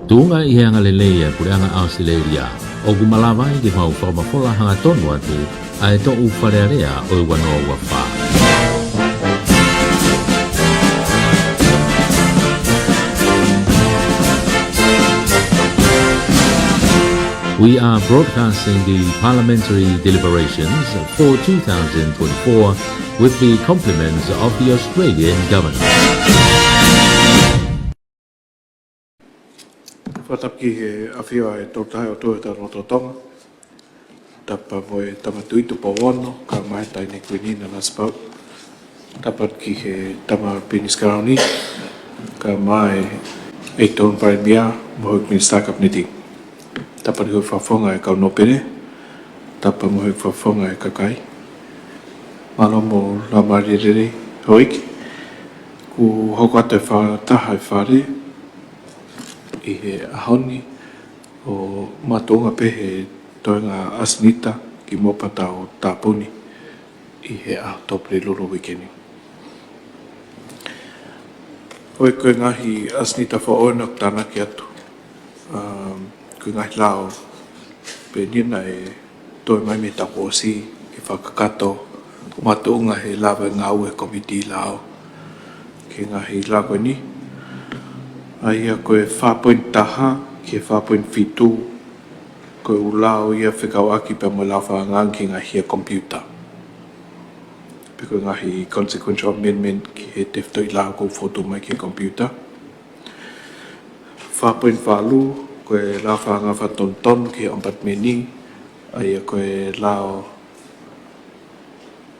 Tunga i hanga leleia pureanga Australia o gumalawai ki mau whamafola hanga tonu atu a e to uwharearea o i wanoa ua wha. We are broadcasting the parliamentary deliberations for 2024 with the compliments of the Australian government. Whatapki he awhia e tōtahe o tōheta rototonga. Tapa moe tamatui tupa wono, ka mai taine kuinina naspau. Tapatki he tama piniskaroni, ka mai e tōn parimia, mohuk minister kapniti. Tapa ni hui whafonga e kaunopere, tapa mo hui whafonga e kakai. Malo mo la marirere hoiki, ku hoko ate whataha e whare, i he ahoni o matonga pehe toenga asnita ki mopata o tāpuni i he a topre lolo wikeni. Oe koe ngahi asnita whaoena tāna ki atu. Koe ngahi lao pe nina e toe mai me tapo si ki whakakato o matonga he lawa ngau e komiti lao ki ngahi lao koe ni. Aia koe whapoin taha ki e whapoin fitu koe ulao ia whikau aki pe mo lau whangang ki ngahi e computer. Pe koe ngahi consequential amendment ki he tefto i lau kou foto mai ki e computer. Whapoin whalu koe lau whanga whatonton ki e ompat meni. Aia koe lau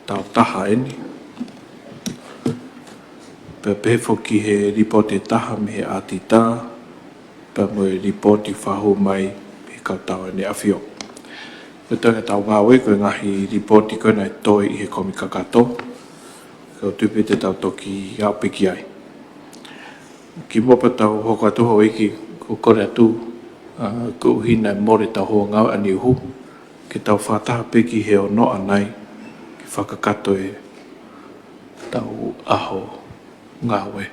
tau taha eni. Pe pefo ki he ripoti taha me he atita, pe mo e ripoti whahu mai he kautawa ne awhio. Pe tanga tau ngāwe koe ngahi ripoti koe nai toi i he komikakato, kau tupe te tau toki i aupiki ai. Ki mopa tau hoko atu ho iki, ko kore atu, ko uhina e more tau hoa ngau ani uhu, ki tau whataha peki he o noa nai, ki whakakato e tau aho ngawe.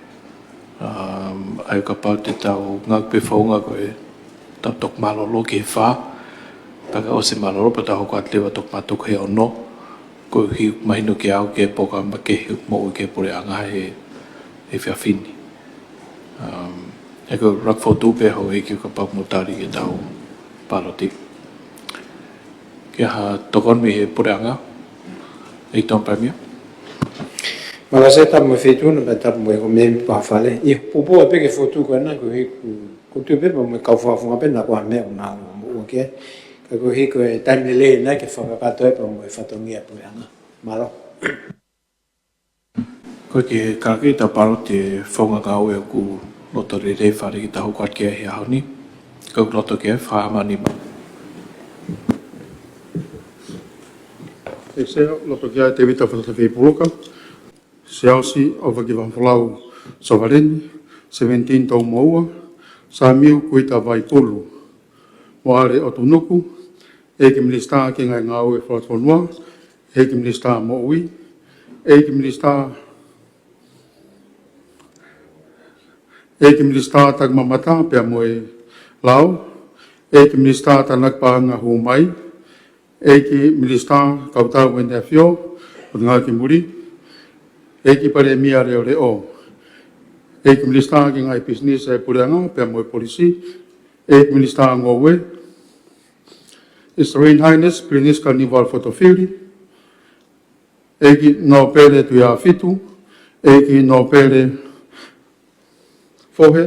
Ai ka pau te tau ngak pe whaunga koe tau tok malolo ki he wha. Paka o se malolo pa tau hoko atlewa tok matuk he ono. Koe hi mahinu ki au ke poka ma ke hi mo ke pore anga he whiawhini. E ko rakfo tupe ho e ki ka pau motari ke tau paroti. Kia ha tokon mi he pore anga. E ton pamia. Maka se tamu fetu na ba tamu e ko me pa fale I popo e peke fotu ko na ko he ko tu pe mo ka fa fa pe na ko me na o ke ka ko he ko time le na ke fa ka to e pa mo fa to ngia po ana malo Ko ke ka ke ta paro te fonga ka o e ku loto re re fa re ta ho kwat ke he hauni ko loto ke fa mani ma E se loto kia te vita whata whi puluka. Se ausi o waki whanwhalau Savareni, 17 tau maua, sa miu kuita vai pulu. Mo are o tunuku, e ki minista ki ngai ngau e whatonua, e ki minista mo ui, e ki minista tag mamata pia mo e lau, e ki minista tanak pahanga hu mai, e ki minista kautau wende fio, o ngā ki muri, e ki pare mia reo reo. E ki minista ki ngai business e pureanga, pia mo e polisi, e ki minista ngowe, His Royal Highness Prince Carnival Fotofiri, e ki no pere tu ia fitu, e ki no pere fohe,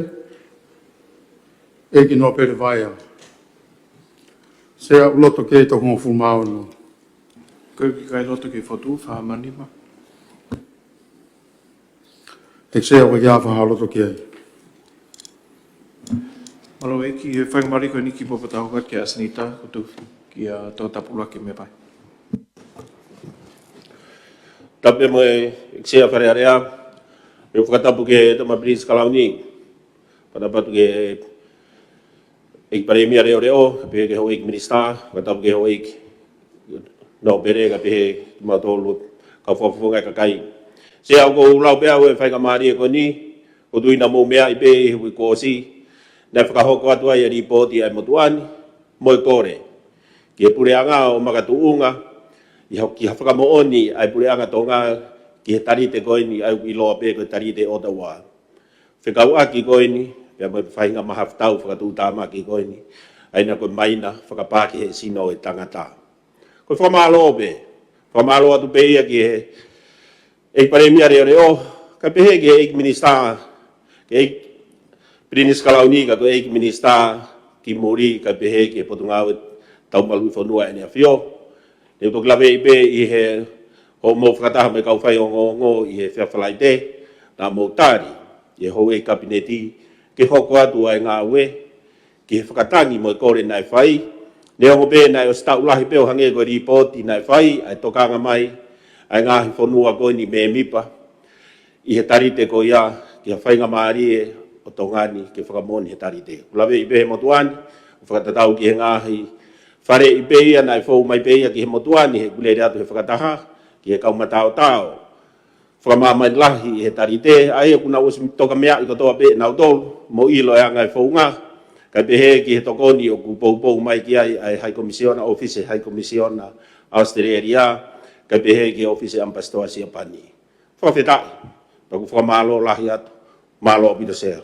e ki no pere vaia. Sea loto ke to ho fumao no. Koe ki kai loto ki fotu wha mani ma. E sea o ia fa loto ke. Malo e ki e whaingmari koe ni ki popa tahokat ki asnita, kutu ki a tō tapula ki me pai. Tape mo e sea wharearea, e whakatapu ke tama Prince Kalauni, patapatu ke e pare mia reo reo, ka pehe ke ho eik minista, whakatapu ke ho eik nao pere, ka pehe matolu, ka whawhawhunga ka kai. Se au ko ulau pea ue whainga maari e ko ni, ko tuina mō mea i pe hui kōsi, na whakahoko atu ai ripoti ai motuani, moi kore. Ki e pureanga o makatuunga, i whakamooni ai pureanga tonga ki he tarite koini ai i loa pe ko tarite Ottawa. Whikau aki koini, pia moi whainga mahaftau whakatutama ki koini, ai na koe maina whakapaki he sino e tangata. Koe whamalo pe, whamalo atu pe ia ki he e paremia reo, ka pehe ki he minister, ki he Prinis Kalauni ka ko e minister ki muri ka pehe ki potungau tau malu fonua ene afio. Ne to klave ipe i he ho mo fkata me kau fai ngo i he whawhalaite na mo tari i ho e kabineti ke hoko atu ai ngā ue ki he whakatangi mo kore nai whai. Ne ho pe nai o stau lahi peo hange ko ripoti nai whai ai tokanga mai ai ngā hi fonua ko ni me mipa i he tarite ko ia ki ha whainga maari e o tongani ke whakamoni he tarite. Kulawe i pe he motuani, o whakatatau ki he ngahi, whare i pe ia nai whau mai pe ia ki he motuani, he kule reatu he whakataha, ki he kaumatao tao. Whakamamai lahi he tarite, ai e kuna usi toka mea i katoa pe nau tolu, mo ilo e angai whau ngā, kai pe he ki he tokoni o kupou mai ki ai hai komisiona, office hai komisiona, Australia, kai pe he ki office ambastoa si apani. Whawhetai, paku whakamalo lahi atu, malo pito sea.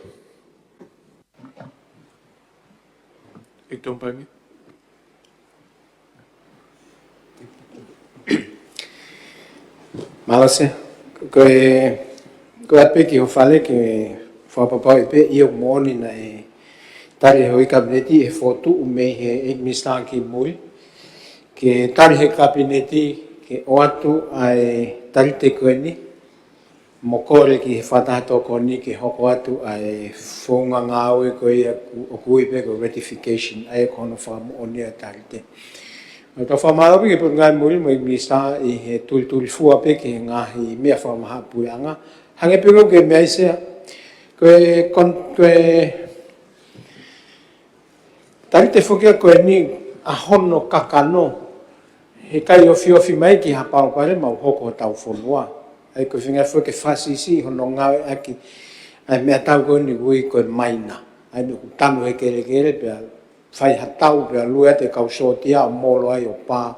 Então, para mim. Malase, ko ape ki ho fale ki fa papa ipe i o moni na e tari hoi kabineti e fotu u me he administran ki muri ke tari he kabineti ke o atu ai tari te koeni mo kore ki he whatahato koni ki hoko atu ai whonga ngāwe ko ia o kui pe ko ratification ai kono whamu o nia tarite. Tau whamarawi ki put ngai muri mo i misa i he tuli fua pe ki he ngahi mea whamaha puianga. Hange pingo ke mea isea koe tarite whukia koe ni a hono kakano he kai ofi mai ki ha pao pare mau hoko tau whonua. Ai ko finga fo ke fasisi hono ngawe aki ai mea tau ko ni ui ko maina ai no tanu he kere pe fai hatau pe lua te kau sotia molo ai o pa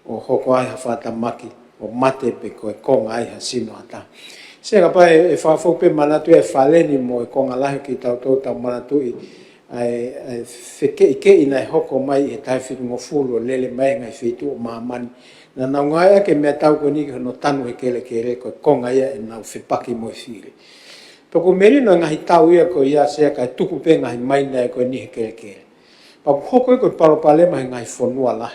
o hoko ai ha fata maki o mate pe ko konga ai ha sino ata se ka pa e fa fo pe manatu e faleni mo e konga la ki tau tau manatu ai feke ike ina hoko mai e tai fitu ngo fulo lele mai ngai fitu o mamani na na ngai ke me tau ko ni no tanu e kele ko konga ia e na fipaki mo fire to ko meri no ngai tau ia ko ia se ka tuku pe ngai mai na ko ni kele pa hoko ko palo pale mai ngai fonua la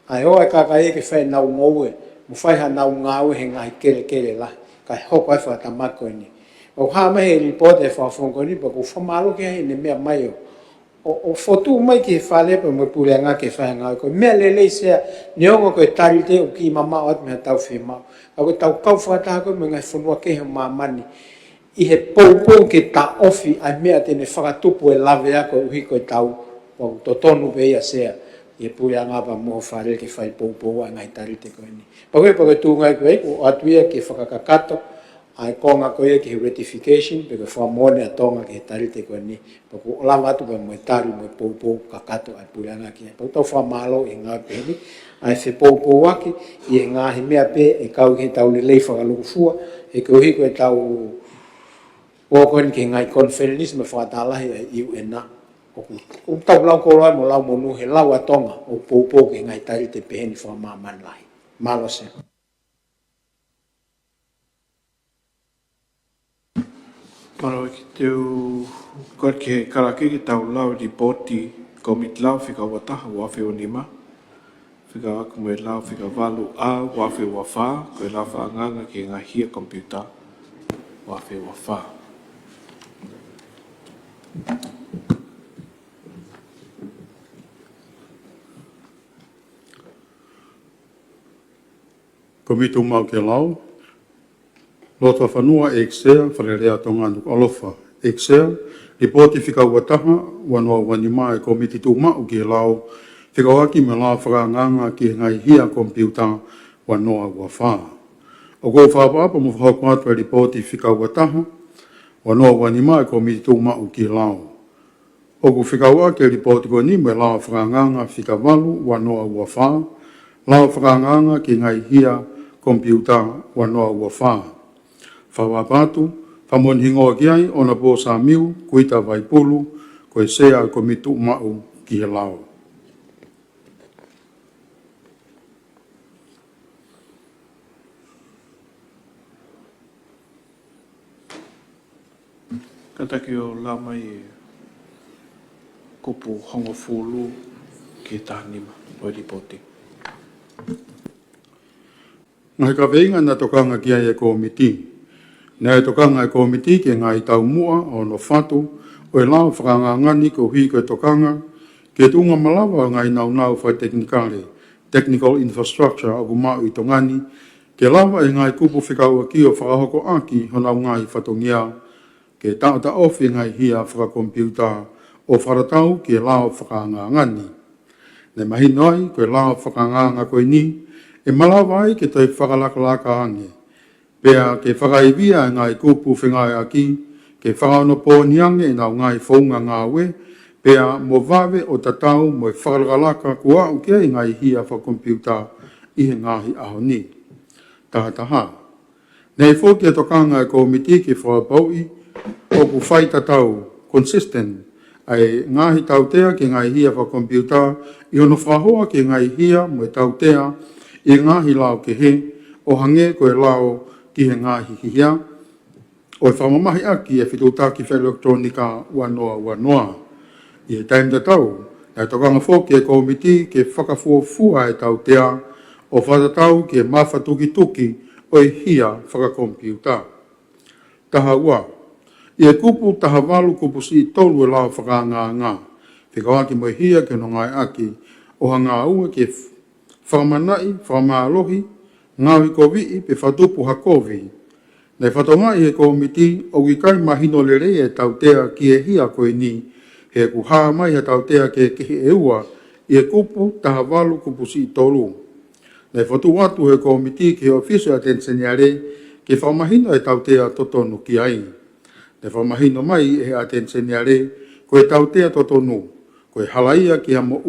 ai o ka e ke fai na ngowe mo fai ha na ngawe he ngai kele la ka hoko fa ta mako ni o ha mai report e fa fongo ni pa ko famalo ke ne me mai o fotu mai ki fale pa mo pulenga ke fa nga ko me lele se nyongo ko tarite o ki mama ot me tau fima ko tau kau fa ta ko me ngai fonua ke ma mani i he pou ke ta ofi a me atene fa tupu e lave ko hi ko tau o to tonu be ia se e pulenga pa mo fale ke fa pou ngai tarite ko ni pa ko tu ngai ko atuia ke fa kakato ai konga ko ia ki ratification pe ko fa mone atonga ki tarite ko ni po ko la watu pe mo tari mo pou kakato ai pulanga ki po to fa malo e nga pe ni ai se pou waki i nga hi mea pe e kau ki tau le leifa ka luku fua e ko hi ko tau o ko ki ngai conference me fa tala hi i ena o tau lau ko mo lau mo nu he lau atonga o pou ki ngai tarite pe ni fa maman lai malo se Maro ki teu koe ke karake ki tau lau ripoti komit lau whika wataha wafe o nima. Whika aku me lau whika walu a wafe wafa, koe lau whaanganga ki ngā hia komputa wafe wafa. Komito mau ke lau. Lota whanua e Excel, wharerea tonga nuk alofa. Excel, ripoti whikau wataha, wanua wanima e komiti tūma u ki lau, whikau aki me la whakanganga ki ngai hia kompiuta wanoa wawha. O kou whapapa mo whakau atu e ripoti whikau wataha, wanoa wanima e komiti tūma u ki lau. O ku whikaua ke ripoti ko ni me lao whakanganga whikavalu wanoa ua wha, lao whakanganga ki ngai hia kompiuta wanoa ua wha. Whawapatu, whamon hingoa ki ai ona po sa miu, kuita vaipulu, koe sea ko mitu mau ki he lao. Kataki o lama i kupu hongo fulu ki tānima o ripoti. Ngai ka veinga na tokanga ki ai e komiti. Nā e tokanga e komiti ke ngai tau mua o no whatu o e lao whakangangani ko hui koe tokanga ke tunga malawa ngai nau whai teknikare, technical infrastructure o kumau i tongani ke lawa e ngai kupu whikaua ki o whakahoko aki honau ngai whatongia ke taota ofi ngai hia whakakompiuta o wharatau ke lao whakangangani. Ne mahi noi koe lao whakanganga koe ni e malawai ke toi whakalakalaka ange. Pea ke whakaivia ngai kupu whingai aki, ke whakaono pōniange e nau ngai whaunga ngā we, pea mo vawe o tatau mo e whakalakalaka kua u ke ngai hia whakompiuta i he ngahi aho ni. Tahataha. Nei whoki e tokanga e komiti ke whapaui o ku whai tatau, consistent, ai ngahi tautea ke ngai hia whakompiuta i ono whahoa ke ngai hia mo e tautea i ngahi lao ke he, o hange koe lao ki he ngahi hihia, o e whamamahi aki e whitutaki wha elektronika wanoa. I he taim tatau, e tokanga whoki e komiti ke whakafuafua e tautea, o whatatau ke mawhatuki o e hia whakakompiuta. Taha ua, i e kupu taha walu kupu si tolu e lao whakanganga, whikawaki mo e hia ke no ngai aki, o hanga ua ke whamanai, whamalohi, ngawi ko vii pe whatupu hakovi. Nei whatonga i he komiti o ki kai mahino lere e tautea ki e hia koe ni, he ku haa mai he tautea ke kehi e ua i e kupu taha walu kupu si tolu. Nei whatu watu he komiti ki he official attention yare ke whamahino e tautea totonu ki ai. Nei whamahino mai he attention yare koe tautea totonu, koe halaia ki ha mo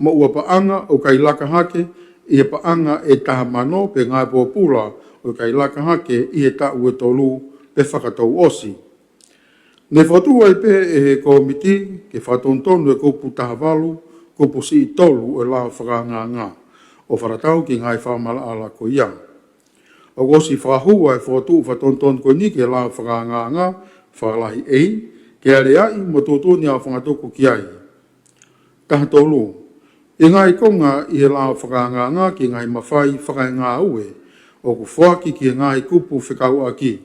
ua paanga o kai laka hake i he paanga e taha mano pe ngai pōpula o kai laka hake i he ta ue tolu pe whakatau osi. Ne whatu ai pe e he komiti ke whatontonu e kupu taha walu, kupu si tolu e lao whakanganga o wharatau ki ngai whamala ala ko ia. O gosi whahua e whatu whatontonu ko ni ke lao whakanganga whalahi ei, ke are ai mo tūtuni a whangatuku ki ai. Taha tolu. I ngai konga i he lao whakanganga ki ngai mawhai whakai ngā ue, o ku whaki ki ngai kupu whikau aki.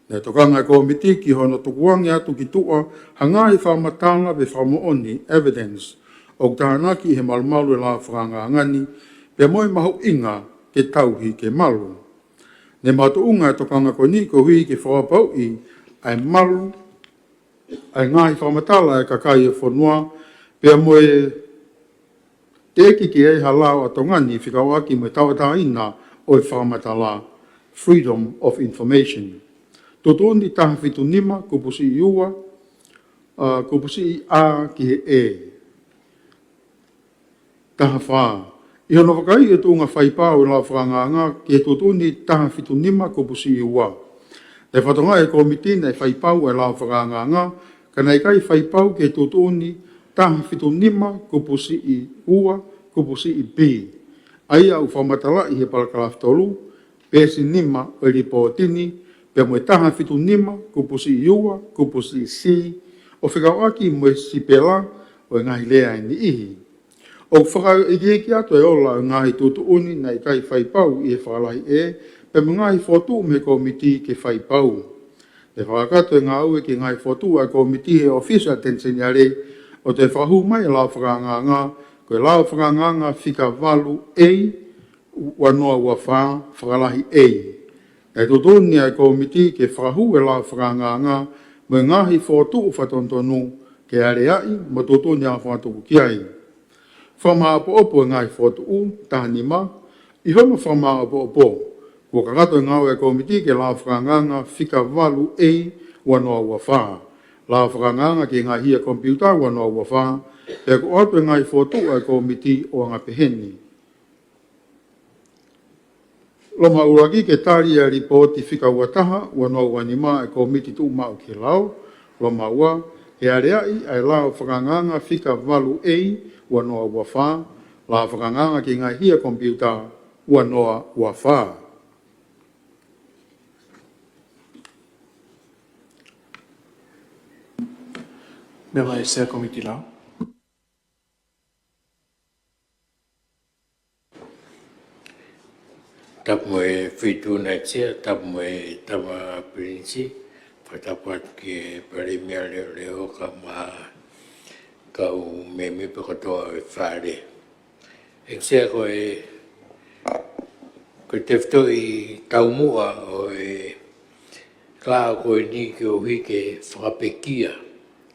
Nei tokanga komiti ki hono tukuangi atu ki tua, ha ngai whamatanga ve whamooni, evidence, o tānaki i he malumalu e lao whakangangani, pe moi mahu inga ke tauhi ke malu. Nei matu unga e tokanga ko ni ko hui ke whapau i, ai malu, ai ngai whamatala e kakai e whanua, pe moi te eki ki ei halau a tongani whikau aki mo tawata ina o e whamatala freedom of information. Totoni taha whitu nima kupusi i ua, kupusi i a ki he e. Taha wha. I hono wakai e tūnga whaipau e la whanganga ki he totoni taha whitu nima kupusi i ua. Te whatonga e komiti nei whaipau e la whanganga, ka nei kai whaipau ki he totoni taha whitu nima kupusi i ua, kupusi i pi. Ai au whamatala i he paragraf tolu, pēsi nima o ripotini, pe mo taha whitu nima, kupusi i ua, kupusi i si, o whikau aki mo e sipela o ngahi lea ni ihi. O whakau i ki ato e ola o ngahi tutuuni nei kai whaipau i he whalahi e, pe mo ngahi whotu me komiti ke whaipau. Te whakato e ngā ue ki ngahi whotu a komiti he official attention yare, o te whahu mai lau whakanganga, koe lau whakanganga whika walu ei, wanoa ua wha, whakalahi ei. E totoni ai komiti ke whahu e lau whakanganga, mo ngahi whotu whatontonu ke areai, mo totoni a whatuku ki ai. Whama apo-opo e ngai whotu tahanima, i homa whama apo-opo, kua kakato e ngau e komiti ke lau whakanganga whika walu ei, wanoa ua wha. la whakanganga ki ngā hia kompiuta wanoa ua wha, e ko atu e ngai fotu ai komiti o ngā peheni. Loma uraki ke tari a ripoti whika ua taha, wanoa ua nima e komiti tu mau ki lau, loma ua, he areai ai lao whakanganga whika walu ei wanoa ua wha, la whakanganga ki ngā hia kompiuta wanoa ua wha. Mea mai sea komiti lao. Tap moe fitu na tia, tap moe tama prinsi, patapat ke premier leo kama kau memi pekotoa e whare. Eksia koe tefto i taumua o e klao koe ni ke o hike whakapekia.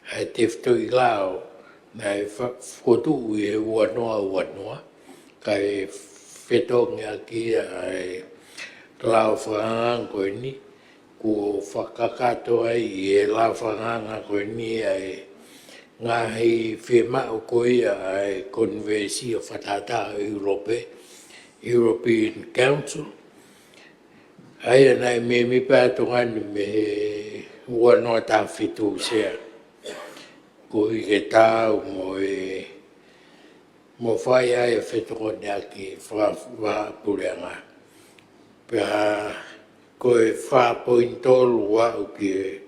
Ai tefto i klao na e whotu i e uanoa, kai whetonga ki ai lau whakanganga koe ni, ko whakakato ai i e lau whakanganga koe ni ai ngahi whemau koe ai konversi o whatata European Council. Ai anai me mi pātongani me uanoa tā whitu sea. Ko i ke tāu mo whai ai e whetokone aki whapureanga. Pea koe 4.3 wau ki e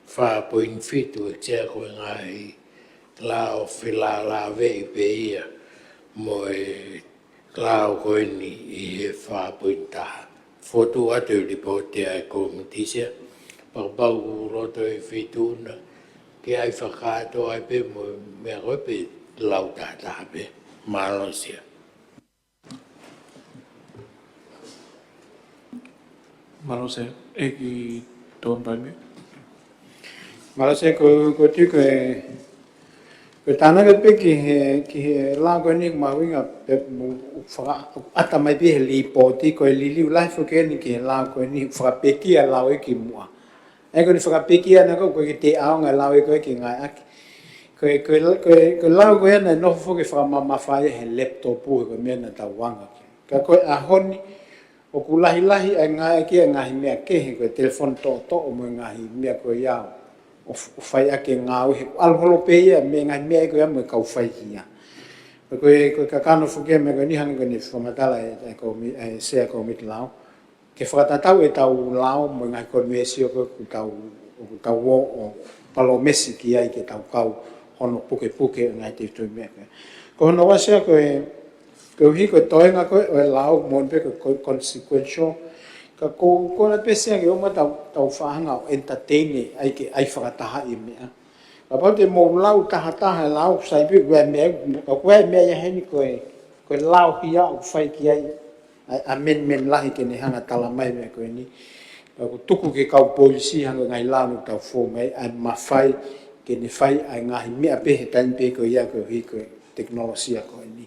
4.5 e tia koe ngahi lao whila la vei pe ia mo e lao koe ni i e 4.3. Foto atu ripote ai komitisia. Pau roto e whituna ki ai whakato ai pe mo mea koe pe lau tātā pe. Malaysia. Malaysia, e ki Tuan Prime. Malaysia ko tu ko tana ke ki la ko ni ma winga pe fa ata mai bi li poti ko li life ke ni ki la ko ni fa pe ki la we ki mua. E ko ni fa pe ki na ko ki te a nga la we ko ki nga ko lau ko ena no fo ke fa mama fa he laptop ko mena ta wanga ka ko a honi o ku lahi ai nga ki nga hi me ke ko telefon to o mo nga hi me ko ya o fai ake nga o al holo pe ya me nga me ko ya mo ka fai ya ko ka kano fo ke me ko ni han ko ni fo matala e ko mi se ko mit lao ke fa ta tau e tau lao mo nga ko me si ko tau o palo mesi ki ai ke tau kau hono puke ngai te tu me ko no wa se ko hi ko toenga ko e lau mon pe ko consequential ka ko na pese ke o ma tau whahanga o entertain ai ke ai whakataha i mea ka pau te mo lau taha lau sai pe kua mea ka kua mea ia heni ko lau hia o whai ki ai a men lahi ke ne hanga tala mai mea ko ni ko tuku ke kau polisi hanga ngai lau tau fo mai ai mawhai ke ne fai ai ngahi mea pe he tan pe ko ia ko hi ko teknolosia ko ni.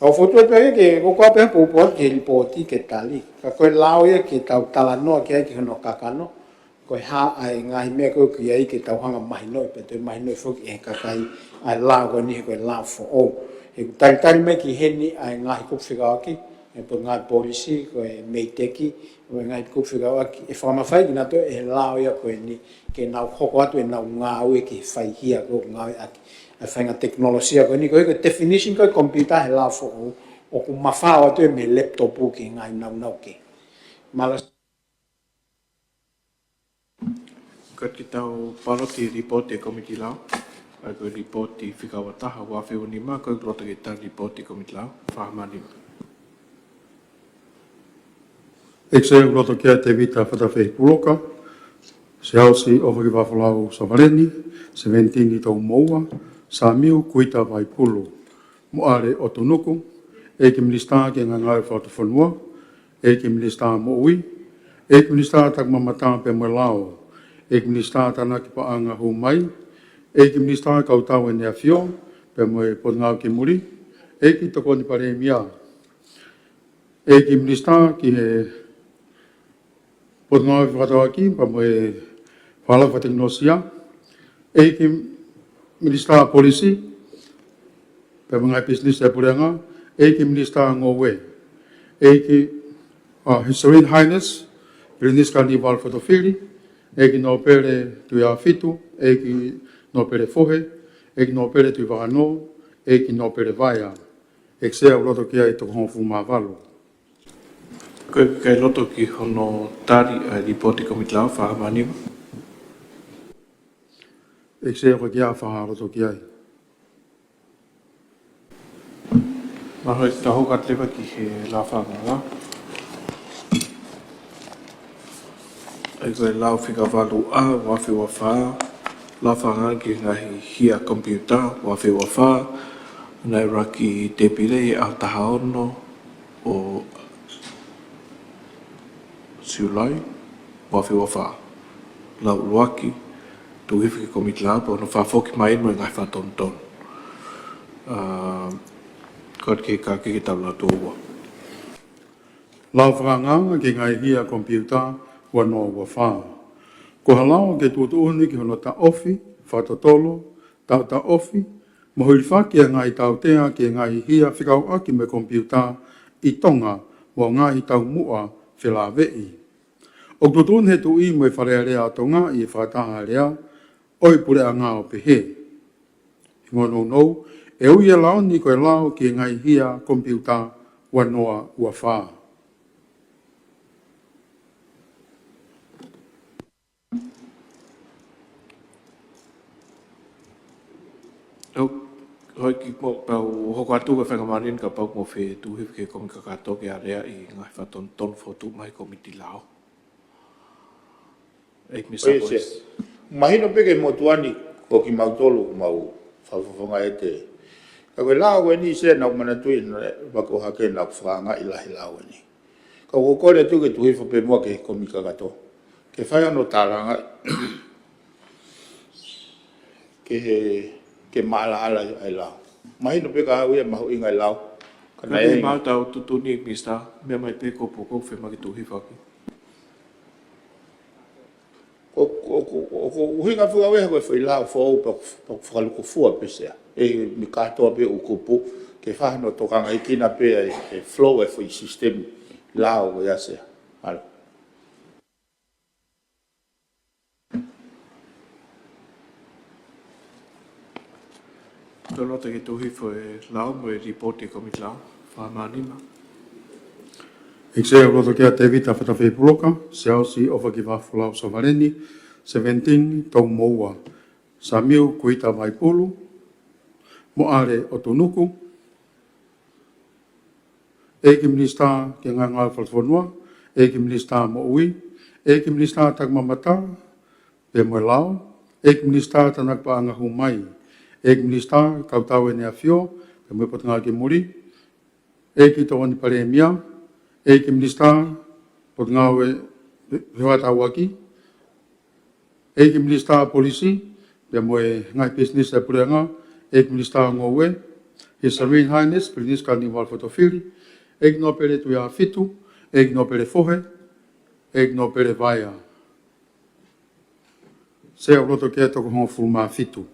Au foto pe ke ko ko pe po ke ripoti ke tali. Ka ko lao ia ke tau tala no ke ki no kakano. Ko ha ai ngahi mea ko ki ai ke tau hanga mai no pe te mai no fo ke ka kai ai lao ko ni ko lao fo o. E tai me ki heni ai ngahi ko figa ki e po ngai polisi ko e meiteki o ngai ko figa ki e forma fai na to e lao ia ko ni ke nau hoko atu e nau ngau e ki whai hia ko ngau a whainga teknolosia ko ni ko definition ko computer he la fo o ku mawhao atu e me laptop o ki ngai nau ke. Malas. Ko te tau paroti report e komiti lao. Ai ko report i whikawa taha wa whio ni ma ko rota ke tau report i komiti lao. Whahamani. Ekse roto kia te vita whatawhei puloka. Se hausi o whakiwafalau Savareni, 17 i tau moua, sa miu kuita vai pulu. Mo are o tunuku, e ki minista ki ngā ngai whautuwhanua, e ki minista mo ui, e ki minista tak mamata pe mo lao, e ki minista tana ki paanga hu mai, e ki minista kautau e nea fio, pe mo e potngau ki muri, e ki toko ni pare mia. E ki minista ki he potngau e whakatau aki, pa mo e whala whateknosia, E ki Minister Policy, pe mga business e purenga, e ki Minister Ngowe, e ki His Serene Highness, Prinis Carnival Fotofili, e ki no pere tu ia fitu, e ki no pere fohe, e ki no pere tu vano, e ki no pere vaia, e sea uloto kia i toko honfu mavalu. Kai loto ki hono tari a ripoti komitlau whahamanima. E sea ko kia whaharo kia i. Mahoi te taho katlewa ki he la whanganga. Ai koe lau whika walu a, wafi wa wha, la whanga ki ngahi hia kompiuta, wafi wa wha, nai raki te pire a taha ono o siulai, wafi wa wha. Lau luaki, tu hifiki komitla, po no wha foki mai mo ngai wha ton ton. Kot ke ka ke tau la tōua. Lau whakanganga ki ngai hia kompiuta wanoa wa wha. Ko halau ke tuutuuni ki hono ta ofi, whatotolo, tau ta ofi, mohuri whaki a ngai tau tea ki ngai hia whikau aki me kompiuta i tonga wa ngai tau mua whila vei. O tutuun he tu i mo e wharea rea tonga i whataha rea, oi pure a ngāo pehe. Ngono nou, e uia lao ni koe lao ki ngai hia kompiuta wanoa ua wha. Hoi ki mo pau hoko atu ka whangamarin ka pau mo whe tuhiw ke komi kakato ke area i ngai whaton ton fotu mai komiti lao. Eik Mr. Boyce. Mahino peke mo tuani ko ki mautolu mau whawhawhanga e te. Ka koe lao koe ni se nau manatui wako hake nau whanga i lahi lao ni. Ka ko kore tu ke tuhiw pe mua ke komi kakato. Ke whai ano taranga ke maala ala ai lao. Mahino peke hau ia mahu ingai lao. Kana e mau tau tutuni Mr. Mea mai pe ko poko whe maki tuhiw aki. O hinga fuga we ko foi lá fo pa falo ko fu apesea e mi kato pe o kupu ke fa no to kanga ikina pe e flow e foi system lá o ya se al Tolo te ke tuhi foi lao mo e ripoti komit lao. Whamanima. Ik zei ook dat ik ja te vita fata fe puloka, selsi of ki va fulau sovareni, 17 tau moa. Samiu kuita vai pulu, mo are otonuku. Eki minista ke ngangal falfonua, eki minista mo ui, eki minista tak mamata, pe mo lao, eki minista tanak pa anga humai, eki minista kautau ene afio, pe mo potanga ki muri, eki tawani paremia, Eki minista pot ngawe hewata waki. Eki minista polisi dia moe ngai business e purenga. Eki minista ngowe. His Serene Highness Prinis Carnival Fotofili. Eki no pere tu ia fitu. Eki no pere fohe. Eki no pere vaia. Se o roto ke toko hon fulma fitu.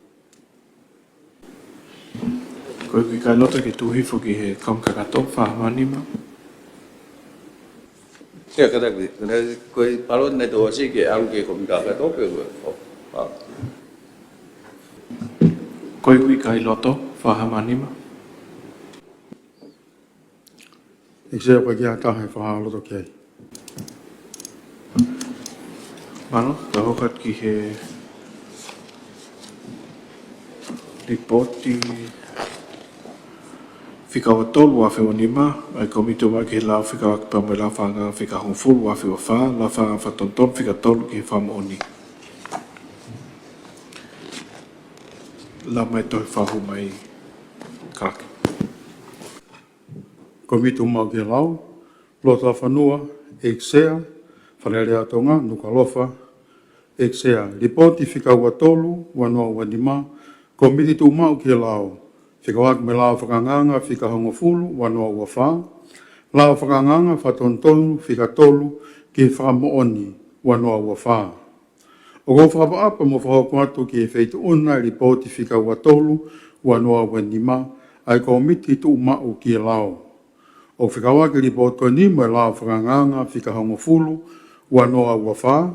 Koe ki kai loto ke tuhifo ki he kamkakato whamanima. Kia kata koe palo nei tō asi ke alu ke komikaka tōpe koe. Koe kui kai loto whahamanima. Ik zei op ja tahe verhaal loto ke. Mano, ka hokat ki he ripoti Fika wa tolu wa whio nima, ai komito wa ki lau fika wa kipa mai lau whanga fika hong fulu wa whio wha, lau whanga whatonton fika tolu ki whama oni. Lau mai toi whahu mai karaki. Komito mau ke lau, lota whanua, eksea, wharerea tonga, nuka lofa, eksea, ripoti fika wa tolu, wanoa wanima, komiti tu mau ke lau, Fika wak me lao whakanganga, fika hongo fulu, wanoa ua wha. Lao whakanganga, whatontonu, fika tolu, ki whakamooni, wanoa ua wha. O go whaapa mo whahoko atu ki e wheitu una i ripoti whika ua tolu ua noa wenima ai komiti tu umau ki e lao. O whikawa ki ripoti ko ni mo e lao whakanganga whika hongo fulu ua noa ua wha.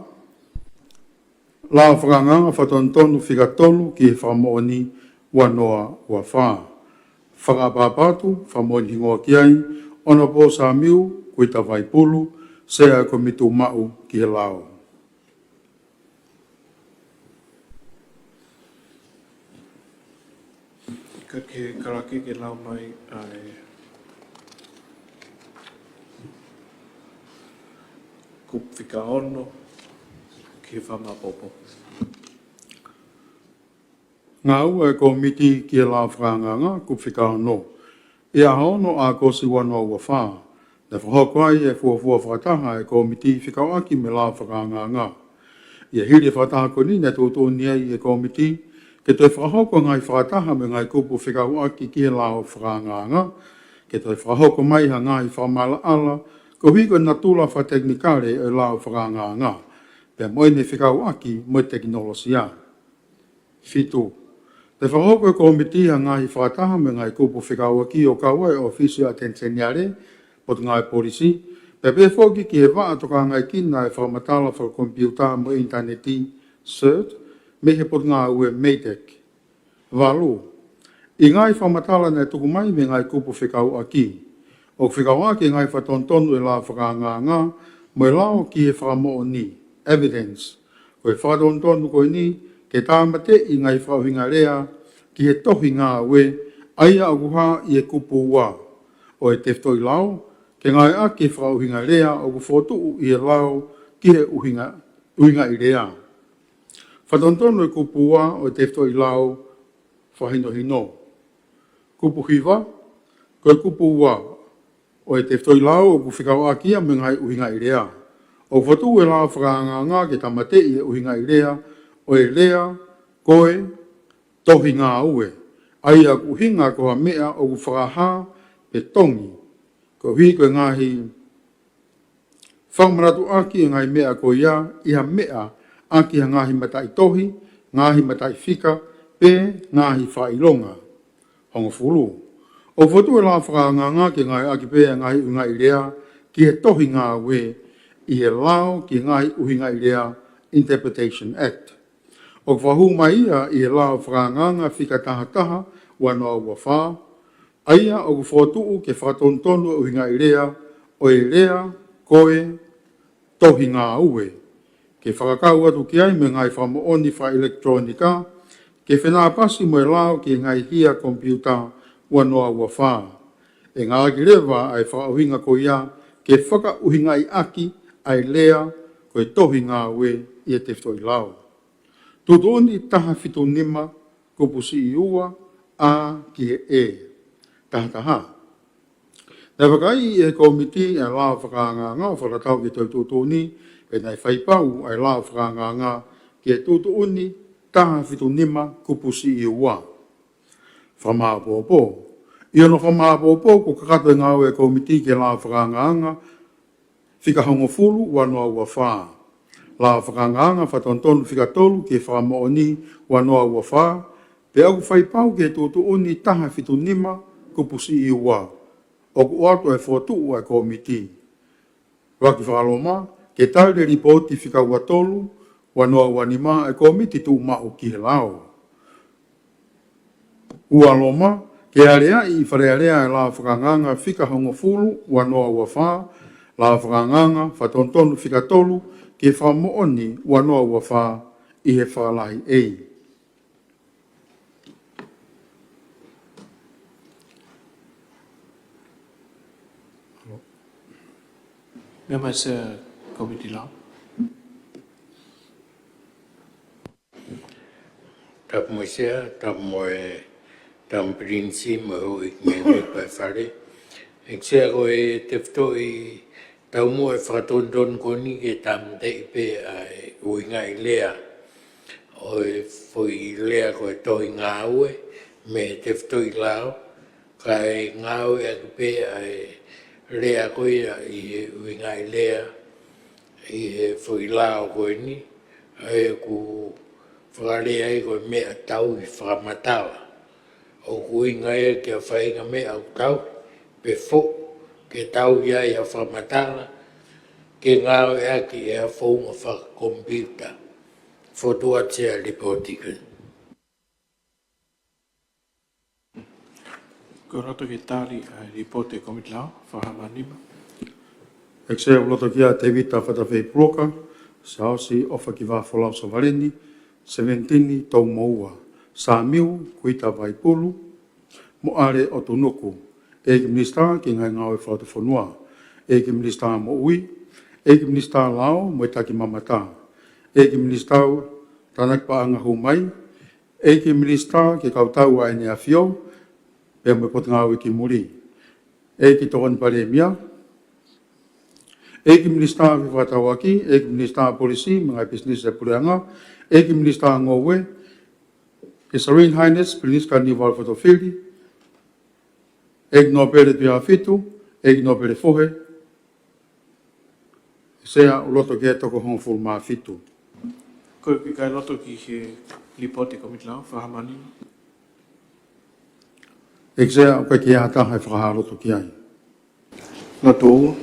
Lao whakanganga whatontonu whika tolu ki e whamooni ua noa ua wha. Whakapapatu whamooni hingoa ki ai ona po sa miu kuita vaipulu se ai komiti umau ki e lao. Ka ke karake ke lau mai ai kup whika ono ke whamapopo. Ngā ua e komiti ki e la whakanganga ku whika no. E a hono a kosi wano ua wha. Na whahokwai e fuafua whakataha e komiti whika waki me la whakanganga. Ia hiri whataha ko ni na tōtō nia i e komiti ke toi whahoko ngai whakataha me ngai kupu whika waki ki e la whakanganga. Ke toi whahoko mai ha ngai whamala ala ko hiko na tula whateknikare e la whakanganga. Pea moe ne whika waki mo teknolosia. Fitu. Te whahoko e komiti ha ngai whakataha me ngai kupu whika waki o kaua e ofisio atenseniare pot ngai polisi. Pepe whoki ki e waa toka ngai kina e whamatala whakompiuta mo interneti cert me he pot ngā ue Maytech. Walu, i ngai whamatala nei tuku mai me ngai kupu whikau aki. O whikau aki ngai whatontonu e la whakanganga mo e lao ki e whakamoo ni, evidence. Ko e whatontonu koe ni, ke tāmate i ngai whauhinga rea ki he tohi ngā ue aia akuha i e kupu ua. O e tefto i lao, ke ngai aki whauhinga rea o ku whotu i e lao ki he uhinga i rea. Whatontono e kupua o te whto i lao whahino hino. Kupu hiwa, ko e kupua o te whto i lao o ku whikau akia me ngai uhinga i rea. O whatu e lao whakanganga ke tamate i e uhinga i rea, o e rea, koe, tohi ngā ue. Ai a ku hinga ko ha mea o ku whakaha pe tongi. Ko hui koe ngahi whaumaratu aki e ngai mea ko ia, iha mea aki ha ngahi matai tohi, ngahi matai whika, pe ngahi whailonga. Hongo fulu. O whatu e la whakanganga ke ngai aki pe ngahi unga i rea, ki he tohi ngā ue, i he lao ki ngahi uhinga i rea Interpretation Act. O whahu mai ia i he lao whakanganga whika taha taha, wanoa ua wha, aia o whatu ke whatontonu uhinga i rea, o e rea, koe, tohi ngā ue. Ke whakakau atu ki ai me ngai whamooni wha elektronika, ke whenapasi mo e lao ki ngai hia kompiuta ua noa ua wha. E ngā ki rewa ai whauhinga ko ia, ke whakauhinga i aki, ai lea, ko e tohi ngā ue i e tefto i lao. Tutoni taha whitu nima, kupusi i ua, a ki he e. Taha taha. Nā whakai e komiti e lao whakanganga, whakatau ki tau tutoni, e nei whaipau ai lao whakanganga ki e tutu uni taha whitu nima kupusi i ua. Whamaapopo. I ono whamaapopo ko kakato ngā ue komiti ki lao whakanganga whika hongo fulu wanoa ua wha. Lao whakanganga whatontonu whika tolu ki e whamaoni wanoa ua wha. Pe au whaipau ki e tutu uni taha whitu nima kupusi i ua. O ku ato e whotu ai komiti. Waki whakaloma, ke taure ripoti whika ua tolu, wanoa wanima e komiti tu mao ki he lao. Ua loma, ke area i wharearea e la whakanganga whika hongo fulu, wanoa ua wha, la whakanganga whatontonu whika tolu, ke whamooni wanoa ua wha i he whalahi ei. Member Sir Komiti Lao. Tap mo siya, tap mo tam prinsi mo ikmeni pa fare. Eksia ko e tefto i tau mo e whakatondon ko ni ke tam te pe ai uinga i lea. O e foi lea ko e toi ngā ue me tefto i lao. Ka e ngā ue aku pe ai lea koe i uinga i lea. I he foi lao koe ni. ai ku whakare ai ko mea tau I whakamatawa. O kui ngai kia whainga mea au tau, pe fo, ke tau ia I a whakamatawa, ke ngāo ea ki ea whaunga whakakompita. Fotua tia ripoti ka. Ko rato ke tāri ripoti komiti lao, whahamanima. Eksea uloto kia te vita whatawhei puroka, saosi ofa ki wā wholau sa wareni, 17 tau maua, sa miu kuita vai pulu, mo are o tunuku, e ki minista ki ngai ngāwe whauta whanua, e ki minista mo ui, e ki minista lao mo e taki mamata, e ki minista tanak paanga humai, e ki minista ki kautau a ene a fio, pe mo e potangau ki muri, e ki tokan pare mia, e ki minista ki whatau aki, e ki minista polisi, mga business e pureanga, e ki minista ngowe, His Serene Highness, Prince Carnival Fotofili, e ki no pere tuia fitu, e ki no pere fohe, sea uloto ke toko hongful ma fitu. Ko ki kai loto ki he ripoti komiti lao, whahamanima. E ki sea ukai ki hata hai whakahaloto ki ai. Loto o.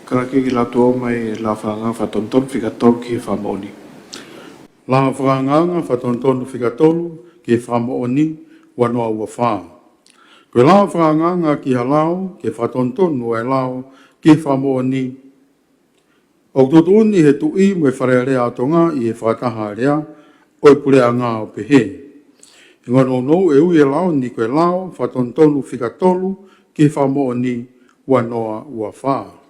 Karaki ki loto o mai la whanga whatonton whikatau ki whamaoni. La whakanganga whatontonu whikatolu ki whamaoni wanoa ua whaa. Koe la whakanganga ki halao ki whatontonu e lao ki whamaoni. O tutuni he tui mo e wharearea atonga I e whataha rea o e purea ngā o pehe. I ngono nou e ui e lao ni koe lao whatontonu whikatolu ki whamaoni wanoa ua whaa.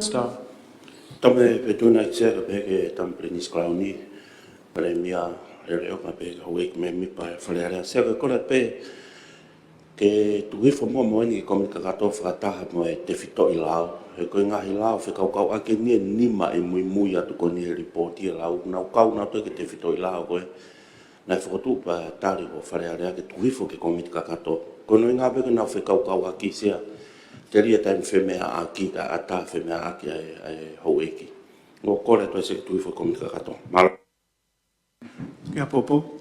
Star. Tome petuna Eksea ka peke tam Prince Clowny, Premia Reo ka peke hawik me mi pa whalearea. Sea ka kora pe ke tuwifo mua moeni ki komi ka kato whakataha mo e te whito I lao. He koe ngahi lao whikaukau ake nie nima e mui mui atu koni he ripoti e lao. Nau kau nau toi ke te whito I lao koe. Nai whakotu pa tari ko whalearea ke tuwifo ke komi ka kato. Kono I ngā peke nau whikaukau aki sea. Te ria taim whemea aki ka ata whemea aki ai haueki. Ngō kore toi se tui fo komi ka kato. Mara. Kia popo.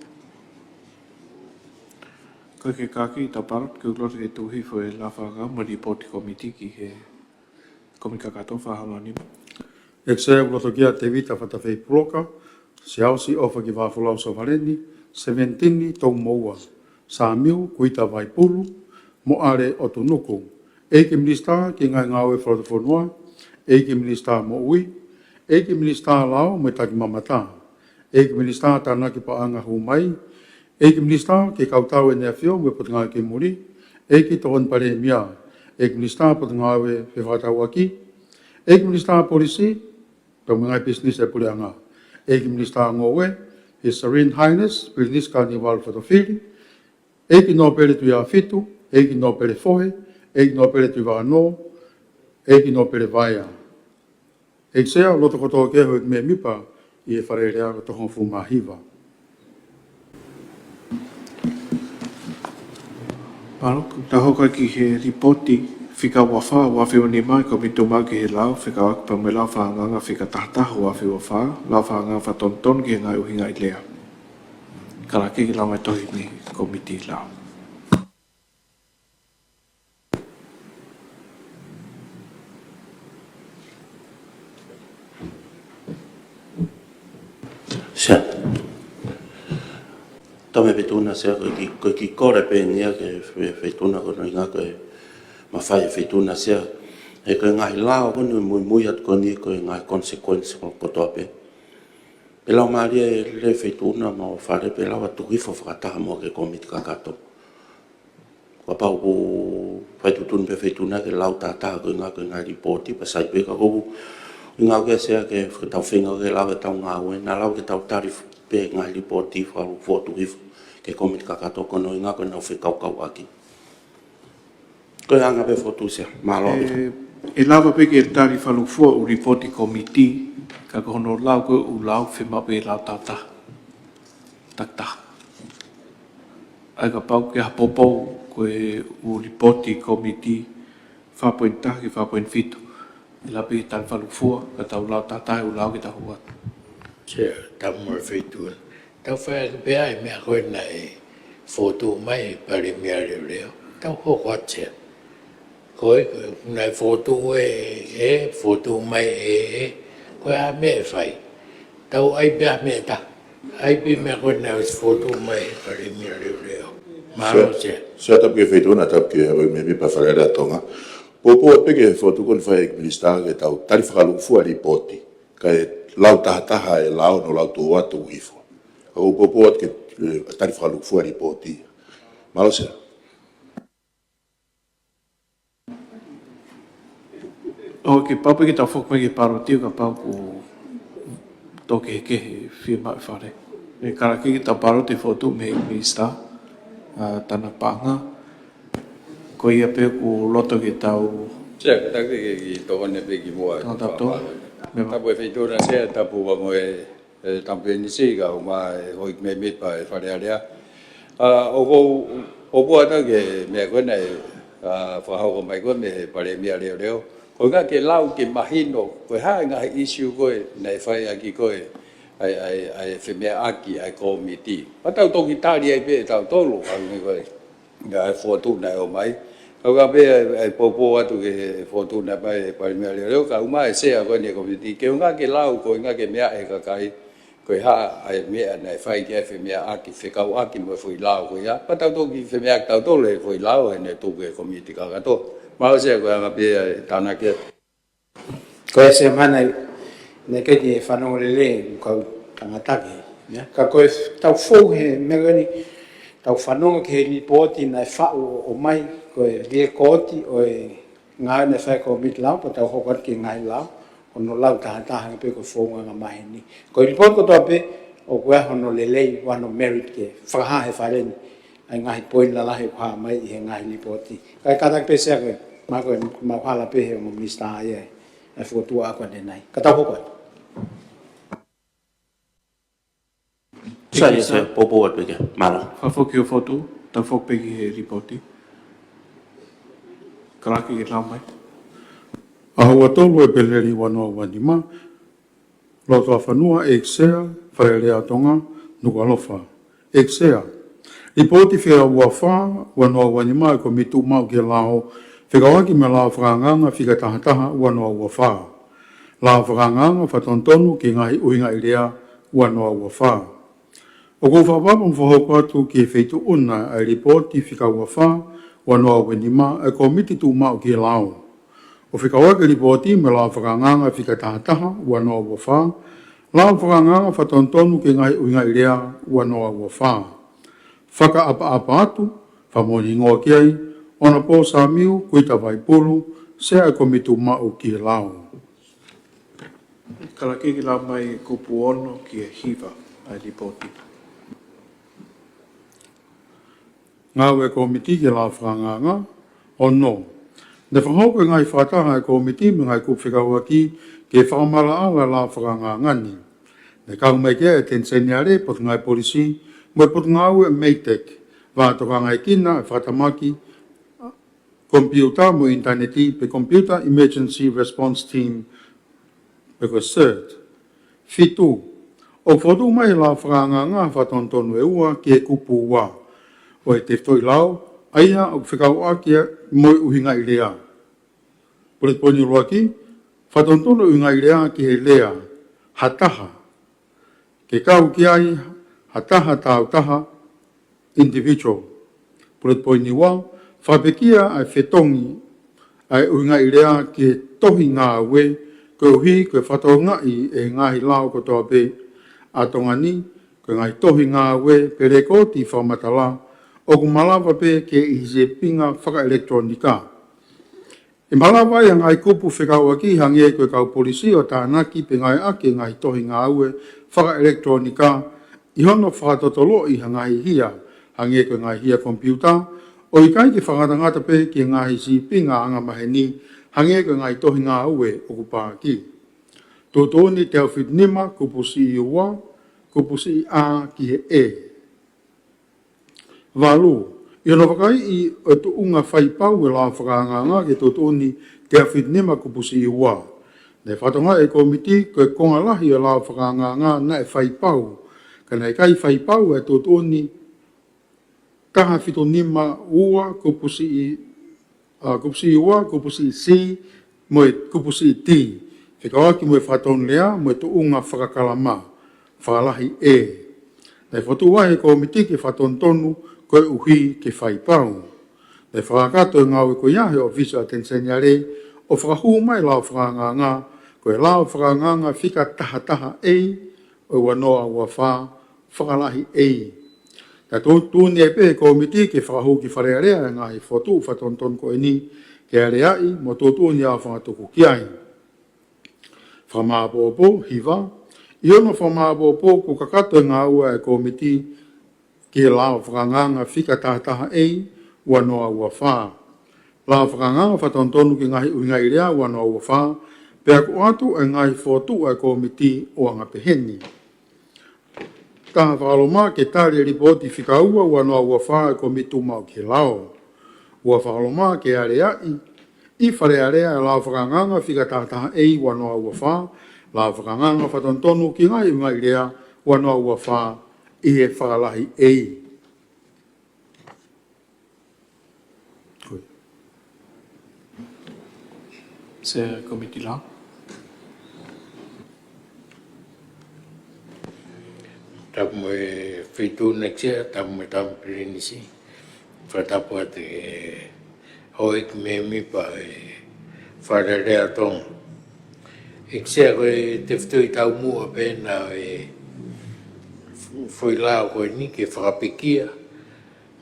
Ko ke kaki ta parot ke uloto ke tuhi fo e la whanga mo ripoti komiti ki he komi ka kato whahamanima. Eksea uloto kia te vita whatawhei puroka, se ausi ofa ki wāwhulau sa wareni, 17 tau maua, sa miu kuita vai pulu, mo are o tunuku, e ki minista ki ngai ngāwe whauta e ki minista mo ui, e ki minista lao me taki mamata, e ki minista tāna ki paanga humai, e ki minista ki kautau e nea whio me potangau ki muri, e ki tohon pare mia, e ki minista potangau e whewhatau aki, e ki minista polisi, tau mga business e pureanga, e ki minista ngowe, His Serene Highness, Prince Carnival Fotofili, e ki no pere tuia fitu, e ki no pere fohe, e ki no pere tuia no, e ki no pere vaia. E sea loto koto ke ho me mipa I e wharerea ko tohon fu mahiva. Parok, ta hoka ki he ripoti whika wawha wawhiwa ni mai ko mitu mai ki he lau whika wakpa me lau whaanganga whika tahtahu wawhiwa wha lau whaanganga whatonton ki he ngai uhinga I lea. Karaki ki lau mai tohi ni komiti lau. Sia. Tome petuna sea koe ki kore pe nia ke petuna kono inga koe mawhai petuna sea e koe ngai lao kono mui at koni koe ngai consequence ko tope. Pe lau maria e le petuna ma o whare pe lau atu hifo whakataha mo ke komiti kakato. Kwa pau ku whaitutun pe petuna ke lau tātaha koe ngai ripoti pa sai pe ka kogu Ngau ke sea ke tau whinga ke lau e tau ngāwe, nā lau ke tau tari pe ngai ripoti wharu fōtu hifu ke komiti kakato kono I ngā koe nau whikaukau aki. Koe anga pe fōtu sea, mālo api. E lava pe ke tari falufua o reporti komiti ka kono lau ko u lau fe mape lau tata. Tata. Ai ka pau ke hapopo ko e u reporti komiti fa pointa ki fa point fito. E la pe tari falufua ka tau lau tata u lau ki ta huat. Che tamu feitun. Tau fa be ai me ko nai foto mai pare me leo. Tau ho che. Koi nai foto foto mai ko a me fai. Tau ai be me ta. Ai be me ko nai foto mai pare me leo. Malo che. Se ta pe feito na ta pe me pa fare da tonga. Popo pe ke foto kon fai minister ke tau tari fakalu fu ali poti. Kai lau taha e lau no lau tua tu ifo. O popo ke tari fakalu fu ali poti. Malo se. O ke pau pe ke tau fok me ke paro tiu ka pau ku toke ke firma fare. E kara ke tau paro te foto me minister tana panga. Ko ia pe ku loto ke tau Che ta ki to ne pe ki mo. Ta po fe to na se ta po mo e tampe ni se ga ma ho me me pa fa le ya. O po ta ke me ko nei fa ho ko mai ko me pa le mi le le. Ko ga ke lau ke mahino ko ha nga issue ko nei fa ya ki ko ai fe me aki ai committee. Pa ta to ki ta ri pe ta to lo ka ni ko. Ga foto na o mai. Kau be popo atu ke foto na pai me le ka uma se a ko ni committee ke nga ke lau ko nga ke mea e ka kai ko ha ai mea na fai ke fe mea aki fe ka aki mo foi lau ko ya pa ta to ki fe mea ta to le foi lau ne to ke committee ka to ma se ko nga be ta na ke Ko e se mana ne ke te whanau le ko tangata ke. Ka koe tau fou he megani tau whanau ke he ripoti na whao o mai ko e rie koti o e ngā ne whai ko mit lau pa tau hokat ki ngai lau o no lau taha pe ko fou ngā mai ni. Ko i ripoti ko toa pe o kua hono lelei wano merit ke whakaha he whareni ai ngahi poin la lahi kwa mai i he ngahi ripoti. Kai katak pe sea koe ma koe mawhala pe he o mista ai ai. Ai fotua ako denai. Kata hoko. Saya se popo at bege malo. fa foki o foto ta fok pe ki he reporti. Karaki ke lau mai. Ahua tolu e peleri wanoa wanima, loto a whanua e ksea, whaerea tonga, nuka alofa. E ksea. Ripoti whia ua wha, wanoa wanima e ko mitu mau ke lao, whikawaki me lao whakanganga whika tahataha wanoa ua wha. Lao whakanganga whatontonu ki ngai uinga i rea wanoa ua wha. O ko whapapam whahoko atu ki wheitu una ai ripoti whika ua wha, wanoa wanima e ko mititu mau ke lao. O whikawaki ripoti me lao whakanganga whika tahataha wanoa ua wha, lao whakanganga whatontonu ki ngai uinga i rea wanoa ua wha. Whaka apa atu, whamoni ngoa ki ai, ona po sa miu, kuita vai pulu, se a komitu mau ki lao. Karaki ke lau mai kupu ono ki e hiva ai reporti. Ngāwe komiti ki lao whakanganga, o no. Ne whahauka ngai whataha e komiti me ngai kuwhikawaki ke whakamala ala lao whakanganga ni. Ne kau mai kia e tenseniare pot ngai polisi, mo pot ngāwe meitek, wā toka ngai kina e whatamaki, computer mo interneti pe Computer Emergency Response Team pe ko CERT. Fitu, o whotu mai la whakanganga whatontonu e ua ki e kupu ua. O e te whtoi lau, aia o whikau akia moi uhinga i rea. Puret poni roa ki, whatontonu uhinga i rea ki he lea, hataha. Ke kau ki ai, hataha tau taha, individual. Puret poni wā, whapekia ai whetongi, ai uhinga i rea ki he tohi ngā we, koe uhi koe whatonga i e ngahi lao ko toa pe, a tonga ni, koe ngai tohi ngā we, pere koti whamatala, o ku malawa pe ke i se pinga whaka-elektronika. E malawa ia ngai kupu whekau aki hange koe kau polisi o tānaki pe ngai ake ngai tohi ngā ue whaka-elektronika, i hono whakatotolo i hangai hia, hange koe ngai hia kompyuta, o i kai ki whakatangata pe ki ngahi si pinga anga maheni, hange ko ngai tohi ngā ue o kupā ki. Tōtōni te au whitunima kupusi i ua, kupusi i a ki he e. Walu, i ono wakai i o tu unga whaipau e la whakanganga ke tōtōni te au whitunima kupusi i ua. Nei whatonga e komiti koe konga lahi e la whakanganga na e whaipau. Ka nei kai whaipau e tōtōni kaha whitunima ua kupusi i ua, kupusi i si, moe kupusi i ti. Whikawaki moe whaton lea, moe tu unga whakakalama, whakalahi e. Nei whatu wahe komiti ke whaton tonu, koe uhi ke whaipau. Nei whakakato ngā ue koe iahe o visa atenseniare, o whakahu mai lao whakanganga, koe lao whakanganga whika taha e, o wanoa ua wha, whakalahi e. Ka tūni e pehe komiti ke whakahu ki wharearea ngā i whatu whaton tonu koe ni, ke areai mo tūni a whakatuku ki ai. Whamāpōpō, hiwa, i ono whamāpōpō ko kakato ngā ua e komiti ki lao whakanganga whika taha e, ua noa ua wha. Lao whakanganga whatontonu ki ngahi uingai rea ua noa ua wha, pēr ko atu e ngahi whotu e komiti o anga peheni. Taha whakaloma ke tari ripoti whikaua ua noa ua wha e komiti mau ki lao. Ua whakaloma ke areai, i wharearea e lao whakanganga whika taha e ua noa ua wha, lao whakanganga whatontonu ki ngai ungai rea ua noa ua wha i e whakalahi e. Se komiti la. Tamu e whitu neksia, tamu e tamu pirinisi. Whatapu ate hoik me mipa e wharerea tong. Iksia koe te whitu i tau mua pēna e whuilao koe ni ke whakapikia.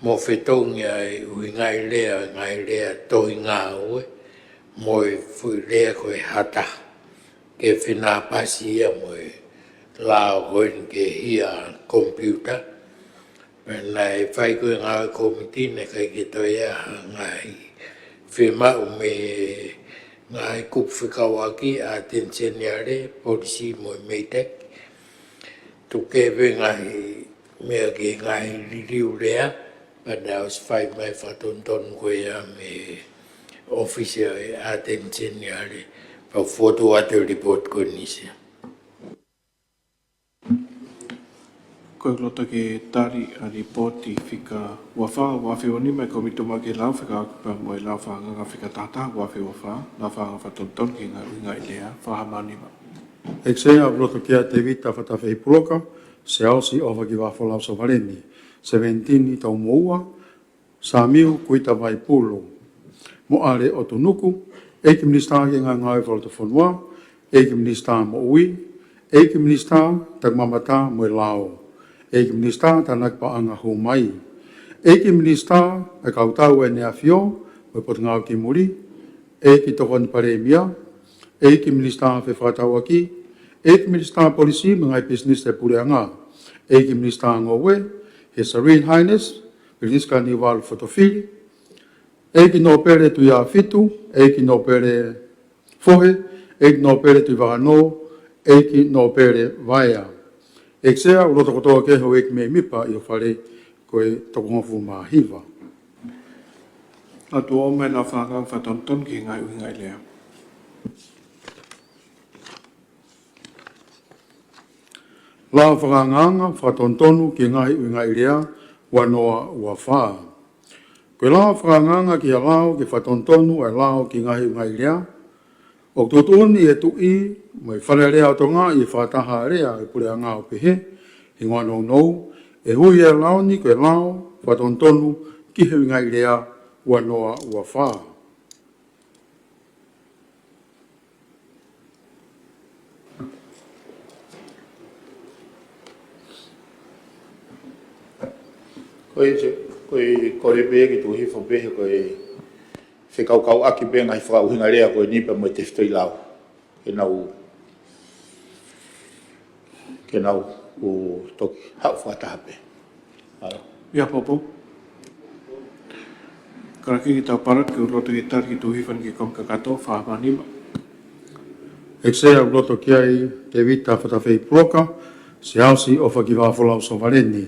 Mo whetongia e ui ngai rea tohi ngā ue. Mo e whuirea koe hata. Ke whenā pasi ia mo e lao koe ni ke hia kompiuta. Pēnā e whai koe ngā komiti ne kai ke toi a ngai whemau me ngai kup whikawaki a tenseniare polisi mo e meitek. Tuke pe ngai mea ke ngai ririu rea, pēnā os whai mai whatonton koe a me ofisia e a tenseniare pa foto ate report koe nisia. Koe loto ke tari a ripoti whika wawha, wawhi mai komito ma ke lau whika akupa mo e lau whanganga whika tata wawhi wawha, lau whanga whatonton ki ngā unga i lea, whahamani ma. Eksea loto kia te vita whatawhi puloka, se ausi owa ki wafolau sa vareni, 17 i tau moua, sa miu kuita vai pulo. Mo are o tunuku, eiki minista ki ngā ngai whaloto whanua, eiki minista mo ui, eiki minista tak mamata mo e lao. Eiki minista tanak pa anga ho mai. Eiki minista e kautau e nea fio, mo pot ngau ki muri, eiki tokon paremia, eiki minista fe whatau aki, eiki minista polisi mga business te pureanga, eiki minista ngowe, His Serene Highness, Piliska ni wal fotofili, eiki no pere tu ia fitu, eiki no pere fohe, eiki no pere tu wahano, eiki no pere vaea. Eksea, uloto kotoa ke ho eiki me mipa i o whare koe tokongofu mā hiwa. Atu o mena whanganga whatonton ki ngai uingai lea. La whakanganga whatontonu ki ngai uingai rea wanoa ua whaa. Koe la whakanganga ki a lao ki whatontonu e lao ki ngai uingai rea. O tōtoni e tui, mai whare rea o tonga i whataha rea e pure a ngā o pehe, i ngā nou, e hui e lao ni koe lao, whatontonu ki he uingai rea wanoa ua whaa. Koe kore pēhe ki tuhi whapehe koe whekaukau aki pēhe ngai whakauhinga rea koe nipa mo te whitoi lau. Ke nau u toki hau whataha pēhe. Ia popo. Kara ki tau parat ki uroto ki tar ki tuhifan ki kom kakato whahamanima. Eksea uloto ki ai te vita whatawhei proka, se ausi o whakiwafolau so valeni,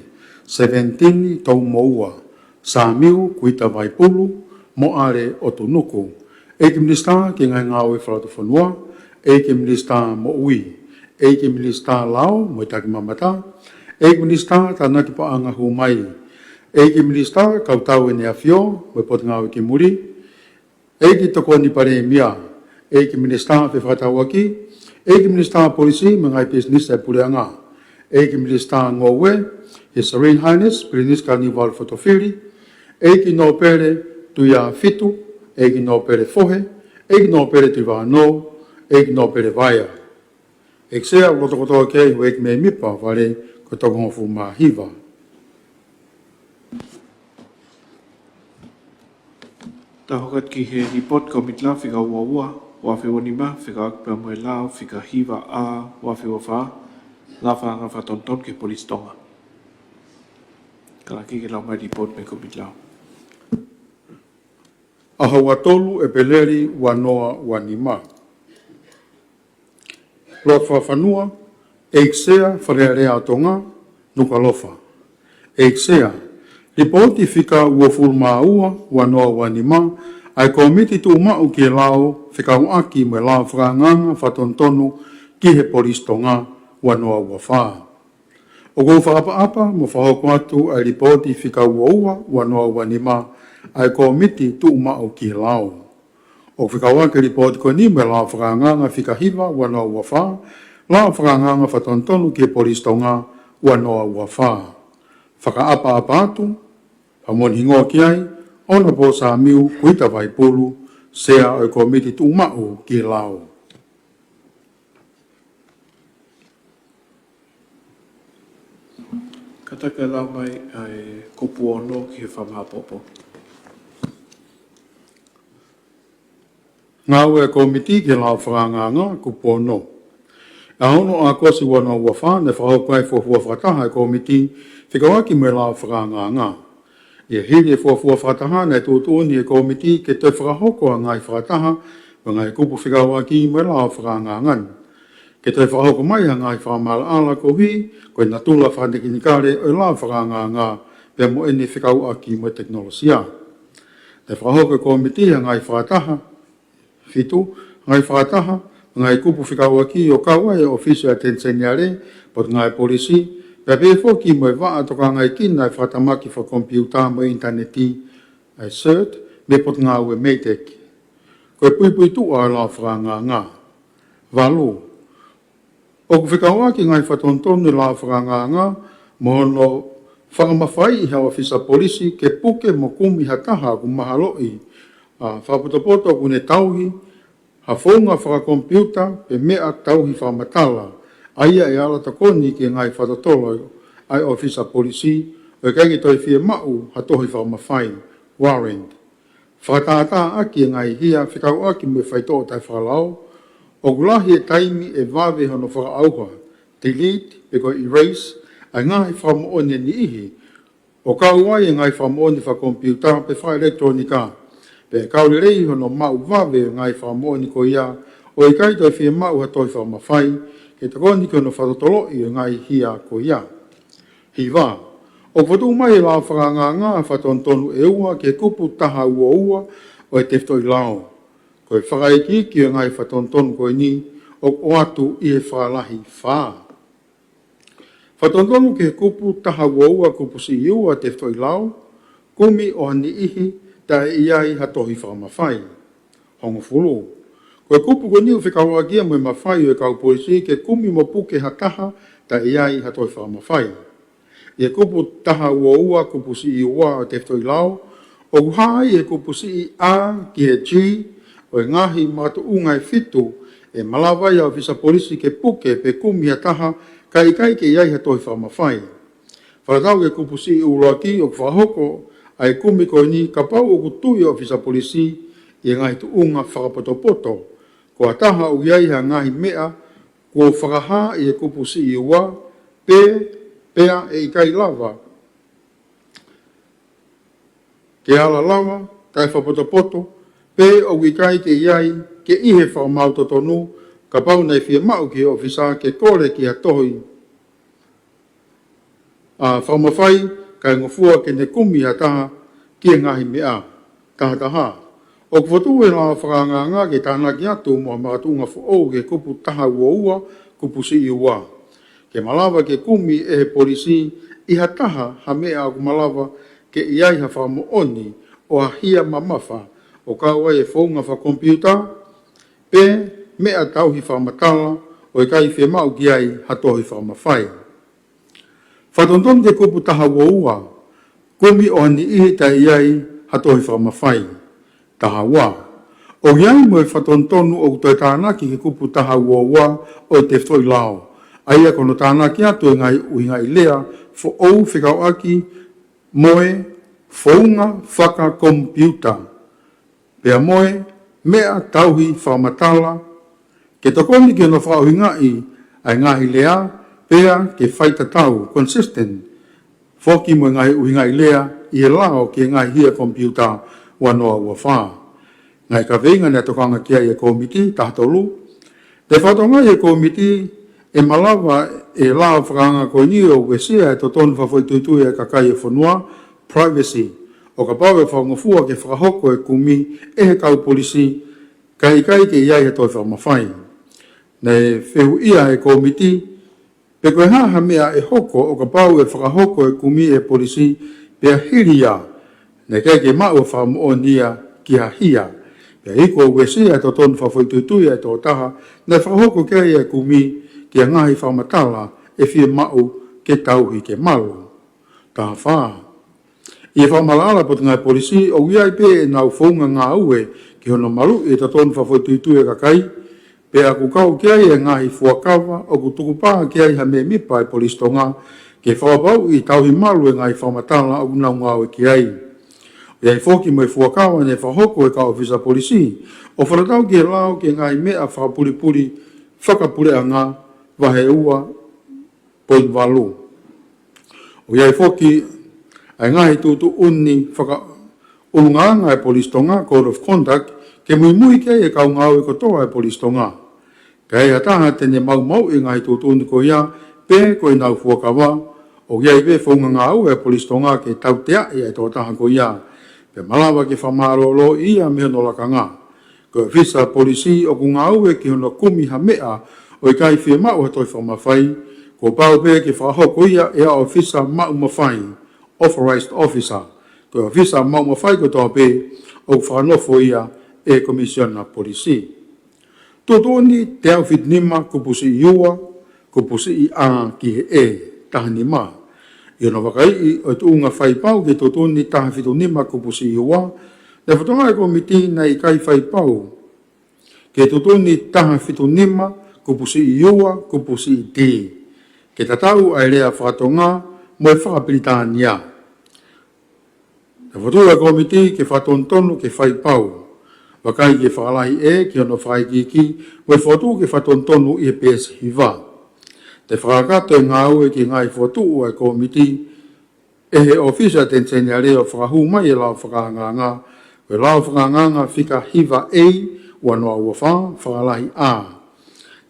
17 tau moua, sa miu kuita vaipulu, mo are o tunuku. Eke minista ki ngai ngāwe whalatu whanua, eke minista mo ui, eke minista lao mo itaki mamata, eke minista tāna ki paanga humai, eke minista kautau e nea fio, mo pot ngāwe ki muri, eke toko ni pare mia, eke minista fe whatau aki, eke minista polisi mengai business e pureanga, eke minista ngowe, His Serene Highness, Pirinis Carnival Fotofiri, eke no pere tuia fitu, eke no pere fohe, eke no pere tuivano, eke no pere vaia. Eke sea uloto kotoa kei hu eke me mipa vare ko toko hofu ma hiva. Ta hokat ki he report ko mitla whika ua, wafi wanima, whika akpa moe lao, whika hiva a, wafi wafa, ngafa ngafa tonton ke polis tonga. Kala ki ke lau mai report me ko mitla. Aha watolu e peleri wanoa wanima. Lot whawhanua, eiksea wharearea tonga, nukalofa. Eiksea, ripoti whika uoful maua wanoa wanima, ai komiti tu umau ki lao, whika uaki me lao whakanganga whatontonu ki he polis tonga wanoa uafaa. O kou whaapa mo whahoko atu ai ripoti whika uaua wanoa wanima, ai komiti tu umau ki lao. O whikawa ke ripoti ko ni me lao whakanganga whika hiva wanoa uafaa, lao whakanganga whatontonu ki polis tonga wanoa uafaa. Whakaapa atu, hamoni hingoa ki ai, ona po sa miu kuita vaipulu, sea ai komiti tu umau ki lao. Kataka lau mai ai kupu ono ki he whamapopo. Ngau e komiti ki lao whakanganga kupono. A hono a kosi wana uafa, ne whahokai fuafua whataha e komiti, whikawaki me lao whakanganga. Ia hiri e fuafua whataha, ne tūtūni e komiti ke te whakahoko a ngai whataha, wa ngai kupu whikawaki me lao whakangangan. Ke te whahoko mai a ngai whamala ala ko hi, koe natula whanekinikare e lao whakanganga, pia mo ene whikawaki me teknolosia. Te whahoko e komiti a ngai whataha, fitu, ngai whataha, ngai kupu whikawaki o kawa e ofisio atenseniare, pot ngai polisi, pia pefo ki mo e waa toka ngai kina e whatamaki wha kompiuta mo interneti, ai cert, me pot ngā ue meitek. Koe pui tu a lao whakanganga. Walu. O ku whikawaki ngai whatontonu lao whakanganga, mo no whakamawhai i hawa fisa polisi ke puke mo kumi hataha ku mahaloi, whaputopoto ku ne tauhi, ha whaunga whakakompiuta pe mea tauhi whamatala, aia e ala takoni ki ngai whatotolo ai ofisa polisi, o kegi toi fie mau ha tohi whakamawhai, warrant. Whakataata aki ngai hia whikau aki me whaito o tai whakalao, o gulahi e taimi e wawe hono whakaauha, delete, pe ko erase, ai ngai whamaone ni ihi, o kauai e ngai whamaone whakompiuta pe wha elektronika, pe kauri rei hono mau wawe ngai whamoani ko ia, o i kai toi whia mau ha toi whamawhai, ke te koni kono whatotolo i ngai hia ko ia. Hiwa, o whatu mai la whakanganga whatontonu e ua ke kupu taha ua o e teftoi lao. Ko e whakaiki ki o ngai whatontonu ko ni, o atu i e whalahi whaa. Whatontonu ke kupu taha ua kupu si iua teftoi lao, kumi o ani ihi, tae iai hatohi whakamawhai. Hongo fulu. Koe kupu ko niu whikawagia mo mawhai o e kau polisi ke kumi mo puke hataha tae iai hatohi whakamawhai. E kupu taha ua kupu si i ua o teftoi lao, o kuhai e kupu si i a ki he G, o e ngahi matu ungai fitu e malawai au fisa polisi ke puke pe kumi hataha kai ke iai hatohi whakamawhai. Wharatau e kupu si i uloaki o whahoko ai kumi ko ni ka pau o kutui o fisa polisi i ngai tu unga whakapotopoto, ko ataha o iai ha ngahi mea, ko whakaha i e kupu si i ua, pea e i kai lava. Ke ala lava, kai whapoto, pe o i kai ke iai, ke ihe whamau to tonu, ka pau nei fia mau ki ofisa ke kore ki a tohi. A whamawhai, kai ngofua ke ne kumi a taha, ki e ngahi mea, taha. O kwotu e ngā whakanganga ke tāna ki atu mo maratunga who ke kupu taha ua kupu si i ua. Ke malawa ke kumi e polisi, iha taha ha mea aku malawa ke iai ha whamo oni o a hia mamafa o kaua e whaunga wha kompiuta, pe mea tauhi whamatala o e kai whi mau ki ai ha tohi whamawhai. Whatonton ke kupu taha ua, kumi o ani ihi tai iai ha tohi whamawhai. Taha wā. O iai mo e whatontonu o toi tānaki ke kupu taha ua o te whtoi lao. Aia kono tānaki atu e ngai uhinga i lea fo ou whikau aki moe whaunga whaka kompiuta. Pea moe mea tauhi whamatala ke tokoni ke no whauhinga i ai ngahi lea pea ke whaita tau consistent. Foki mo ngai uhinga i lea i e lao ke ngai hia kompiuta wanoa ua whaa. Ngai ka veinga ne tokanga kia i e komiti tahtolu. Te whatonga i e komiti e malawa e lao whakanga ko ni o wesia e to tonu whawhoi tuitui e kakai e whanua, privacy. O ka pau e whangofua ke whakahoko e kumi e he kau polisi kai ke iai e toi whamawhai. Nei whehu ia e komiti, pe koe haha mea e hoko o ka pau e whakahoko e kumi e polisi pea hiria. Nei kai ke mau whamu o nia ki ha hia. Pea hiko o wesia e to tonu whawhoi tuitui e to taha, nei whakahoko kia e kumi ki a ngahi whamatala e whia mau ke tauhi ke malo. Taha whaa. I e whamalala po ngai polisi o iai pe e nau whaunga ngā ue ki hono maru e to tonu whawhoi tuitui e kakai, pe aku kau kia e ngahi fuakawa o ku tukupaa kia i ha me mipa e polistonga ke whawapau i tauhi malu e ngai whamatala o nau ngā ue kia i. Iai foki mo e fuakawa ne whahoko e ka ofisa polisi, o whanatau ki e lao ki ngai mea whakapuripuri, whakapure a ngā, wahe ua, point valu. O iai foki, ai ngahi tūtu uni ununganga e polistonga, code of conduct, ke mui kei e kau ngau e kotoa e polistonga. Ka e ataha tene mau e ngahi tūtu uni ko ia, pe ko e nau fuakawa, o iai pe whaunga ngau e polistonga ke tau tea e tō taha ko ia. Pe malawa ke whamarolo ia me hono lakanga. Ko e visa polisi o ku ngau e ki hono kumi ha mea o i kai whia mau hatoi whamawhai, ko pau pe ke whahoko ia e a ofisa mau mawhai, authorized officer. Ko e visa mau mawhai ko tō pe o whanofo ia e komisiona polisi. Tōtoni te au whitnima kupusi i ua, kupusi i a ki he e tahanima. I ono wakai i o tuunga whaipau ke tōtoni taha whitunima kupusi i ua, ne whatonga e komiti na i kai whaipau ke tōtoni taha whitunima kupusi i ua, kupusi i te. Ke tatau ai rea whatonga mo e whakapiritānia. Ne whatonga e komiti ke whatontonu ke whaipau. Wakai ke whakalahi e ki ono whaikiki, mo e whatu ke whatontonu i e pēs hiva. Te whakakato e ngā ue ki ngai whatu o e komiti, e he ofisa tenseni a reo whakahu mai e lau whakanganga, o e lau whakanganga whika hiva ei, wanoa ua whakalahi a.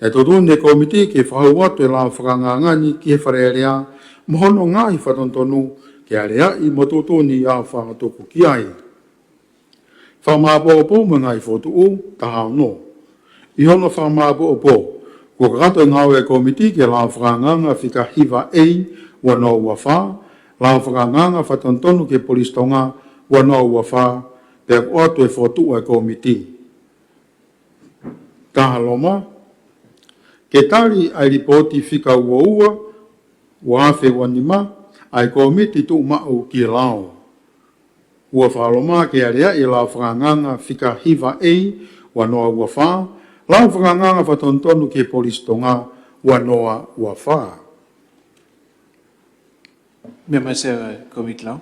E tōtuni e komiti ke whahau atu e lau whakanganga ni ki he wharearea, mohono ngai whatontonu ke area i mo tōtuni a whakatoku ki ai. Whamāpo o pō mo ngai whotu o, tahao no. I hono whamāpo o pō. Ko kakato ngau e komiti ke lau whakanganga whika hiva ei wanoa ua wha, lau whakanganga whatontonu ke polistonga wanoa ua wha, pe o atu e whotu e komiti. Taha loma, ke tari ai ripoti whika ua wawhe wanima, ai komiti tu mau ki lau. Ua whaloma ke area i lau whakanganga whika hiva ei wanoa ua wha, lau whakanganga whatontonu ke polistonga wanoa ua wha. Member Komit Lau.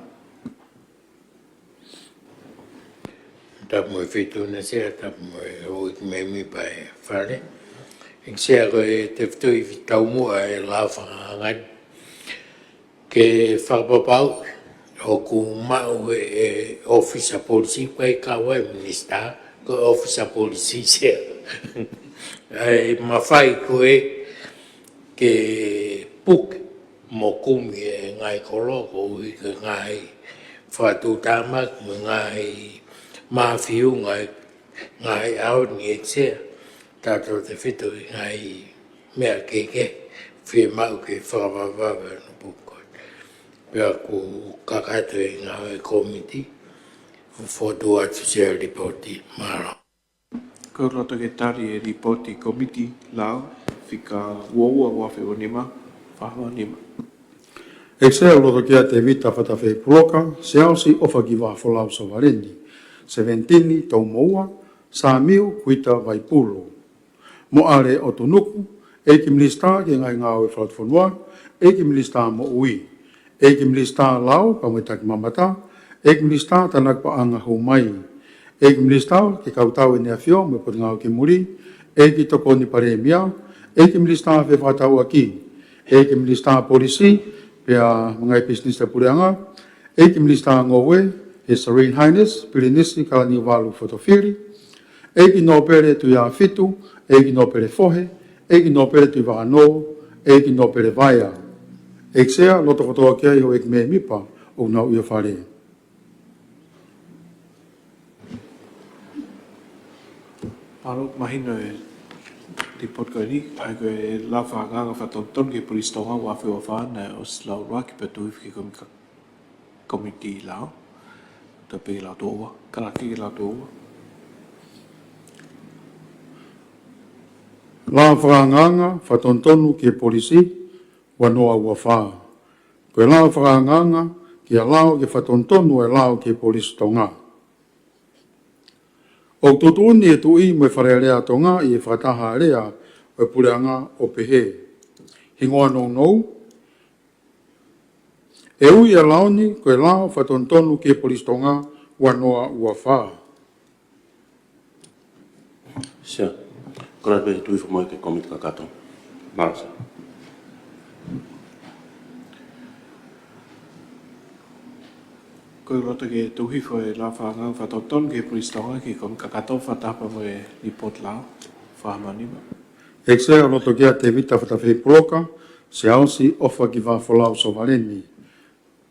Tapu e whitu na sea, tapu e hoik me mi pai whare. Ik sea ko e te whitu i taumua e lau whakangan. Ke whakapapau o ku mau e officer policy kai ka wa minister ko officer policy se ai mafai ko ke puk mo kumi e ngai koloko i ke ngai whatu tamak mo ngai mafiu ngai au ni e tia tato te whitu i ngai mea keke whi mau ke whawawawā no pukoi pia ku kakato i ngai komiti whotu atu se ripoti mara. Ko roto ke tari e ripoti komiti lao whika uaua wafe o nima whahawa nima. E se o loto kia te vita whatawhi puloka, se ausi ofa ki wafolau sa wareni, se ventini tau moua, sa miu kuita vaipulu. Mo are o tunuku, e ki milista ki ngai ngau e whalatfonua, e ki milista mo ui, e ki milista lau pa mwetaki mamata, e ki milista tanak pa anga hou mai, e ki milista ki kautau e nea fio me poti ngau ki muri, e ki toko ni pare mia, e ki milista fe whatau aki, e ki milista polisi, pia mga business ta pureanga, e ki milista ngowe, His Serene Highness, Pirinisi Kalani Walu Fotofiri, e ki no pere tu ia fitu, e ki no pere fohe, e ki no pere tu wano, e ki no pere vaia. E ksea, loto kotoa kia iho e ki me mipa, o nau ia whare. Aro, mahina e report ko ni, ai ko e la whanganga whatonton ke polistonga wafe o whana o slau raki pe tuif ki komiti lao. Ta pe lao toa, karaki ki lao toa. La whanganga whatontonu ke polisi, wanoa ua whaa. Koe la whanganga ki a lao ke whatontonu e lao ke polisi tonga. O tutuni e tui me wharearea tonga i e whataha rea o e pureanga o pehe. Hingoa nou, e ui e laoni koe lao whatontonu ke polisi tonga wanoa ua whaa. Sia, kora pe tui whamoe ke komiti ka kato. Marasa. Ko roto ke tuhi fo e la whanganga whatonton ke polistonga ki kom kakato whatapa mo e report lao. Whahamanima. E se o loto kia te vita whatawhi puloka, se ausi ofa ki wafolau so valeni.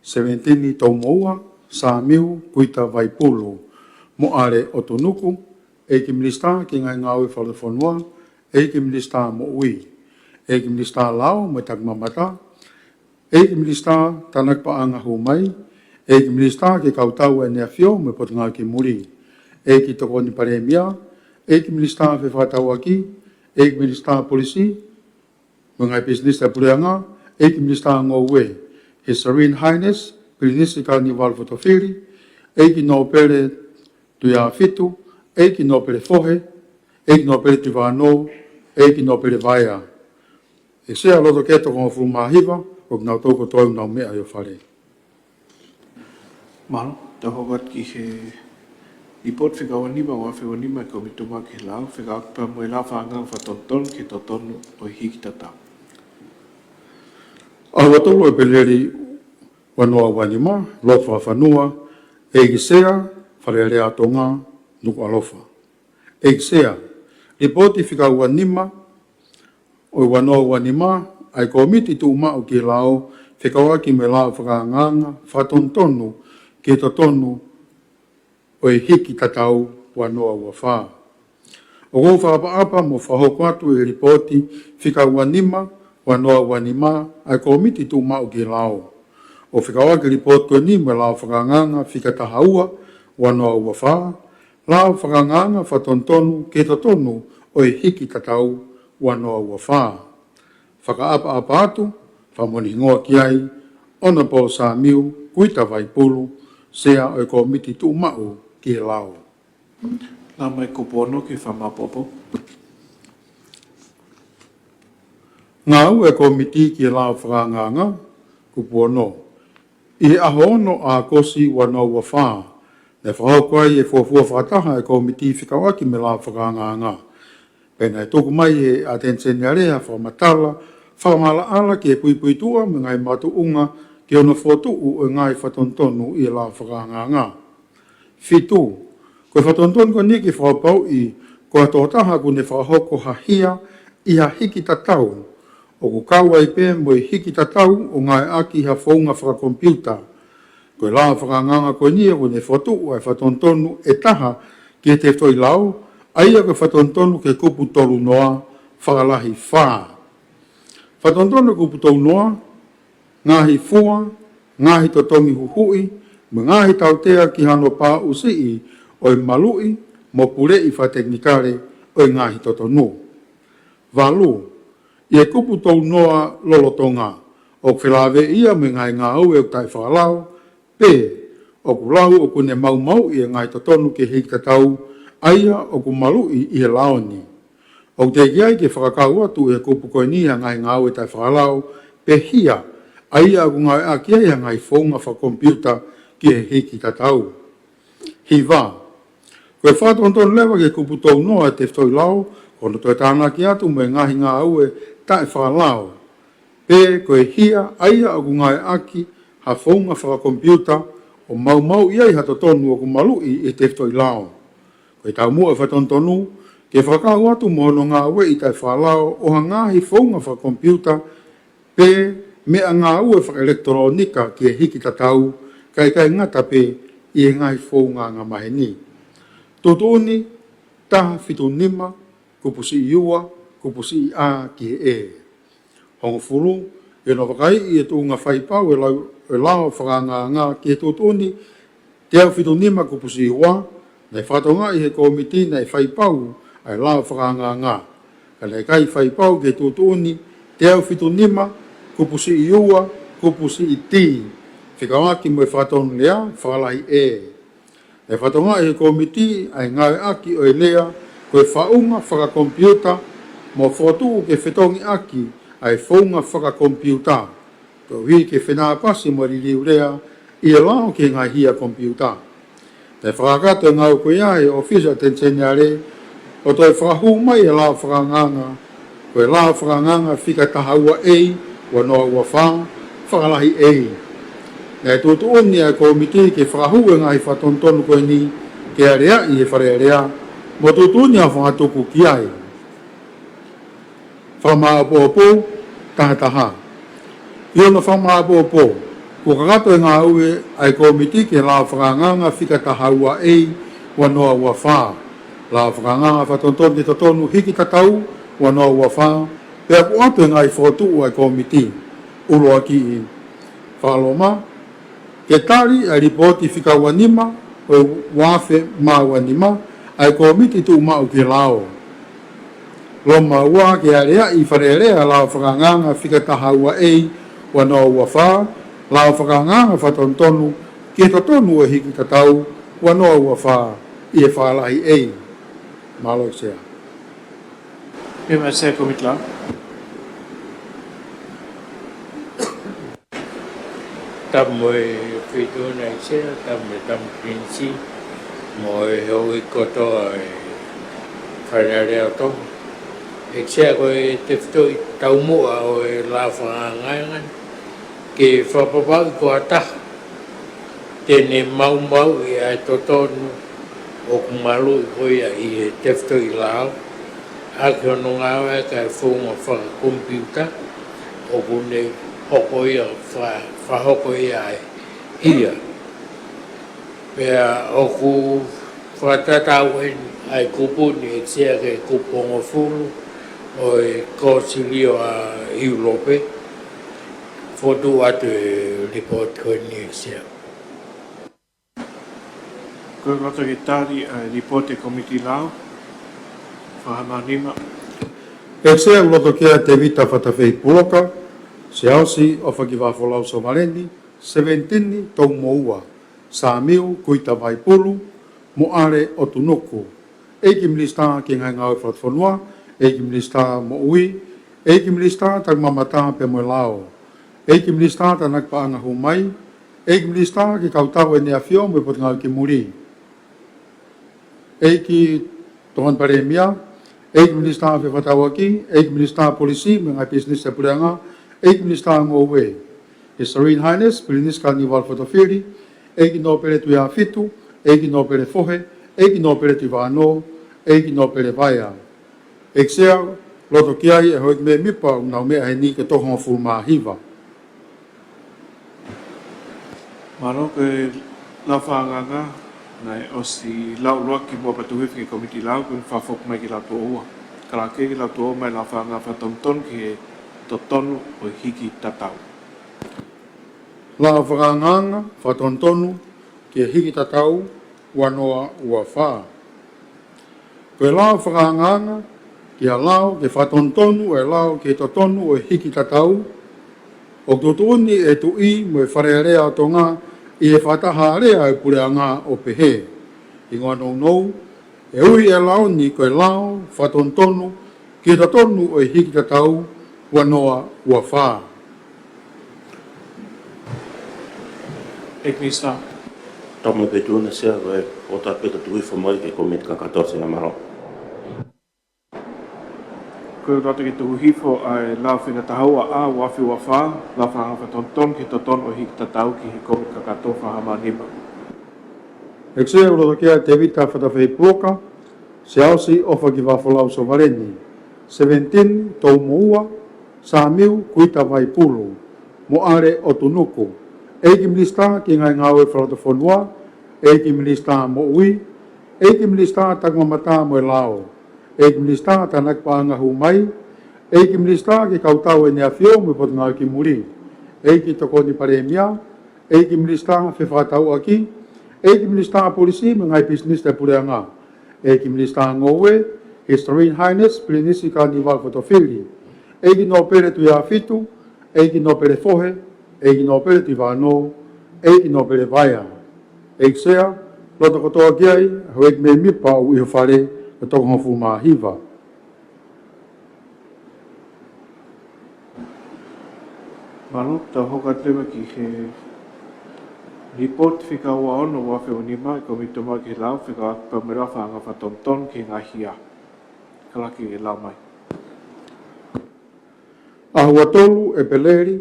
Se ventini tau moua, sa miu kuita vaipulu. Mo are o tunuku, e ki milista ki ngai ngau e whalafonua, e ki milista mo ui. E ki milista lao mo tak mamata, e ki milista tanak pa anga hu mai, e ki milista ki kautau e nea fio me pot ngā ki muri. E ki toko ni pare mia, e ki milista fe whatau aki, e ki milista polisi, mga business ta pureanga, e ki milista ngowe, His Serene Highness, Pirinisi Kalani Walu Fotofiri, e ki no pere tu ia fitu, e ki no pere fohe, e ki no pere tu wano, e ki no pere vaia. E sea loto ke toko ngā mahiwa, o ki nau toko toi nau mea i o whare. Malo, ta hogat ki he report whika wanima wa whika wanima ko mituma ki lao, whika akpa mo e la whanganga whatonton ki totonu o hiki tata. Awa tolo e peleri wanoa wanima, lofa whanua, e ki sea, wharearea tonga, nuku alofa. E ki sea, ripoti whika wanima, o wanoa wanima, ai komiti tu umau ki lao, whika waki me lao whakanganga, whatontonu, ki totonu, o e hiki tatau wanoa ua whaa. O kou whaapa mo whahoko atu e ripoti, whika wanima, wanoa wanima, ai komiti tu mau ki lao. O whikawaki ripoti koe ni me lao whakanganga, whika tahaua, wanoa ua whaa, lao whakanganga, whatontonu, ke totonu, o e hiki tatau, wanoa ua whaa. Whakaapa atu, whamoni ngoa ki ai, ona po sa miu, kuita vaipulu, sea o e komiti tu mau ki lao. Nā mai kupono ki whamapopo. Ngā u e komiti ki lao whakanganga, kupono. I ahono a kosi wano ua whaa. Ne whahokwai e fuafua whataha e komiti whikawaki me lao whakanganga. Pena e toku mai e atensenia rea whamatala, whamala ala ki e puipuitua me ngai matu unga ke ona foto o ngai whatontonu i la whakanganga. Fitu, koe whatontonu ko ni ki whapau i koe tōtaha ku ne whahoko hahia i ha hiki tatau, o ku kaua i pē mo i hiki tatau o ngai aki ha whaunga whakakompiuta. Koe la whakanganga koe ni ko ne foto ai whatontonu e taha ki te toi lau, aia koe whatontonu ke kupu tolu noa whakalahi whaa. Whatontonu kupu tolu noa, ngahi fua, ngahi totongi huhui, me ngahi tautea ki hano pā usii o i malui mo pure i whateknikare o i ngahi totonu. Walu, i e kupu tau noa lolotonga, o whilawe ia me ngai ngā au e o tai whakalau, pē, o ku lau o ku ne mau mau i e ngai totonu ke hiki tau, aia o ku malui i e laoni. O te kiai ke whakakau atu e kupu koe ni a ngai ngā au e tai whakalau, pe hia, aia ku ngai a kia ia ngai whaunga whakompiuta ki e hiki tatau. Hiva, koe whatonton lewa ke kupu tau noa te whtoi lau, kono toi tāna ki atu me ngahi ngā au e tae whakalao. Pē koe hia, aia o ku ngai aki, ha whaunga whakakompiuta, o mau mau iai hatotonu o ku malui e te whtoi lau. Koe tau mua e whatontonu, ke whakau atu mohono ngā ue i tae whakalao o ha ngahi whaunga whakakompiuta, pē mea ngā ue whakelektronika ki e hiki tatau, kai ngata pe i e ngai whaunga ngā maheni. Totoni, taha fitu nima, kupusi i ua, kupusi i a ki e. Hongo furu, e no wakai i e tu ngā whaipau e lao whakanga ngā ki e totoni, te au fitu nima kupusi i ua, nei whatonga i he komiti nei whaipau ai lao whakanga ngā. Ka nei kai whaipau ki e totoni, te au fitu nima, kupusi i ua, kupusi i ti. Whikawaki mo e whatonu lea, whakalahi e. E whatonga e komiti ai ngai aki o e lea, koe whaunga whakakompiuta, mo whotu ke whetongi aki ai whaunga whakakompiuta. Ko hui ke whenapasi mo ririu lea, i e lao ke ngai hia kompiuta. Te whakakato ngau koe ai ofisa tensenyare, o toi whakahu mai e lao whakanganga, koe lao whakanganga whika tahaua ei, wa noa ua wha, whakalahi ei. Nei tūtu oni a komiti ke whakahu e ngai whatontonu koe ni, ke area i e whare area, mo tūtu oni a whakatuku ki ai. Whakamaapopo, taha. Io na whakamaapopo, ko kakato e ngā ue ai komiti ke la whakanganga whika tahaua ei, wa noa ua wha. La whakanganga whatontonu ki totonu hiki tatau, wa noa ua wha, pea ku atu e ngai whotu ai komiti, uloa ki i. Whakaloma, ke tari a ripoti whikaua nima, o wafe maua nima, ai komiti tu mau ki lao. Loma ua ke area i wharerea lao whakanganga whika tahaua ei, wa noa ua wha, lao whakanganga whatontonu, ke totonu e hiki tatau, wa noa ua wha, i e whalahi ei. Malo sea. Pema se komiti la. Tamu e whituna i sea, tamu prinsi, mo e hoi koto e whanarea o tongu. E sea koe te whitoi tau mua o e la whangangan, ke whapapau ko ataha. Tēne mau i ai totonu o kumalu i koia i te whitoi lao. Ake ono ngāwe kai whunga whakakompiuta, o kune hoko ia whahoko ia ia. Pea o ku whatatau ai kupuni e tia ke kupongo fulu o e kōsilio a Iurope. Fotu atu e report koe ni e tia. Koe roto ke tari ai report e komiti lao. Whahamanima. E sea uloto kia te vita whatawhei puloka, se ausi o whakiwafolau Somaleni, 17 tau moua, sa miu kuita vaipulu, mo are o tunuku. Eiki milista ki ngai ngau whatwhanua, eiki milista mo ui, eiki milista tak mamata pe mo lao. Eiki milista ta nakpaanga humai, eiki milista ki kautau e nea fio mo pot ngau ki muri. Eiki tongan paremia, eik minister whewhatau aki, eik minister polisi, me ngai business e pureanga, eik minister ngōwe. His Serene Highness, Pilinis Carnival Fotofiri, Eki no pere tu ia fitu, Eki no pere fohe, Eki no pere tu vano, Eki no pere vaia. Eksea, loto kiai e hoik me mipa unau mea he ni ke tohon fulma hiva. Maro ke la whanganga, nei o si lau roa ki mua patuhi ki komiti lau kun whafok mai ki lau tō ua. Kala ke ki lau tō ua mai la whanga whatonton ki he totonu o hiki tatau. La whakanganga, whatontonu, ki hiki tatau, wanoa ua wha. Koe lao whakanganga, ki a lao ke whatontonu e lao ke totonu o hiki tatau, o totoni e tu i mo e wharearea o tonga i e whataha rea e pureanga o pehe. I ngā nou, e ui e lao ni koe lao, whatontonu, ki totonu o hiki tatau, wanoa ua wha. Ek Minister. Tama pe tūna sea koe o tāpeta tui whamai ke komit ka 14 na maro. Koe rata ki tuhu hifo ai lau whina tahaua a wafi wa wha, lau whahawha tonton ki toton o hiki tatau ki he komit ka kato whahama nipa. Ek se uroto kia te vita whatawhi puoka, se ausi ofa ki wafolau so vareni. 17 tau moua, sa miu kuita vai pulu, mo are o tunuku. Eiki Minista ki ngai ngawe whalata whanua, Eiki Minista mo ui, Eiki Minista takmamata mo e lao, Eiki Minista tanak paanga hu mai, Eiki Minista ki kautau e nea whio me pot ngau ki muri, Eiki tokoni paremia, Eiki Minista whewhatau aki, Eiki Minista polisi me ngai business te pureanga, Eiki Minista ngowe, His Serene Highness Pilinisi Carnival Fotofili, Eiki no pere tu ia fitu, Eiki no pere fohe, Eiki no pere tu vano, Eiki no pere vaia. Eiki sea, loto kotoa kiai, hoek me mipa u iho whare, ka toko hofu maa hiva. Manu, ta hoka tema ki he report whika ua ono wafe o nima, ko mito mai ki lau, whika pamera whanga whatonton ki ngā hia. Kalaki e lau mai. Ahua tolu e peleri,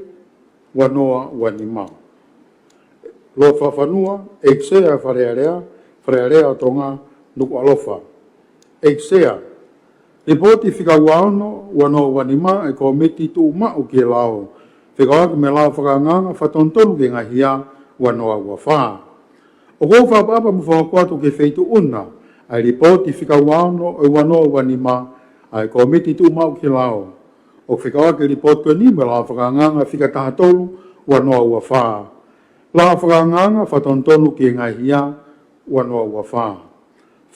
wanoa wanima. Lo whawhanua, eksea wharearea o tonga nuku alofa. Eksea, ripoti whika uaono, wanoa wanima e komiti tu umau ki e lao. Whika waka me lao whakanganga, whatontonu ki ngahia, wanoa wawha. O kou whapapa mu whakakuatu ke wheitu una, ai ripoti whika uaono e wanoa wanima, ai komiti tu umau ki lao. O whikawa ke report koe ni me la whakanganga whika tahatolu wanoa ua wha. La whakanganga whatontonu ki ngai hia wanoa ua wha.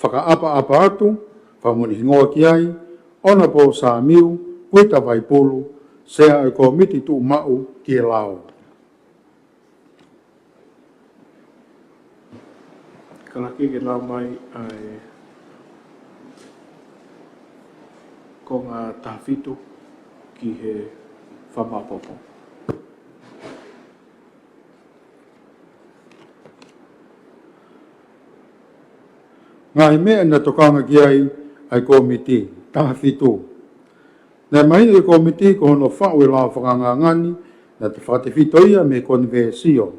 Whakaapa atu, whamuni hingoa ki ai, ona po sa miu, kuita vai pulu, sea e komiti tu mau ki e lao. Kalaki ke lau mai ai ko ngā tahafitu ki he whamapopo. Ngā he mea na tokanga ki ai komiti, taha whitu. Nā mai e komiti ko hono whau e la whakangangani, na te whate whitoia me konversio.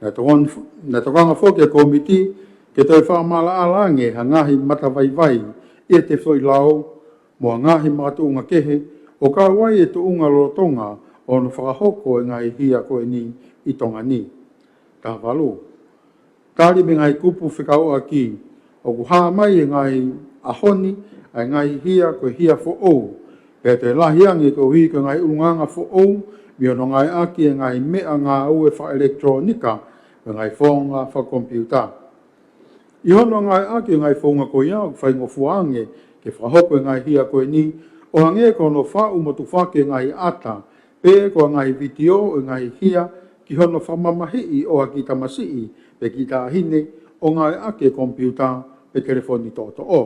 Nā tokanga whoki a komiti, ke toi whamala alange ha ngahi matawaiwai, e te whoi lao, mo ngahi mātuunga kehe, o ka wai e tuunga lotonga o no whakahoko e ngai hia koe ni i tonga ni. Ka walu. Tari me ngai kupu whikau aki, o ku haa mai e ngai ahoni, ai ngai hia koe hia fo ou. Pea te lahiangi ko hui ko ngai ulunganga fo ou, mi ono ngai aki e ngai mea ngā ue wha elektronika, e ngai whonga wha kompiuta. I hono ngai aki e ngai whonga koe iau, whai ngofuange, ke whahoko e ngai hia koe ni, o hange ko no whau mo tu whake ngai ata, pe ko ngai video e ngai hia, ki hono whamamahi o haki tamasii, pe ki tāhine, o ngai ake kompiuta, pe telefoni toto o.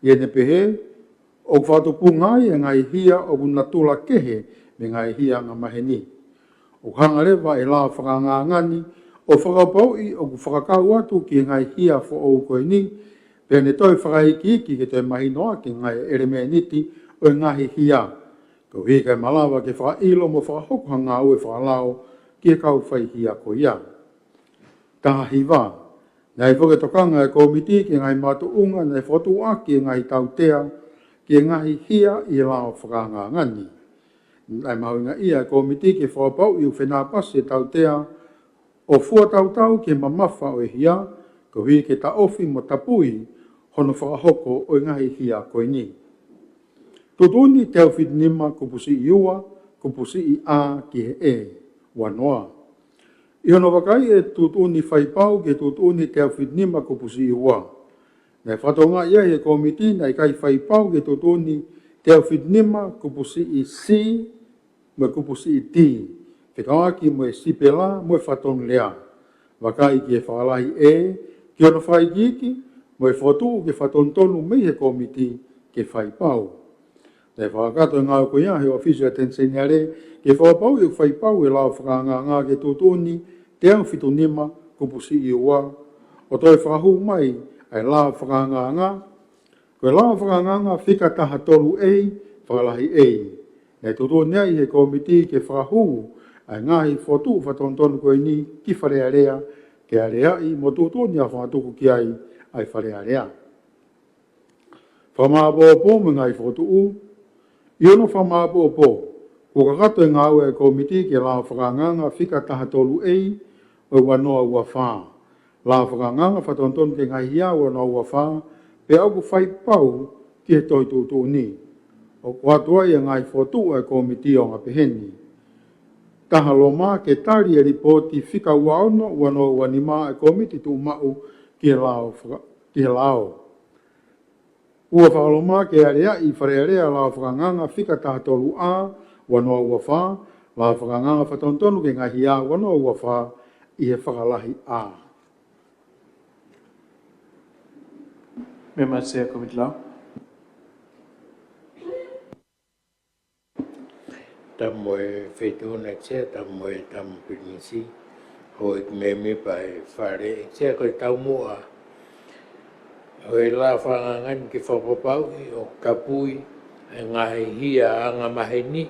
Iene pehe, o whatu pungai e ngai hia o kunatula kehe, me ngai hia ngā maheni. O hangarewa e la whakangangani, o whakapaui o ku whakakau atu ki ngai hia fo o koe ni, pe ne toi whakaiki ke toi mahinoa ki ngai ere mea niti, o ngahi hia. Ko hi kai malawa ke whakailo mo whakahokuha ngā ue whakalao ki kau fai hia ko ia. Taha hiwa, nei whakatokanga e komiti ki ngai matuunga nei whotua ki ngai tautea ki ngai hia i lao whakangangani. Nei maunga ia komiti ki whapau i whenapasi tautea o fua tautau ki mamafa o hia ko hui ki ta ofi mo tapui hono whakahoko o ngai hia koe ni. Tutuni te au whitinima kupusi i ua, kupusi i a ki he e, wanoa. I hono wakai e tutuni whaipau ke tutuni te au whitinima kupusi i ua. Nei whatonga ia he komiti nei kai whaipau ke tutuni te au whitinima kupusi i si, me kupusi i ti. Whikawaki mo e sipela mo e whatong lea. Wakai ki e whalahi e, ki hono whaikiki, mo e whotu ke whatontonu mei he komiti ke whaipau. Nei whakato e ngāu koia he ofisio atenseni are, ke whapau i whaipau e lao whakanganga ke tutuni te au whitunima kupusi i ua, o toi whahu mai ai lao whakanganga, koe lao whakanganga whika taha tolu ei, whakalahi ei. Nei tutuni ai he komiti ke whahu, ai ngahi whotu whatontonu koe ni ki wharearea, ke areai mo tutuni a whatuku ki ai wharearea. Whamaapopo me ngai whotu u, i ono whamaapopo, ko kakato e ngāu e komiti ke lao whakanganga whika taha tolu ei, o wanoa ua whā. Lao whakanganga whatontonu ke ngai hia wanoa ua whā, pe au ku whaipau ki he toi tutuni. O kuatua i ngai whotu e komiti o ngapeheni. Taha loma ke tari e ripoti whika ua ono wanoa ua nima e komiti tu mau ki he lao. Ua whakaloma ke area i wharearea lao whakanganga whika taha tolu a, wanoa ua wha, lao whakanganga whatontonu ke ngahi a, wanoa ua wha, i he whakalahi a. Member Chair Komiti Lao. Tamo e whetuna tia, tamo e tamo pinisi, hoi me pai whare, tia koe tau mua. Hoi la whangangan ki whapapau i o kapui, e ngahi hia anga maheni,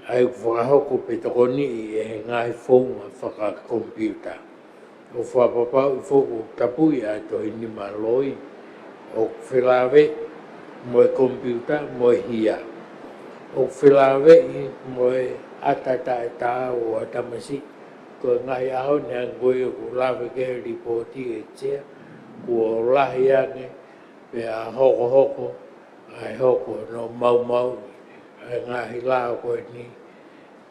ai whakahoko pe tokoni i e ngahi whonga whakakompiuta. O whapapau i whoko kapui a tohi ni maloi, o whilawe mo e kompiuta mo e hia. O whilawe i mo e atata e tā o atamasi, ko ngai aho ne angoi o lawe ke ripoti e tia, ko lahi ane pe a hoko, ai hoko no mau, ai ngahi lao koe ni,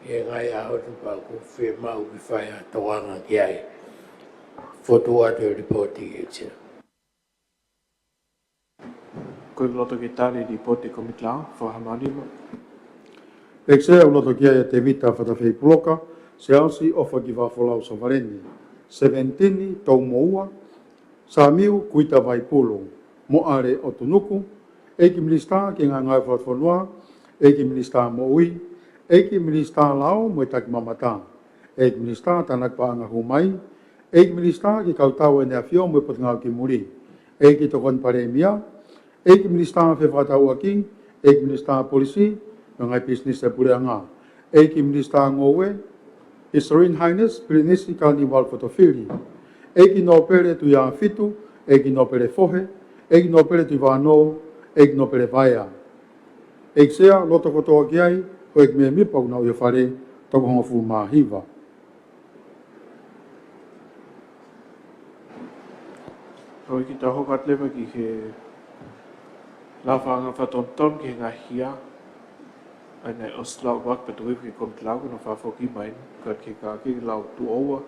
e ngai aho ni pa ko whi mau ki whai a toanga ki ai. Foto atu ripoti e tia. Koe loto ke tari ripoti Komiti Lao, whahamarima. Eksea uloto kia e te vita whatawhei puloka, se ausi ofa ki wafolau savareni. 17 tau moua, sa miu kuita vai pulu, mo are o tunuku, eki milista ki ngā ngai whatwhanua, eki milista mo ui, eki milista lao mo i taki mamata, eki milista tanak paanga humai, eki milista ki kautau e nea fio mo i pot ngau ki muri, eki tokon paremia, eki milista whewhatau aki, eki milista polisi, ngai business e pure anga. Eki milista ngowe, His Serene Highness, Pirinisi Carnival Fotofili. Eki no pere tu ia fitu, eki no pere fohe, eki no pere tu wano, eki no pere vaia. Eki sea, loto kotoa ki ai, o eki mea mipau na ui whare, toko honga fu mahiva. Roi ki ta hokat lewa ki he lawhanga whatonton ki ngā hia, ai oslau wak petuwi ki Komiti Lao no whafoki main, kat ki ka ki lau tu oua,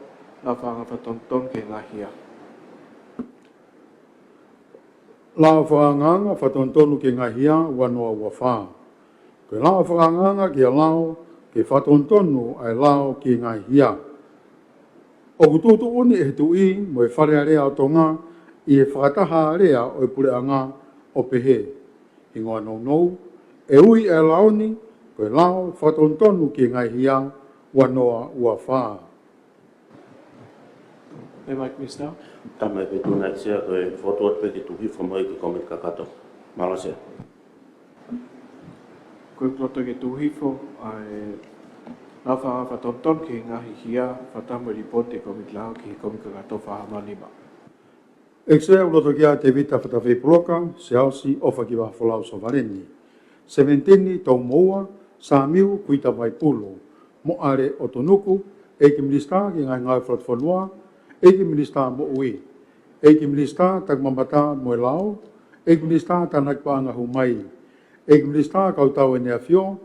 lawhanga whatonton ki ngā hia. Lao whanganga whatontonu ki ngā hia, wanoa ua whā. Koe lao whanganga ki a lao, ki whatontonu ai lao ki ngā hia. O kututu uni e tu i, mo e whare area o tonga, i e whakataha area o e pure anga o pehe. Ingoa nou, e ui e laoni, koe lao whatontonu ki ngai hia, wanoa ua whā. E Mike Minister. Tama e petuna e sia koe whotuat pe ki tuhi whamai ki Komiti Kakato. Malasia. Koe loto ke tuhifo, ai Nga whatonton ki ngahi hia, whatamu ripote komit lao ki komika kato whahamalima. Exea uloto kia te vita whatawhi proka, se ausi ofa ki wafolau so vareni. Seventini tau moua, sa miu kuita vai pulo. Mo are o tonuku, eki minista ki ngai ngai whatwhanua, eki minista mo ui. Eki minista tak mamata moe lao, eki minista tanak paanga humai. Eki minista kautau e nea fio,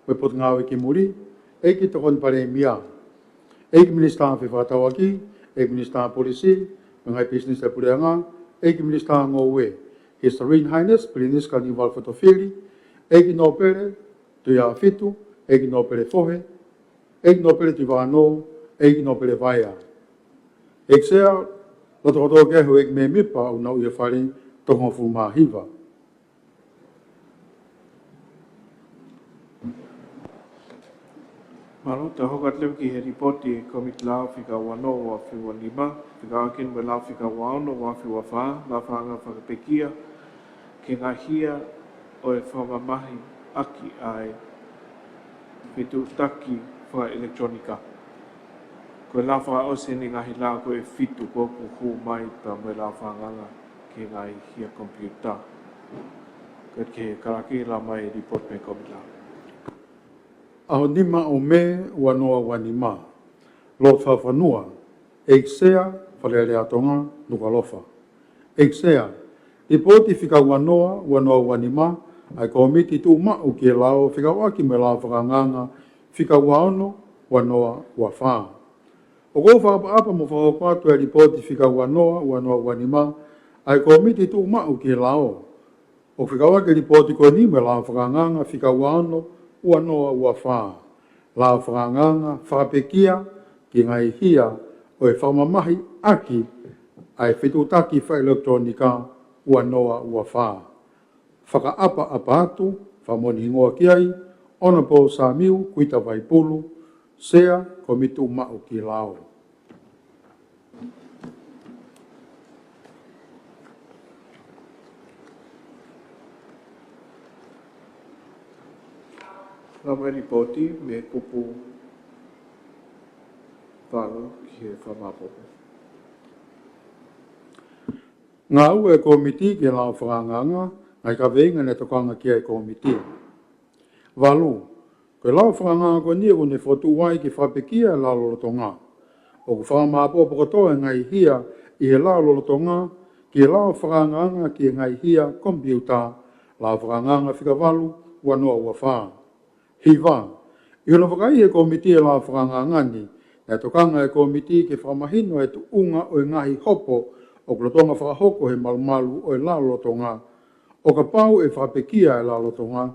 we pot ngau eki muri, eki tokon pare mia. Eki minista fi whatau aki, eki minista polisi, mengai business e pureanga, eki minista ngowe. His Serene Highness, Prinis Carnival Fotofili, eki no pere, tu ia fitu, eki no pere fohe, eki no pere tu wano, eki no pere vaia. Eki sea, loto koto kehu eki me mipa au nau ia whare, tohon fu mahiva. Malo, te hokat leu ki he ripoti e komit lao whika wano wa whiwa lima, whika akin me lao whika waono wa whiwa wha, la whanga whakapekia, ke ngā hia o e whamamahi aki ai whitu taki wha elektronika. Ko e la wha ose ni ngahi la ko e whitu ko hu mai pa me la whanganga ke ngā hia kompiuta. Ko ke karaki la mai report me komit lao. Aho nima o me wanoa wanima. Lot whawhanua, eksea whalere atonga nukalofa. Eksea, i poti whika wanoa wanima, ai komiti tu mao ki e lao whika waki me lao whakanganga, whika waono wanoa wawha. O ko whaapa mo whakakwatu e ripoti whika wanoa wanima, ai komiti tu mao ki e lao. O whika waki ripoti ko ni me lao whakanganga, whika waono wanoa wawha. La whakanganga whakapekia ki ngai hia o e whamamahi aki ai whitutaki wha elektronika wanoa wawha. Whakaapa apa atu, whamoni ingoa ki ai, ona po sa miu kuita vai pulu, sea komitu mao ki lao. Lama ripoti me kupu whalo ki he whamapopo. Ngā ua e komiti ki lao whakanganga, ngai ka veinga ne tokanga ki e komiti. Walu, koe lao whakanganga ko nia ko ne whotu wai ki whapekia e lao lolotonga. O ku whamapopo kotoa ngai hia i he lao lolotonga, ki e lao whakanganga ki ngai hia kompiuta, lao whakanganga whikawalu, wanoa ua whaa. Hiva, i hono whakai e komiti e la whakangangani, e tokanga e komiti ke whamahino e tu unga o e ngahi hopo o klotonga whakahoko he malumalu o e la lotonga, o ka pau e whapekia e la lotonga,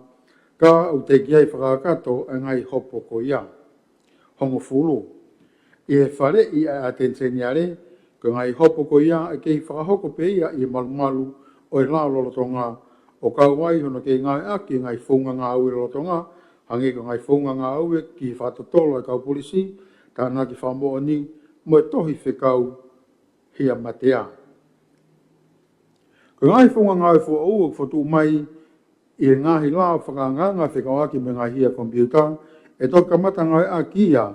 ka au te kiai whakakato e ngahi hopo ko ia. Hongo fulu, i e whare i a atenseniare, ko ngahi hopo ko ia e kei whakahoko pe ia i malumalu o e la lotonga, o ka wai hono kei ngai aki ngai whunga ngā ui lotonga, hangi ko ngai whunga ngā ue ki whatotolo e kau polisi, tāna ki whamoa ni, mo e tohi whekau hia matea. Ko ngai whunga ngā ue whua ua whatu mai, i e ngahi la whakanganga whekau aki me ngai hia kompiuta, e toka mata ngai a kia,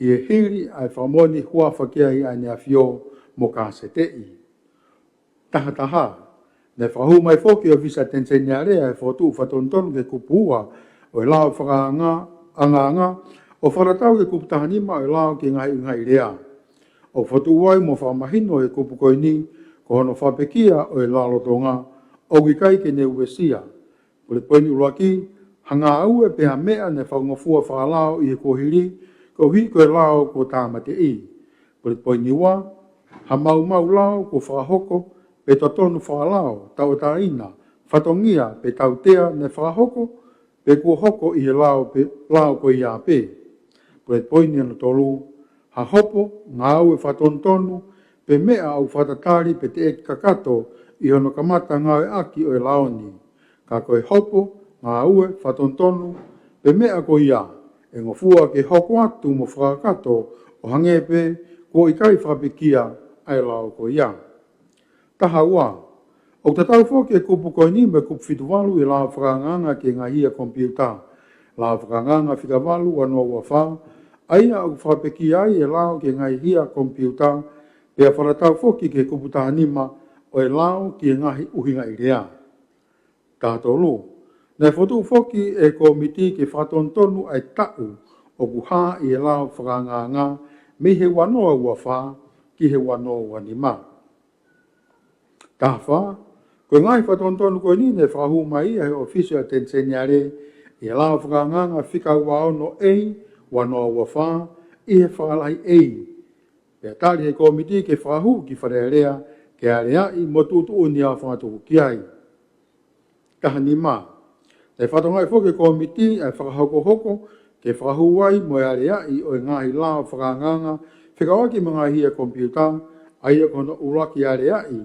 i e hiri ai whamoa ni hua whakia i ai nea fio mo ka setei. Taha, ne whahu mai whoki o visa tensenyarea e whotu whatontonu ke kupua, o e lao whakanga, anganga, o wharatau ke kupu tahanima o e lao ki ngai rea. O whatu wai mo whamahino e kupu koini, ko hono whapekia o e lao tonga, o gikai ke ne uesia. Pule poini uruaki, hanga au e peha mea ne whaungafua whakalao i e kohiri, ko hi ko e lao ko tāmate i. Pule poini ua, ha mau lao ko whakahoko, pe totonu whakalao, tau taina, whatongia pe tautea ne whakahoko, pe kua hoko i he lao ko i a pe. Pule poini anu tolu, ha hopo, ngā au e whatontonu, pe mea au whatatari pe te eki kakato i hono kamata ngā e aki o e laoni. Ka koe hopo, ngā au e whatontonu, pe mea ko i a, e ngofua ke hoko atu mo whakakato o hangepe ko i kai whapekia ai lao ko i a. Taha ua, o te tau whoke e kupu koini me kupu whituwalu i lao whakanganga ki ngā hia kompiuta. la whakanganga whikavalu anō ua whā, aia au whapeki ai e lao ke ngai hia kompiuta, pia wharatau foki ke kuputa anima o e lao ki ngahi uhinga i rea. Tātolu, nei whotu foki e komiti ke whatontonu ai tau o kuha i e lao whakanganga me he wanoa ua whā ki he wanoa wanima. Tāwha, koe ngai whatontonu koe ni ne whahu mai he ofisio a tenseniare i e lao whakanganga whika ua ono ei wanoa ua whā i he whakalai ei. Pea tali he komiti ke whahu ki wharearea ke area i motutu uni a whatuku ki ai. Kahani mā. Nei whatongai whoke komiti ai whakahoko hoko ke whahu wai mo e area i o ngahi lao whakanganga whikawaki mga hia kompiuta ai e kono uraki area i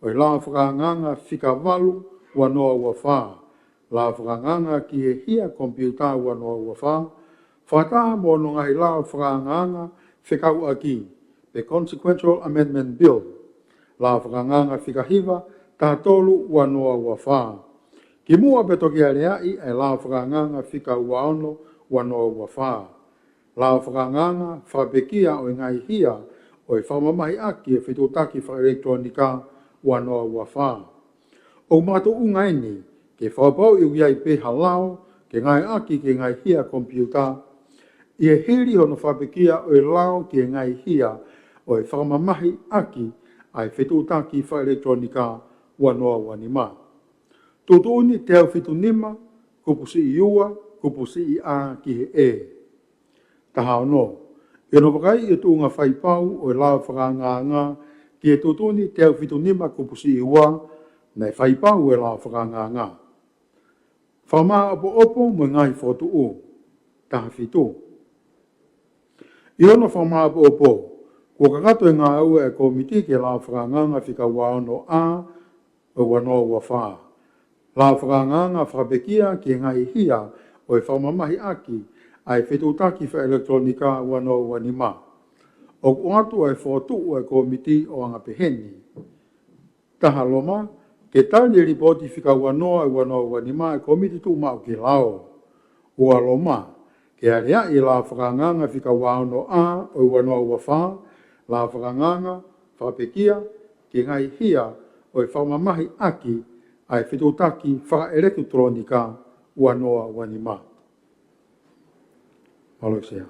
o lao whakanganga whikavalu wanoa ua whā. Lao whakanganga ki he hia kompiuta wanoa ua whā. Whata mo no ngahi lao whakanganga whikau aki. The Consequential Amendment Bill. Lao whakanganga whikahiva tātolu wanoa ua whā. Ki mua pe toki areai e lao whakanganga whika ua ono wanoa ua whā. Lao whakanganga whapekia o ngai hia o e whamamahi aki e whitutaki wha elektronika wanoa ua whā. O mato ungaini ke whapau i uiai pe halao ke ngai aki ke ngai hia kompiuta i e hiri hono whapekia o e lao ke ngai hia o e whamamahi aki ai whitutaki wha elektronika wanoa wanima. Tutuni te au whitu nima, kupusi i ua, kupusi i a ki he e. Taha no, e no wakai e tuunga whaipau o e lao whakanganga ki e tutuni te au whitu nima kupusi i ua, nei whaipau e lao whakanganga. Whamaa opo opo mo ngai whotu u, taha whitu. I ono whamaa opo opo, kua kakato e ngā ua e komiti ke lao whakanganga whika waono a o wanoa ua whaa. La whakanganga whapekia ki ngai hia o e whamamahi aki ai whetutaki wha elektronika wanoa wanima. O kuatu ai whotu o e komiti o anga peheni. Taha loma, ke tali ripoti whika wanoa wanima e komiti tu mau ki lao. Ua loma, ke area i la whakanganga whika waono a o wanoa wawha, la whakanganga whapekia ki ngai hia o e whamamahi aki ai whitutaki wha elektronika wanoa wanima. Malo sea.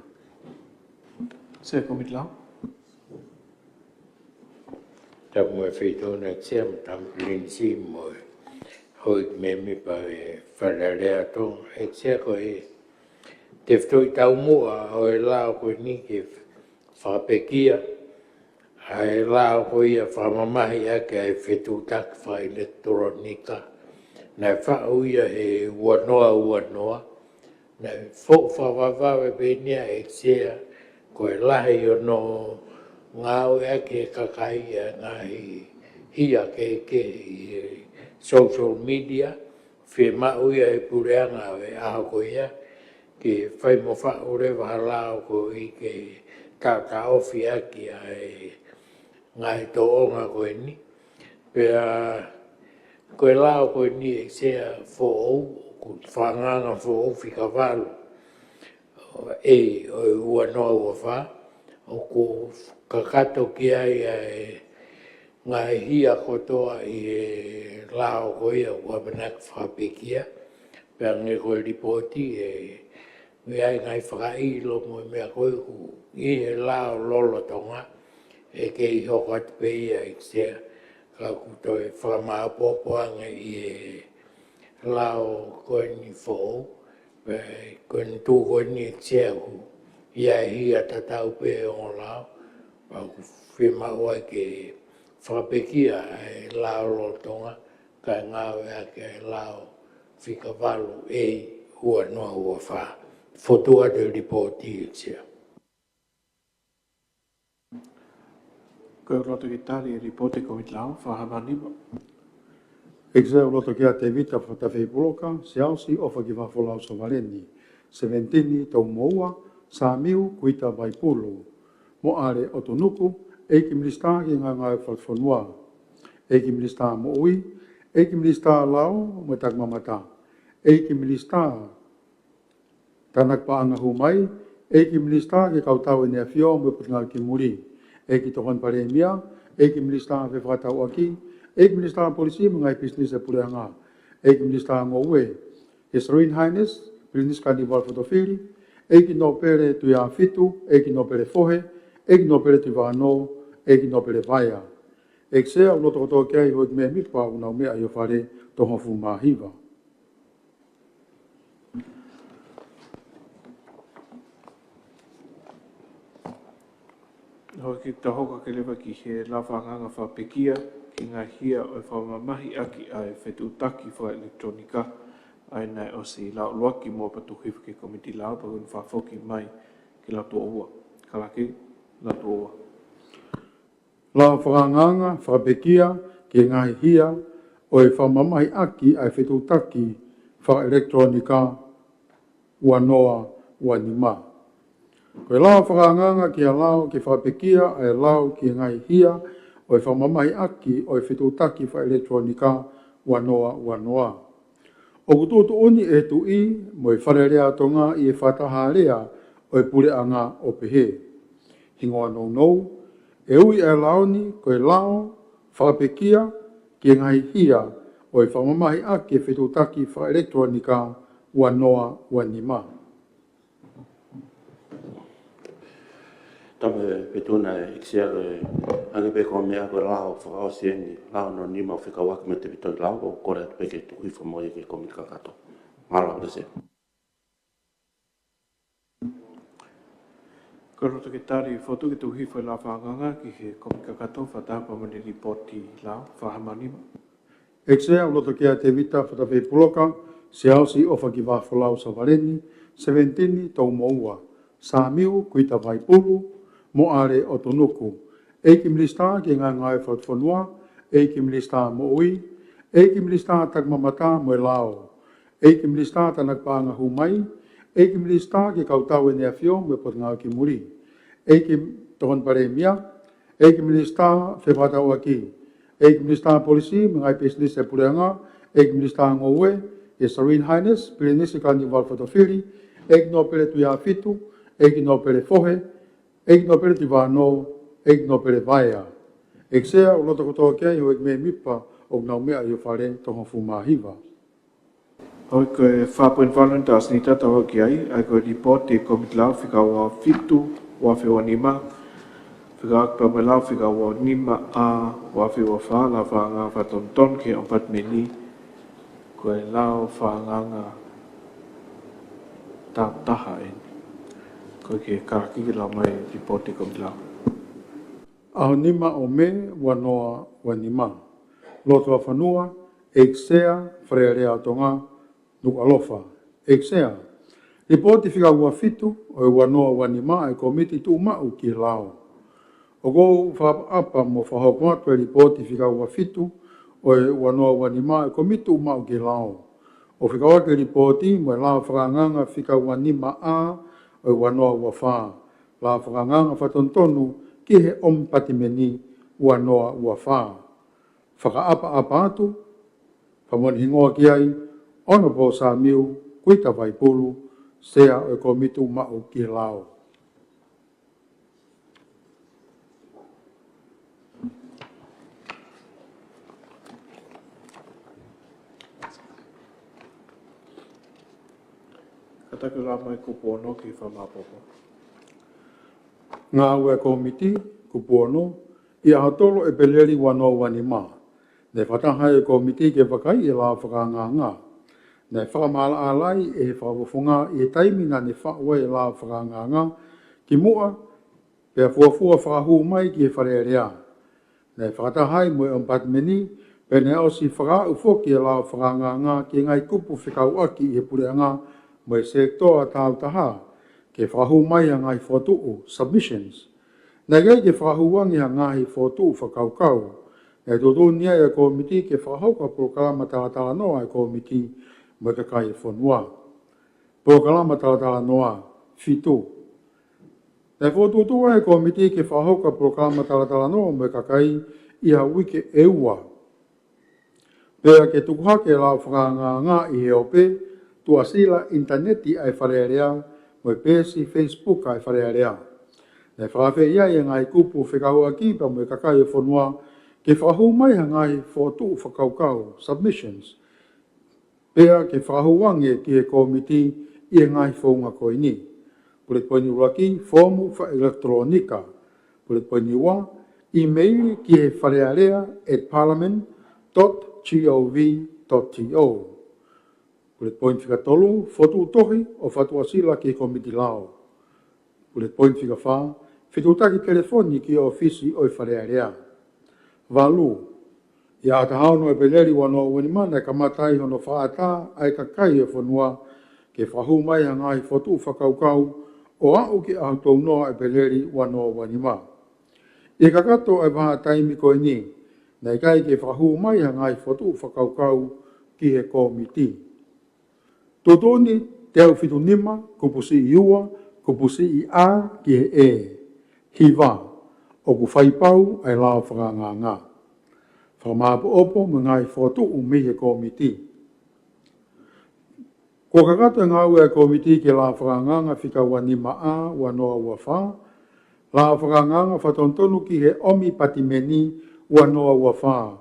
Se komit lao. Ta mo feitona tsem tam linsi mo hoi memi pa whalarea tong e tse ko e te ftoi tau mua o e lao ko ni ke whapekia ai lao ko ia whamamahi ake ai whetutaki wha elektronika na whau ia he wanoa na fo whawawawe penia e tsea ko e lahi o no ngau ake kakai a ngahi hia ke social media whi mau ia e pureanga e aha ko ia ke whai mo whau rewa halao ko i ke ka ofi aki ai ngai to onga ko ni pea ko lao ko ni e sea fo ku whanganga fo whika walu e o ua noa ua wha o ko kakato ki ai ngai hia kotoa i e lao ko ia ua manak whapekia pea nge ko ripoti e ai ngai whakailo mo mea koe ku i e lao lolo tonga e ke i hoko atu pe ia i sea ka kuto e whamaa popoanga i e lao koe ni fō pe koe ni tū koe ni e sea ku ia hia tatau pe o lao pa ku whima oa ke whapekia e lao lotonga ka ngāwe ake e lao whikavalu e ua noa ua wha fotua de ripoti i sea. Koe roto ki tali e ripote komit lao, whahamanima. Exea roto kia te vita whatawhi puloka, se ausi ofa ki wafolau so valeni, se ventini tau moua, sa miu kuita vai pulu, mo are otonuku, eiki milista ki ngā ngai whalfonua, eiki milista mo ui, eiki milista lao mo tak mamata, eiki milista tanak paanga humai, ki minista ke kautau ene afio me putinga ki muri. Ki tohon paremia, ki minista fe whakatau aki, ki minista polisi mengai bisnis e pureanga, ki minista ngowe, His Royal Highness, Prinis Carnival Fotofili, ki no pere tuia fitu, ki no pere fohe, ki no pere tuivano, ki no pere vaia. Sea o loto koto kia i hoik mea mipa una mea i o whare toha fu mahiva. Hoki ta hoka ke lewa ki he lawhanganga whapekia ki ngā hia o whamamahi aki ai whetutaki wha elektronika ai nei o si lau luaki mō patu hifu ke komiti lau pa un whawhoki mai ki lau tō ua. Kalaki, lau tō ua. La whanganga whapekia ki ngā hia o whamamahi aki ai whetutaki wha elektronika ua noa ua nima. Koe lao whakanganga ki a lao ki whapekia ai lao ki ngai hia o e whamamahi aki o e whetutaki wha elektronika wanoa. O kutoto oni e tu i mo e wharerea tonga i e whataharea o e pureanga o pehe. Hingoa nou, e ui e laoni koe lao whapekia ki ngai hia o e whamamahi aki e whetutaki wha elektronika wanoa wanima. Tame petuna eksia ange pe ko mea ko lao fa sieni lao no ni ma fika wa me te viton lao ko kore pe ke tu ifo mo ke komika kato mala de se Koro te tari fotu ki tu hifo la whanganga ki he komika kato whatapa mani ripoti lao whahamanima. Eksea uloto kia te vita whatape puloka se ausi ofa ki wafolau sa vareni 17 tau moua sa miu kuita vai pulu mo are o tonuku. Ki minista ki ngā ngai whautwhanua, ki minista mo ui, ki minista tak mamata mo e lao, ki minista tanak pānga humai, ki minista ki kautau e nea fio mo e pot ngā ki muri, ki tohon paremia, ki minista whewhatau aki, ki minista polisi mo ngai business e pureanga, ki minista ngowe, His Royal Highness, Prinis Carnival Fotofili, ki no pere tuia fitu, ki no pere fohe, Eki no pere tivano, eki no pere vaia. Eksea o loto kotoa kia i hoek me mipa o ngau mea i o whare toha fu mahiva. Hoi koe whapoin whalan tas ni tata hoki ai koe report e komit lau whika wa fitu wa whiwa nima. Whika akpa me lau whika wa nima a wa whiwa wha la whaanga whatonton ke o pat meni. Koe lau whaanganga tā taha eni. Koe ke karaki ki lau mai ripoti kom lau. Aho nima o me wanoa wanima. Loto a whanua, eksea wharearea tonga nuk alofa. Eksea, ripoti whika ua fitu o e wanoa wanima e komiti tu mau ki lau. O kou whaapa mo whahokwatu e ripoti whika ua fitu o e wanoa wanima e komiti tu mau ki lau. O whika wake ripoti mo e lau whakanganga whika wanima a o wanoa ua wha. La whakanganga whatontonu ki he ompatimeni wanoa ua wha. Whakaapa atu, whamoni hingoa ki ai, ono po sa miu, kuita vai pulu, sea o komitu mau ki lao. Kataka la mai kupono ki whamapopo. Ngā ue komiti, kupono, i ahatolo e peleri wanoa wanima. Ne whataha e komiti ke wakai e la whakanganga. Ne whakamala alai e whakawafunga i taimina ne whaua e la whakanganga ki mua pia fuafua whakahu mai ki e wharearea. Ne whakatahai mo e ompatmeni pe ne osi whakau foki e la whakanganga ki ngai kupu whikau aki e pureanga mo e sektoa tau taha ke whakahu mai a ngai whatuu submissions. Ne gai ke whakahuangi a ngai whatuu whakaukau. E tōtō nia e komiti ke whahauka prokalama talatala noa e komiti mo ka kai e whanua. Prokalama talatala noa, fitu. E whotōtoa e komiti ke whahauka prokalama talatala noa mo ka kai i a wike e ua. Pea ke tukuhake la whakanganga i he ope, tua sila interneti ai wharearea mo pesi Facebook ai wharearea. Nei whawhe ia i ngai kupu whekau aki pa mo kakai o whanua ke whahu mai hangai whotu whakaukau submissions. Pea ke whahu wange ki e komiti i ngai whaunga koe ni. Pule poini uraki formu wha elektronika. Pule poini ua email ki e wharearea @parliament.gov.to. Pule poini whikatolu whotu utohi o whatua sila ki e komiti lao. Pule poini whikawha whitutaki telefoni ki e ofisi o i wharearea. Valu, ia atahau no e peleri wano wenimana e kamatai hono whaata ai kakai e whanua ke whahu mai hangai whotu whakaukau o au ki autou noa e peleri wano wenima. E kakato e waha taimi koe ni, nei kai ke whahu mai hangai whotu whakaukau ki he komiti. Totoni te au whitu nima, kupusi i ua, kupusi i a ki he e, hiva. O ku whaipau ai lao whakanganga. Whamaapo opo me ngai whotu umi he komiti. Ko kakato ngā ua e komiti ke lao whakanganga whika wanima a wanoa ua wha, lao whakanganga whatontonu ki he omi patimeni wanoa ua wha.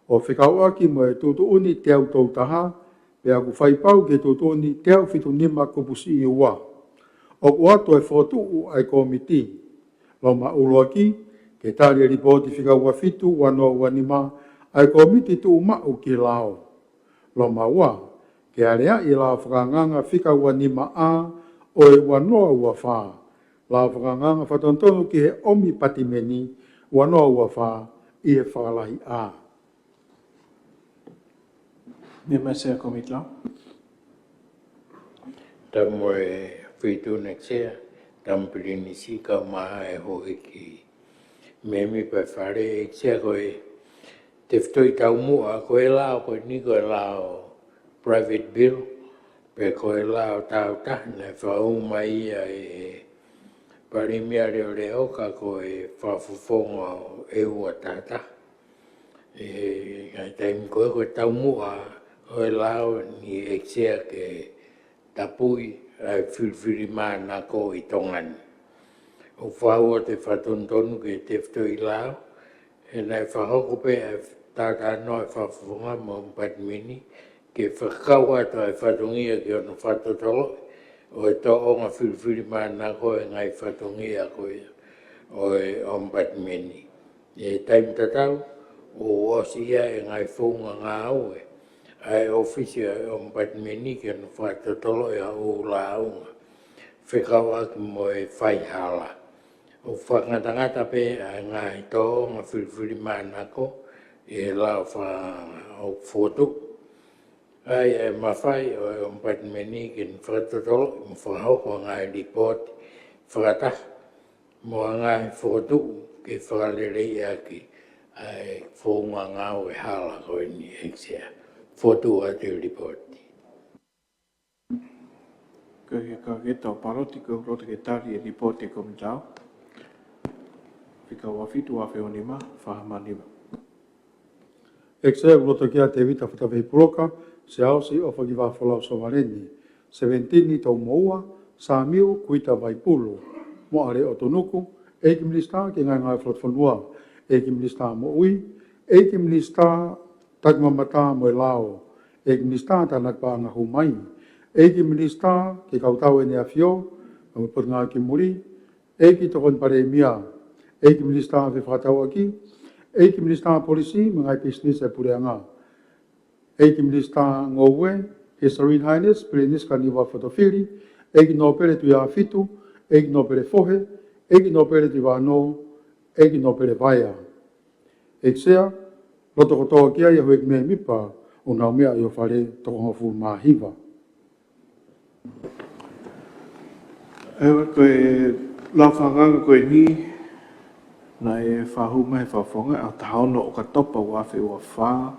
O whikau aki mo e tutu uni te au tautaha, pea ku whaipau ke tutu uni te au whitu nima kupusi i ua. O ku ato e whotu u ai komiti. Lo ma uloaki, ke tari ripoti whika ua fitu wanoa wanima ai komiti tu umau ki lao. Lo ma ua, ke area i lao whakanganga whika wanima a o e wanoa ua wha. Lao whakanganga whatontonu ki he omi patimeni wanoa ua wha i he whakalahi a. Member Sir Komiti Lao. Tamo e whitu nexia, tampiri si ka maha e hoi ki memi pa whare e tia koe te whtoi tau mua koe lao koe ni koe lao private bill pe koe lao tau tahna whau mai e parimia reo reo ka koe whafufonga e ua tata e ngai taimi koe tau mua koe lao ni e tia ke tapui ai whiwhiri mana ko i tongani. O whau te whatontonu ke te whtoi lao, e nei whahoko pe e tata no e whawhunga mo mpatimini, ke whakau ato e whatongia ki ono whatotolo, o e to o ngā whiwhiri mana ko e ngai whatongia ko o e o mpatimini. E taim tatau, o osia e ngai whunga ngā aue, ai ofisia o mpatimini ki ono whatotolo e au launga. Whekau aki mo e whaihala. O whangatangata pe a ngai tō ngā whiwhiri mānako e lau o whotu. Ai e mawhai o e mpatimeni ki n whatotolo i mwhahoko ngai report whakata mo ngai whotu ki whakalere aki ai whonga ngau e hala koe ni eksia. Whotu atu report. Ko he ka ke tau paroti ko roto ke tari e ripote Komiti Lao. Whika wafitu a whionima, whahamanima. Exea roto kia te vita whatawhi puroka, se ausi o whakiwa whalau sovareni. 17 tau moua, sa miu kuita vaipulu. Mo are o tonuku, eiki minista ki ngai ngai whatwhanua. Eiki minista mo ui, eiki minista takmamata mo e lao. Eiki minista tanakpa ngā humai. Eiki minista ke kautau e nea fio, o pot ngā ki muri, eiki tokon pare mia, eiki minista ve whakatau aki, eiki minista polisi, mga business e pureanga. Eiki minista ngowe, His Serene Highness, Pirinis Kaniwa Whatawhiri, eiki no pere tu ia fitu, eiki no pere fohe, eiki no pere tu wano, eiki no pere vaia. Eiki sea, loto kotoa kia ia huek mea mipa, o nau mea i o whare toko hofu mahiva. Ewa koe lau whanganga koe ni, na e whahu mai whawhonga, a tahono o ka topa wafe ua wha,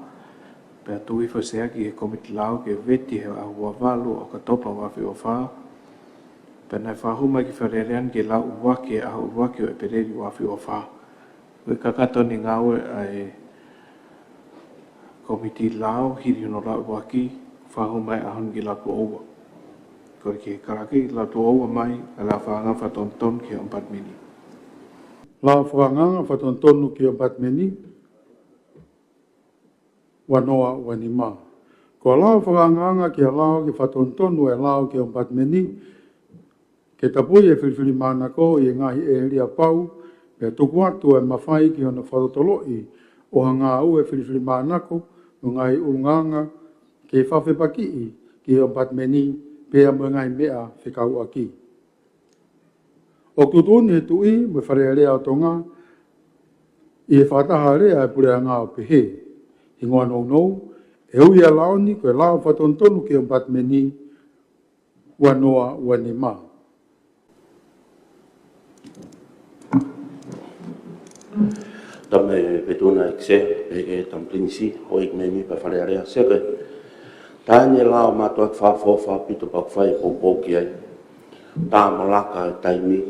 pea tui whaseaki e Komiti Lao ke veti he a ua walu o ka topa wafe ua wha, pea nai whahu mai ki wharerean ke lau uwake a uwake o e pereri wafe ua wha. Koe kakato ni ngawe ai Komiti Lao, hiri no lau uwaki, whahu mai a hongi lau ua. ko ki karaki la to o mai la fa nga fa ton ki on pat mini La whakanganga whatontonu ki o Batmeni, wanoa wanima. Ko lao whakanganga ki a lao ki whatontonu e lao ki o Batmeni, ke tapui e whiwhiri mana ko i ngahi e ria pau, pe tuku atu e mawhai ki ona whatotoloi o hanga au e whiwhiri mana ko, o ngahi urunganga ke whawhepaki ki o Batmeni, pe a mua ngai mea whikau aki. O kutuni he tui, me whare rea o tonga, i e whataha rea e pure ngā o pehe. I ngoa nou, e ui a laoni, koe lao whatontonu ki o Batmeni, wanoa wanima. Tame petuna ekse, peke tamplinisi, hoik memi pa whare area seke. Tāne lao matua ki whawhawha pito pa kwhai po ki ai. Tā malaka e taimi.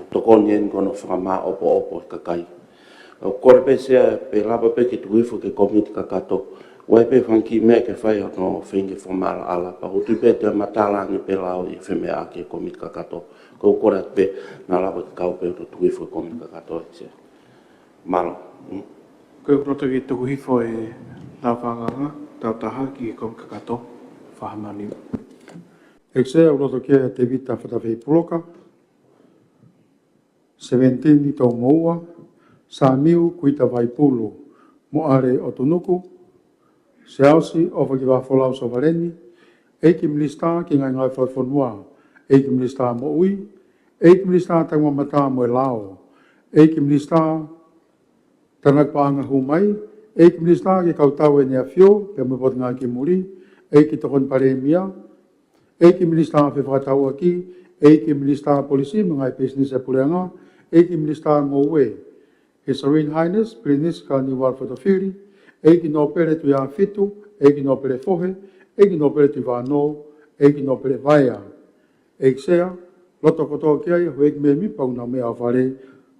Tokoni en kono whakama opo kakai. Kore pe sea pe lapa pe ki tuifu ke komiti kakato. Wai pe whanki mea ke whai no whingi whamala ala. Pa utu pe te matalangi pe lao i whemea ke komiti kakato. Ko kore pe na lapa ki kau pe utu tuifu ke komiti kakato. Malo. ko roto ki tuku hifo e la whanganga tau taha ki kom kakato whahamani Eksea uroto kia te vita whatawhi puloka, 17 i tau moua, sa miu kuita vaipulu, mo are o tunuku, se ausi o whaki whafolau so vareni, eiki milista ki ngai ngai whawhanua, eiki milista mo ui, eiki milista tangwa mata mo e lao, eiki milista tanak paanga humai, eiki milista ki kautau e nea fio, pe mo pot ngā ki muri, eiki tokon paremia, eiki milista whewhakatau aki, eiki milista polisi mga business e pureanga, eiki milista ngowe. His Serene Highness, Prince Kani Walfatofiri, eiki no pere tu ia fitu, eiki no pere fohe, eiki no pere tu wano, eiki no pere vaia. Eiki sea, loto kotoa kia ia, hueki me mi pau na mea whare,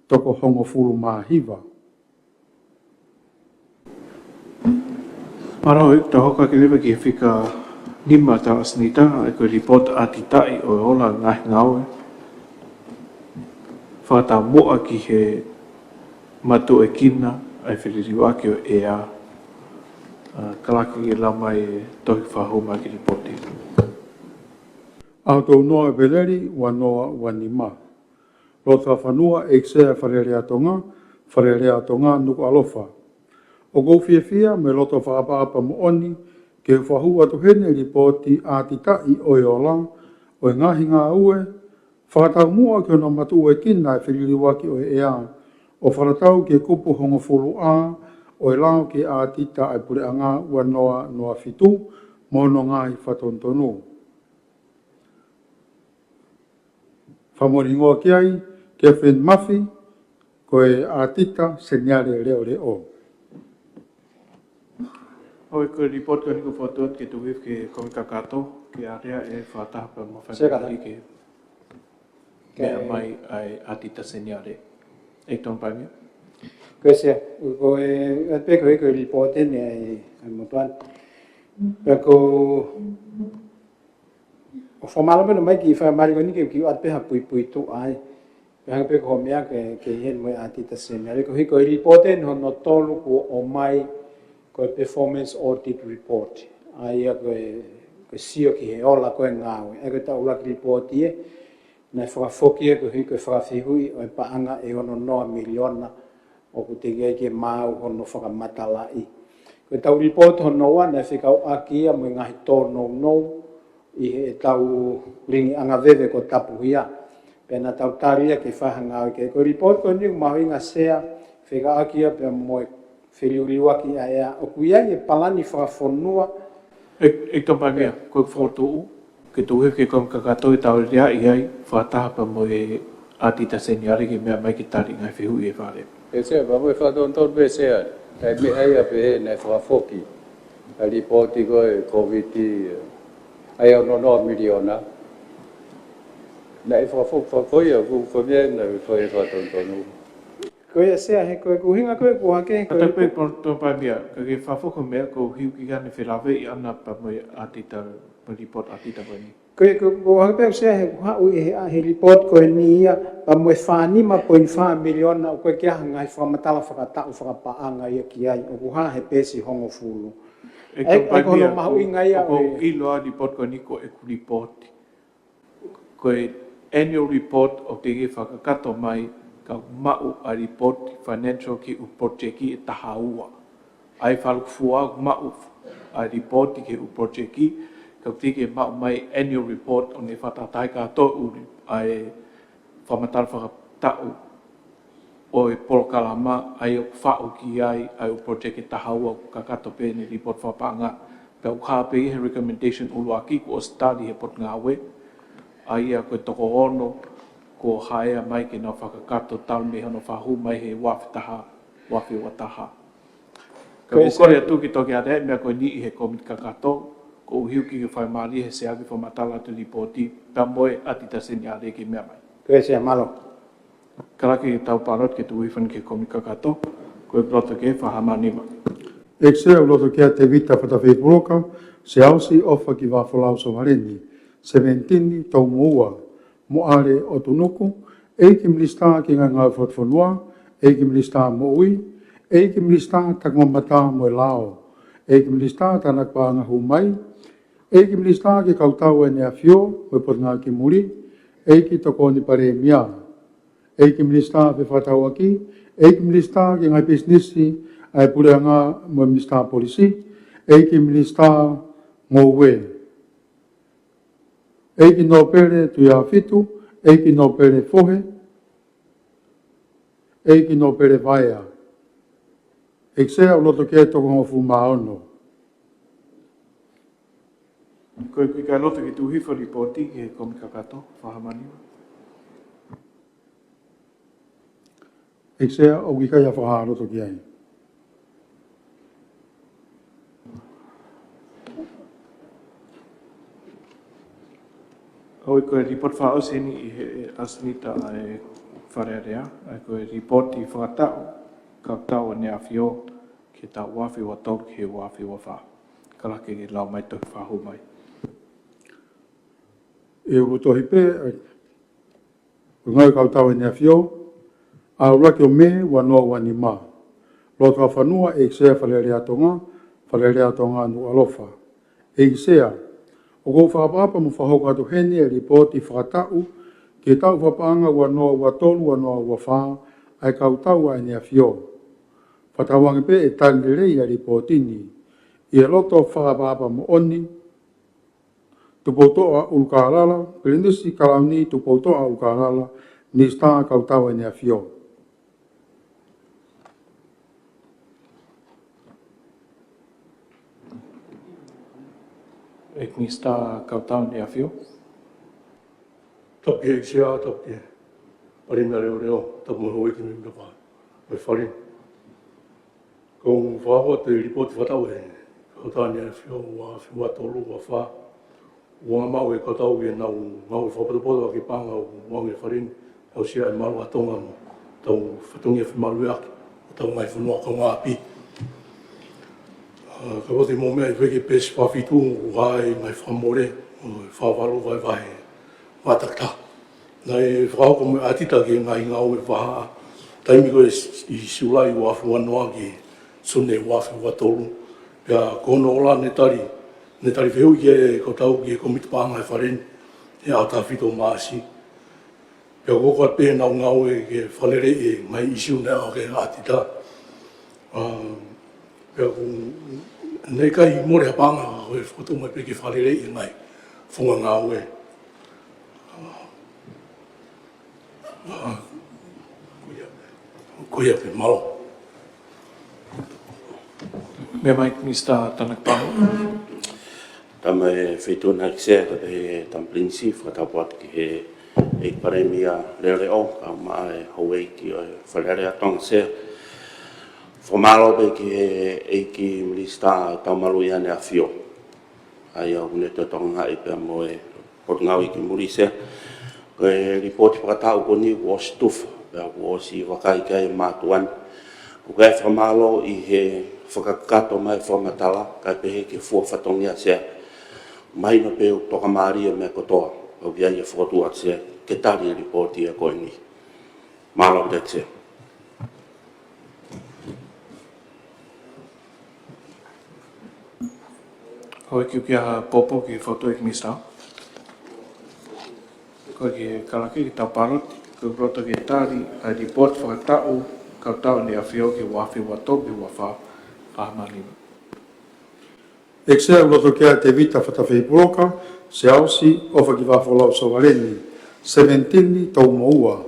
toko hongo furu maa hiva. Maro ik ta hoka ki lewa ki whika nima ta asnita e ko report ati tai o ola ngai ngawe. Whata moa ki he matu e kina ai whiririu aki o ea kalaki e lama e tohi whahoma ki reporti. Auto noa e veleri, wanoa wanima. Rota whanua e ksea wharerea tonga nuku alofa. O go fia me loto whaapa mo oni, ke whahu atu hene ripoti ati tai o e ola, o e ngahi ngā ue, whakatau mua ke ona matu e kina e whiririwaki o e ea, o wharatau ke kupu hongo fulu a, o e lao ke ati ta e pure anga wanoa noa fitu, mono ngai whatontonu. Whamori ngoa ki ai, ke when mafi, ko e atita senyare reo. Hoi ko report ko niko whatuat ke tuwif ke komika kato, ke area e whataha pa mawhanari ke mea mai ai atita senyare. Ek ton pai mea? Koe sea, ko e peko e ko report e ne ai motuan. Peko o whamala mena mai ki whamari ko nike ki atpeha pui tu ai. Pehanga peko ho mea ke hen mo atita senyare. Ko hiko e report e no tolu ko o mai ko performance audit report. Ai ko sio ki he ola ko ngawe. E ko ta ula report ie na whakafoki e ko hiko e whakawhihui o e paanga e ono noa miliona o ku te ke mau hono whakamatalai. Ko tau report hono wa na whikau akia mo ngahi tōno no i he tau ringi anga vewe ko tapu hia. Pena tau taria ke whahanga ke ko report ko ni mahi nga sea whika akia pe mo whiriuriwaki a ea o kuia e palani whawhonua. Ek ton pai mea, koe whotu ke tuwif ke kom kakato i tau rea i ai whataha pa mo e atita senyare ke mea mai ki tari ngai whihu i e whare. E sea, pa mo e whatonton pe sea, kai me aia pe he nei whakafoki, a ripoti ko e COVID aia no miliona. Nei whakafoki, ko mea nei whatontonu. Koe sea he koe kuhinga koe kuhake. Kata koe ton pai mea, ka ke whawhoko mea ko hiu ki gane whilawe i ana pa mo e atita, mo report atita koe ni. ko hape se ha u he report ko ni ya pa mo fa ni ma 0.5 million na ko ke hanga fa matala fa ta fa pa anga ya ki ai o ha he pesi hongo fulu e ko no ma u inga ya ko i lo report ko ni ko e ku report ko annual report o te fa ka to mai ka mau a report financial ki u project ki tahaua ai fa fua mau a report ki u project ki ka tike mau mai annual report o ne whatatai ka to u ai whamatar whakatau o e polokalama ai o whao ki ai o project e tahaua ka kato pēne report whapanga pe u ka pe he recommendation ulu aki ko o study he pot ngawe ai a koe toko ono ko haea mai ke na whakakato tal me hono whahu mai he wawhitaha wafi wataha ka ukore atu ki toki a rea mea koe ni i he komit kakato ko hiu ki whai maari he se agi whamatala tu ripoti pa moe atita seni a reki mea mai. Koe se malo. Karaki tau parot ke tu wifan ke komika kato, koe proto ke whahamanima. E se au loto kia te vita whatawhi broka, se ausi ofa ki wafolau so wareni, se ventini tau moua, mo are o tunuku, e ki mlista ki ngā ngā whatwhanua, e ki mlista mo ui, e ki mlista takmamata mo e lao, e ki mlista tanak pānga hu mai, e ki mlista ki kautau e nea fio, me pot ngā ki muri, e ki toko ni pare mia, e ki mlista pe whatau aki, e ki mlista ki ngai businessi, ai pure ngā mo mlista polisi, e ki mlista ngō we. E ki no pere tu ia fitu, e ki no pere fohe, e ki no pere vaea. E sea o loto kia toko ngofu maono. Koe kui kai loto ki tu hifo ripoti ke komika kato, whahamanima. E sea o ki kai a whaha loto ki ai. Hoi koe report whao seni i he asnita e wharearea, ai koe report i whakatau, ka tau ne a whio, ke tau wafi wa tau ke wafi wa wha. Karake ki lau mai tohi whahu mai. E o tohi pe, o ngai kau tau e nea whio, a uraki o me wa noa wani ma. Loto a whanua e sea whalerea tonga nu alofa. E sea, o kou whakapapa mu whahoko atu hene e ripoti whakatau, ke tau whapanga wa noa wa tolu wa noa wa wha, ai kau tau e nea whio. Whatawangi pe e tali rei a ripotini, i e loto whakapapa mu oni, tupotoa ulkarala, pelinisi kalauni tupotoa ulkarala, ni sta kau tau e nea whio. E ni sta kau tau ne a whio. Topi e sea, topi e. Pari mea reo, tapu mo hoi ki mi mea wha. Mai whare. Kong whaho te ripoti whatau e. Kau ni a whio, wa tolu, wa wha. Ua mau e katau e nau ngau e whapatapoto a ki pānga o wangi e wharin. Au sia e maru atonga mo. Tau whatungi e whimaru e aki. O tau mai whanua ka ngā api. Ka wate mō mea i wheke pēsi whawhitu o hae mai whamore. O whawaro vai vai mātakta. Nei whakako me atita ki ngai ngau e whaha. Taimi ko i siulai o awhi wanoa ki sune o awhi watolu. Pea kono ola ne tari wheu ki e kotau ki e komiti pānga e wharen. E ata whito maasi. Pea koko at pēhe nau ngau e ke whalere e mai isiu nea o ke atita. Pea nei kai more ha pānga o e whato mai pe ke whalere e ngai. Whunga ngau e. Kuia pe malo. Mea mai Mr. Tanak Paho. Tama e whaituna ki sea e tam prinsip whatapuat ki he e paremia leo ka mai hoi ki o whalere atonga sea. Whamalo pe ki he ki mlista taumalu i ane a whio. Ai au ne te tonga i pia mo e pot ngau i ki muri sea. Koe ripoti whakatau ko ni wa stufa. Pea ko si wakai kai mātuan. Ko kai whamalo i he whakakato mai whamatala. Kai pehe ki fua whatongia sea. mai no pe o toka maria me kotoa o via ia fotu atse ke tari report ia ko ni malo detse Hoi ki kia popo ki foto ek misa. Ko ki kalaki ki tau parot, ko proto ki tari a report whakatau, kau tau ni a whio ki wafi watopi wafa whahamanima. Exea loto kia te vita whatawhi puroka, se ausi o whakiwafolau sawareni, 17 tau moua.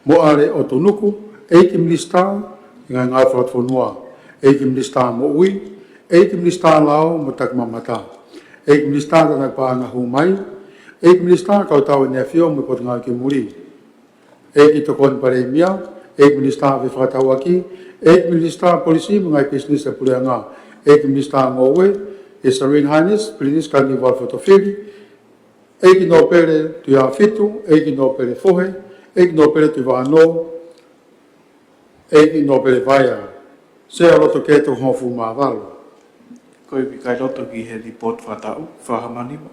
Mo are o tunuku, eiki minista, ngai ngā whawatwhanua, eiki minista mo ui, eiki minista lao mo tak mamata, eiki minista tanak paanga humai, eiki minista kau tau e nefio mo pot ngā ki muri, eiki tokon pare mia, eiki minista vi whakatau aki, eiki minista polisi mo ngai business e pulea ngā, eiki minista ngowe, His Serene Highness, Prinis Kangi Walfotofiri, eiki no pere tu ia fitu, eiki no pere fohe, eiki no pere tu wano, eiki no pere vaia, se roto ke tu hofu mawalo. Koe pi kai roto ki he report whatau, whahamanima.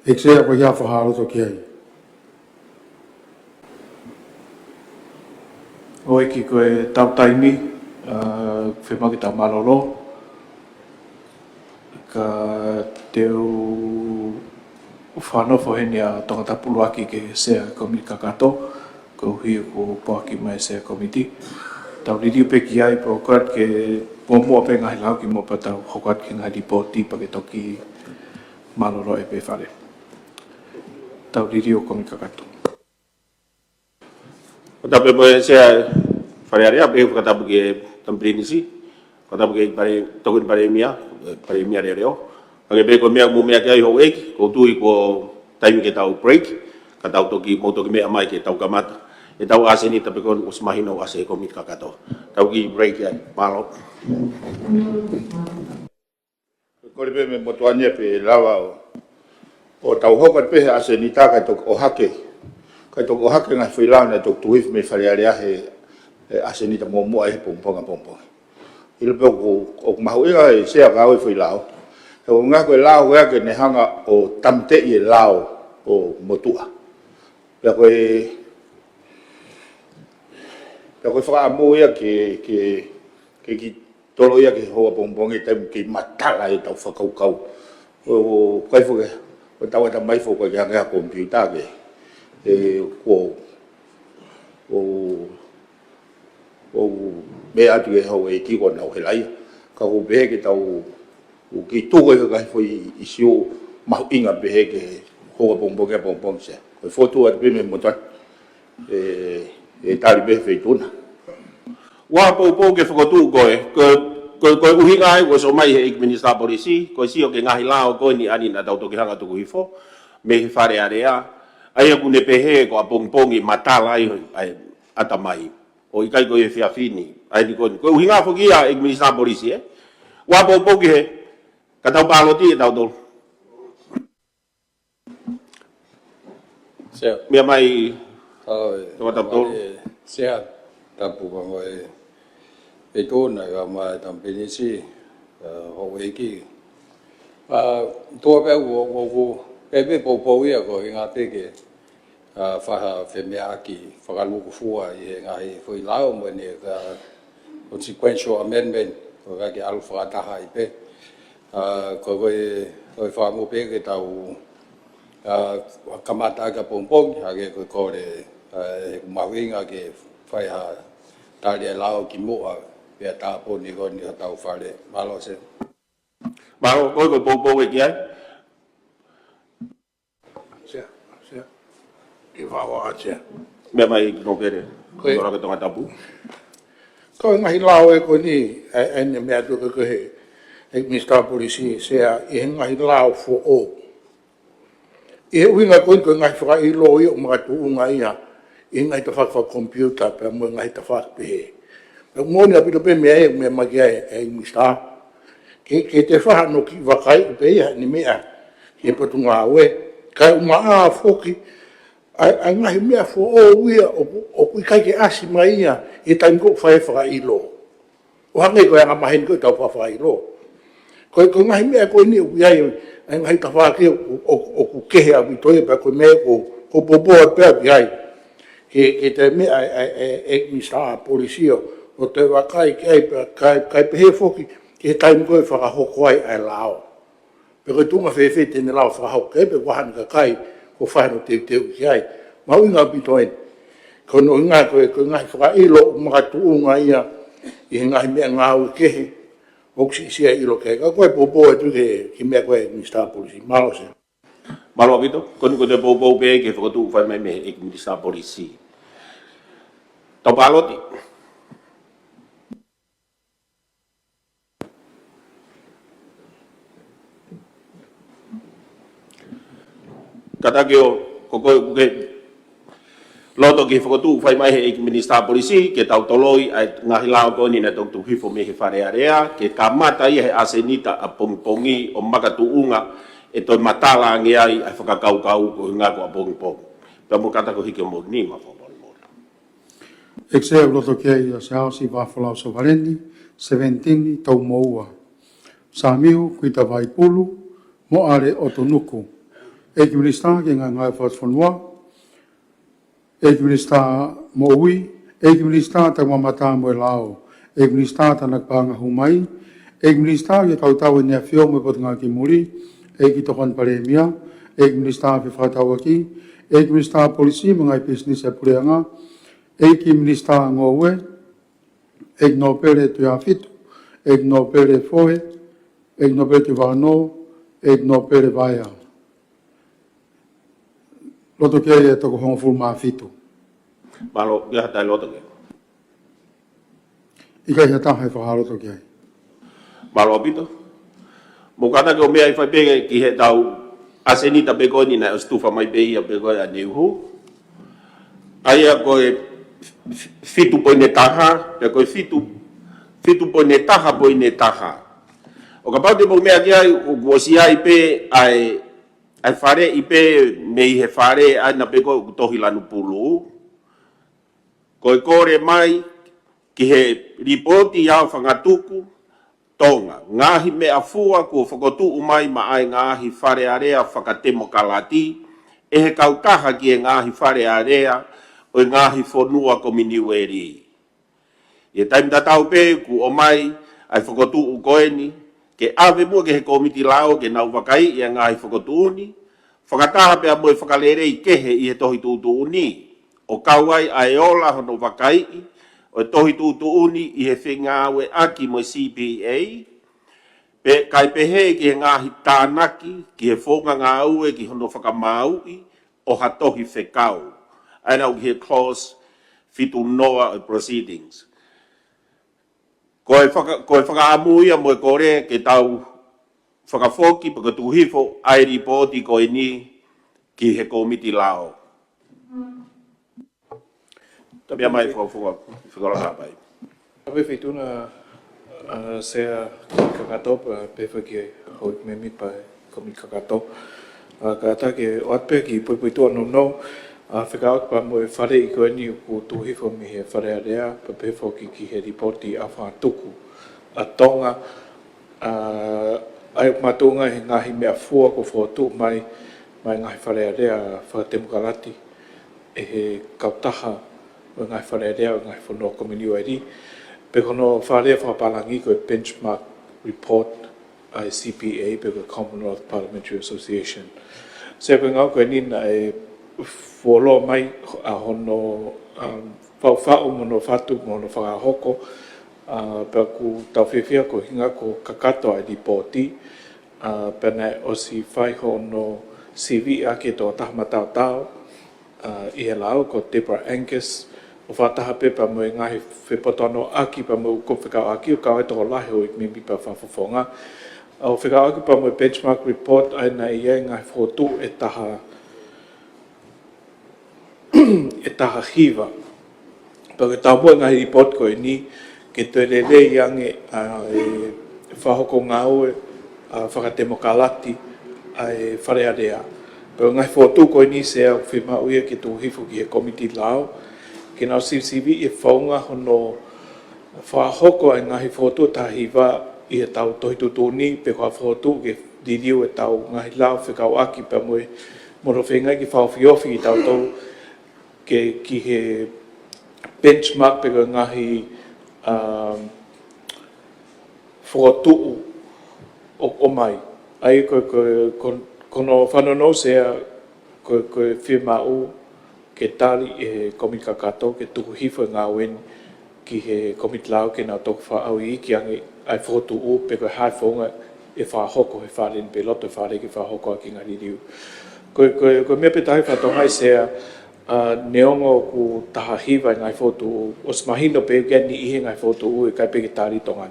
Ek sea ko hia whaharoto ki ai. Oi ki koe tau taimi, whemaki tau maroro, ka teu whanofo heni a tongata puluaki ke sea komiti kakato, ko hiu ko poaki mai sea komiti. Tau riri upe ki ai po koat ke mua pe ngahi lau ki mua pa tau hokat ki ngahi ripoti pa ke toki maroro e pe whare. Tau riri o komiti kakato. O tape mo sea whare area, pe whakatapu ke tamprinisi, whakatapu ke tokun pare mia reo reo. Ake pe ko mea mu mea ke ai ho eik, ko tui ko taimi ke tau break, ka tau toki mo toki mea mai ke tau kamata. E tau ase ni tape kon usmahino ase komit kakato. Tau ki break ai, malo. Kore pe me motuania pe lava o tau hokat pe ase ni taka tok o hake. Kai tok o hake ngai whilau na tok tuif me wharearea he ase ni ta momo ai pomponga pomponga. Ilo pe o mahu inga e sea kau e whilau. He o ngā koe lao koe ake ne hanga o tamte i e lao o motua. Pea koe whakaamu ia ke ki tolo ia ke hoa pompongi taimu ke matala e tau whakaukau. O kai whuke, o tau ata mai whuke ke hanga kompiuta ke o me atu e hau e kiko nau he lai. Ka ko behe ke tau o ki tuko e kai whui isi o mahu inga behe ke hoa pompongi se. Koe whotu atu pime motan e tari behe wheituna. Wa pou ke whakatu koe, koe uhinga ai ko so mai he ik minister polisi, koe si o ke ngahi lao koe ni ani na tau toki hanga tuku hifo, me he whare area, ai aku ne pehe ko a pongpongi matala ai ata mai. O ikai koe e whiawhini, ai ni koe uhinga whoki a ik minister polisi Wa pou ke he, ka tau paloti e tau tolu. Mea mai, tau tolu. Sea, tapu pango e tōna i wama e tampinisi, ho eiki. Tua pe o pepe pou ia ko i ngā peke, whaha whemea aki, whakaluku fua i he ngahi whui lao mo ni ka consequential amendment, ko ka ki alu whakataha i pe. Ko koe whaamu peke tau kamata ka pompong, hake koe kore he kumahuinga ke whaiha tari e lao ki mua, pia tāpo ni koni ha tau whare, malo se. Malo, koe koe pou e ki ai? Sea. I wawa atia. Mea mai no pere, ora ke tonga tapu. Ko ngahi lao e ko ni, e ne mea tuka ko he, e minister polisi, sea, i he ngahi lao fo o. I he uinga ko ngahi whaka i lo i o mga tuunga ia, i ngai ta whaka computer, pe mo ngai ta whaka pehe. Pe ngoni a pito pe mea mea magi e minister. Ke te whaka no ki wakai pe ia, ni mea, ke patu ngā ue, kai uma a whoki, a ngahi mea fo o uia, o kui kai ke asi mai ia, e taim ko whae whaka i lo. O hangai koe anga maheni koe tau whaka i lo. Ko ngai me ko ni u ia ngai ta fa ke o ku ke a mi to e pa ko me ko popo pe ai ke te me ai mi sta policia o te wa kai kai pe he foki ke time ko fa ho ko ai lao pe ko tunga fe te ne lao fa ho ke pe wa han ka kai ko fa no te ai ma u nga bi to e ko no nga ko ngai fa i lo ma tu nga ia i ngai me nga u ke o si sia i lo ke ka ko popo e tu ke ki me ko mi sta policia malo se malo bito kon ko de popo pe ke fo tu fa me e mi sta policia to baloti kata ke ko loto ke fotu fai mai e minister polisi ke tau toloi ai ngahi lao ko ni na tok tu hifo me he fare area ke kamata i he asenita a pongpongi o makatuunga e to matala nge ai ai whakakau ko nga ko a pongpong pa mo kata ko hike mo ni ma fo mo Exeo loto ke ia se hausi wafalau so varendi 17 tau moua Samiu kuita vai pulu mo are otonuku e ki minister ke nga ngai fonua e ki minister mo ui, e ki minister ta mamata mo lao, e ki minister ta nakpanga humai, e ki minister ke kautau e nea fio mo potunga ki muri, e ki tokon paremia, e ki minister fi whakatau aki, e ki minister polisi mo ngai business e pureanga, e ki minister ngowe, e ki no pere tu ya fitu, e ki no pere foe, e ki no pere tu wano, e ki no pere vaia. Loto ke e toko hongo fulu maa fitu. malo ya ta loto ke Ika ia taha e whakaro to ke ai. malo bito mo kata ke o mea i fai pege ki he tau asenita pe ko ni na stufa mai pe ia pe ko a neuhu ai a ko fitu po ne taha pe ko fitu po ne taha o ka pau te mo mea ki ai o si ai pe ai fare i pe me i he fare ai na pe ko tohi lanu pulu ko kore mai ki he ripoti ia whangatuku tonga ngahi me afua ko whakotu umai ma ai ngahi whare area whakatemo kalati e he kautaha ki e ngahi whare area o ngahi whonua kominiweri e taim tatau pe ku o mai ai whakotu ukoeni ke ave mua ke he komiti lao ke nau wakai i ngahi whakotu uni whakataha pe a moe whakalere i kehe i he tohi tutu uni o kauai ai ola hono wakai o tohi tutu uni i he whengawe aki mo CPA pe kai pehe ki he ngahi tānaki ki he whonga ngā ue ki hono whakamaui o hatohi whekau aina o ki he clause fitu noa o proceedings koe whakaamuia mo e kore ke tau whakawhoki pa ka tuhifo ai ripoti koe ni ki he komiti lao Tapi mai whakawhaka pai. Awe whituna sea kakato pa pewa ki hoi memi pa komi kakato. Kata ke oatpe ki pui tua no whikaot pa mo e whare i koe ni ku tuhifo mi he whare area pa pewa ki he ripoti a whatuku a tonga ai matunga he ngahi mea fua ko whotu mai ngahi whare area whatemukarati e he kautaha o ngai wharerea o ngai whanua kominiweri. Pe kono wharea whapalangi ko benchmark report ai CPA pe ko Commonwealth Parliamentary Association. Se ko ngau ko nina e wholo mai a hono whau mono whatu mono whakahoko pe ku tauwhiwhia ko hinga ko kakato ai ripoti pena o si whai hono CV ake tō tahamatau tau i he lau ko Deborah Angus o whataha pepa mo e ngahi whepotono aki pa mo ko whikau aki o kawai toko lahi o i mimi pa whawhawhonga. O whikau aki pa mo benchmark report ai na i e ngahi whotu e taha hiva. Pa ke tau mua ngahi report ko e ni ke te rere i ange e whahoko ngā ue whakatemo kalati ai wharearea. Pa ngahi whotu ko e ni se au whima uia ke tō hifu ki he komiti lao. Ke nau CCV e whaunga hono whahoko ai ngahi whotu tahiwa e tau toi tutuni pe ko fotu ke didiu e tau ngai lao whekau aki pa moe moro whengai ki whawhiofi i tau tau ke ki he benchmark pe ko ngahi whakatu o mai. Ai kono whanono sea ko whimau ke tali e komit kakato ke tuku hifo ngā wen ki he komit lao ke nā toku whaau i ki angi ai whakatu o pe ko hai whonga e whahoko he wharen pe loto whare ki whahoko a ki ngā ririu. Ko mea pe tahi whatongai sea neongo ku taha hiwa ngai whotu o smahino pe geni ihe ngai whotu u e kai pe ki tāri tongan.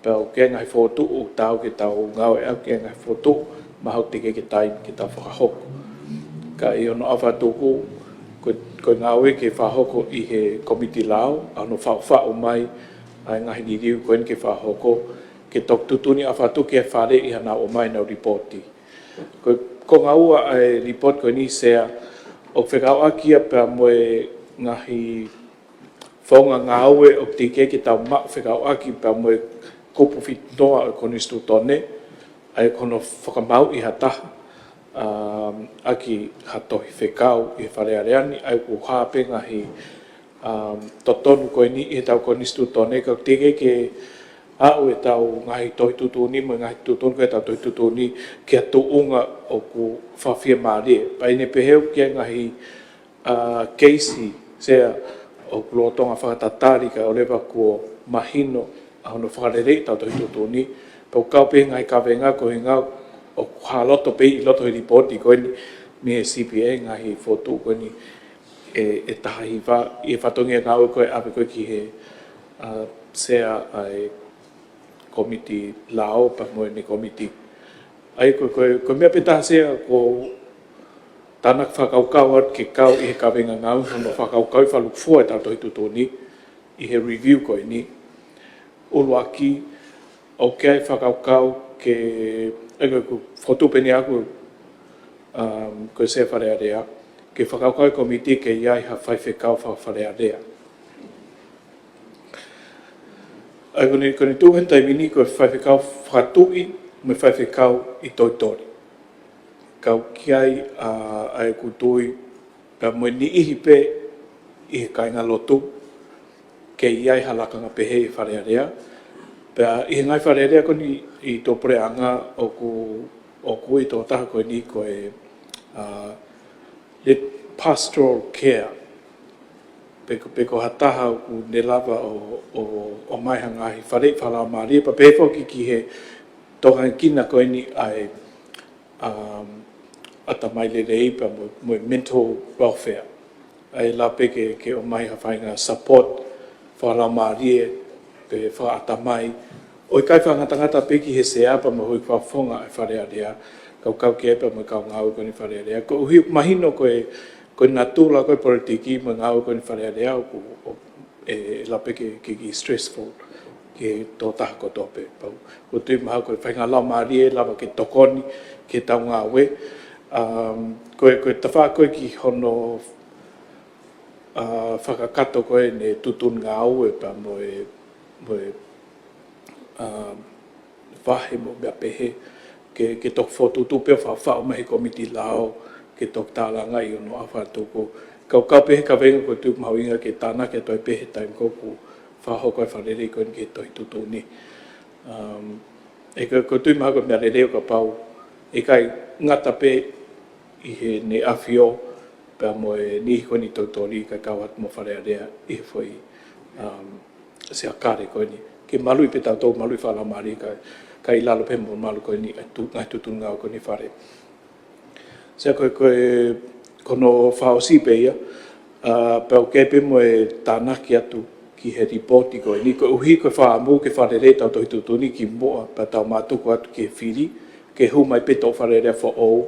Pau ke ngai whotu u tau ke tau ngau e au ke ngai whotu mahau tike ke tai ke tau whakahoko. Ka i ono awha tuku ko ngau e ke whahoko i he komiti lao ano whau mai ai ngahi ni riu koen ke whahoko ke tok tutuni awha tuki e whare i hana o mai nau reporti. Ko ngau ai report ko ni sea o whekau akia pia moe ngahi whaunga ngau e o tike ke tau mak whekau aki pia moe kupu whitoa o konistu tone ai kono whakamau i hataha aki hatohi whekau i whareareani ai ku hape ngahi totonu koe ni i tau konistu tone ka tike ke au e tau ngahi toi tutuni mo ngahi tutuni koe tau toi tutuni kia tuunga o ku whawhia maarie. Pai ne peheu kia ngahi keisi sea o ku lotonga whakatatari ka o lewa kua mahino a hono whakarerei tau toi tutuni. Pau kau pe ngai ka venga ko ngau o haloto pe i loto i ripoti koe ni me CPA ngahi fotu koe ni e tahi wha i whatongia ngau koe ape koe ki he sea ai komiti lao pa moe ni komiti. Ai ko mea peta sea ko tanak whakaukau at ke kau i he kawenga ngau hono whakaukau i whaluk fua e tato hitu tōni i he review koe ni. Ulu aki o kei whakaukau ke ko whotupeni aku ko se wharearea ke whakaukau i komiti ke iai ha whaiwhekau wharearea. Ai kone tūhen taimini ko whaiwhekau whakatui me whaiwhekau i toitori. Kau kiai ai kutui pa moe ni ihi pe i he kainga lotu ke iai halakanga pehe i wharearea. Pa i he ngai wharearea koni i tō preanga o ku i tō taha koe ni koe pastoral care. Peko hataha ku ne lava o mai hangahi whare whala maari pa pefo ki he tohang kina koe ni ai ata mai le rei pa mo mental welfare ai la pe ke o mai ha whainga support whala maari pe wha ata mai o i kai whangata pe ki he sea pa mo hui whafonga ai whare area kau ke pa mo kau ngau koe ni whare area ko hui mahino koe nā tūla koe politiki ma ngāu koe ni wharearea o lape ki stressful ke tō taha ko tōpe. Ko tui maha koe whainga lau maarie, lawa ke tokoni, ke tau ngāwe. Koe tawha koe ki hono whakakato koe ne tutun ngāu e pa moe wahe mo mea pehe ke tok whotutu peo whao mahi komiti lao ke tok tālanga i ono awha tōko. Kau pehe ka venga koe tūk mauinga ke tāna ke toi pehe taim kōku whaho koe wharerei koe ke toi tutuni. E koe tūk maha koe mea rereo ka pau, e kai ngata pe i he ne awhio pēr moe nihi koe ni tautori kai kawat mo wharearea i he whai se akare koe ni. Ke malui pe tau malui whala maari kai lalo pe mo malu koe ni ngai tutun ngau koe ni whare. Sea koe kono whaosi pe ia, pēo kepe mo e tānaki atu ki he ripoti koe. Ni koe uhi koe whaamu ke wharere tau tohi tutuni ki moa pa tau mātuku atu ki he whiri, ke hu mai pe tau wharere whaou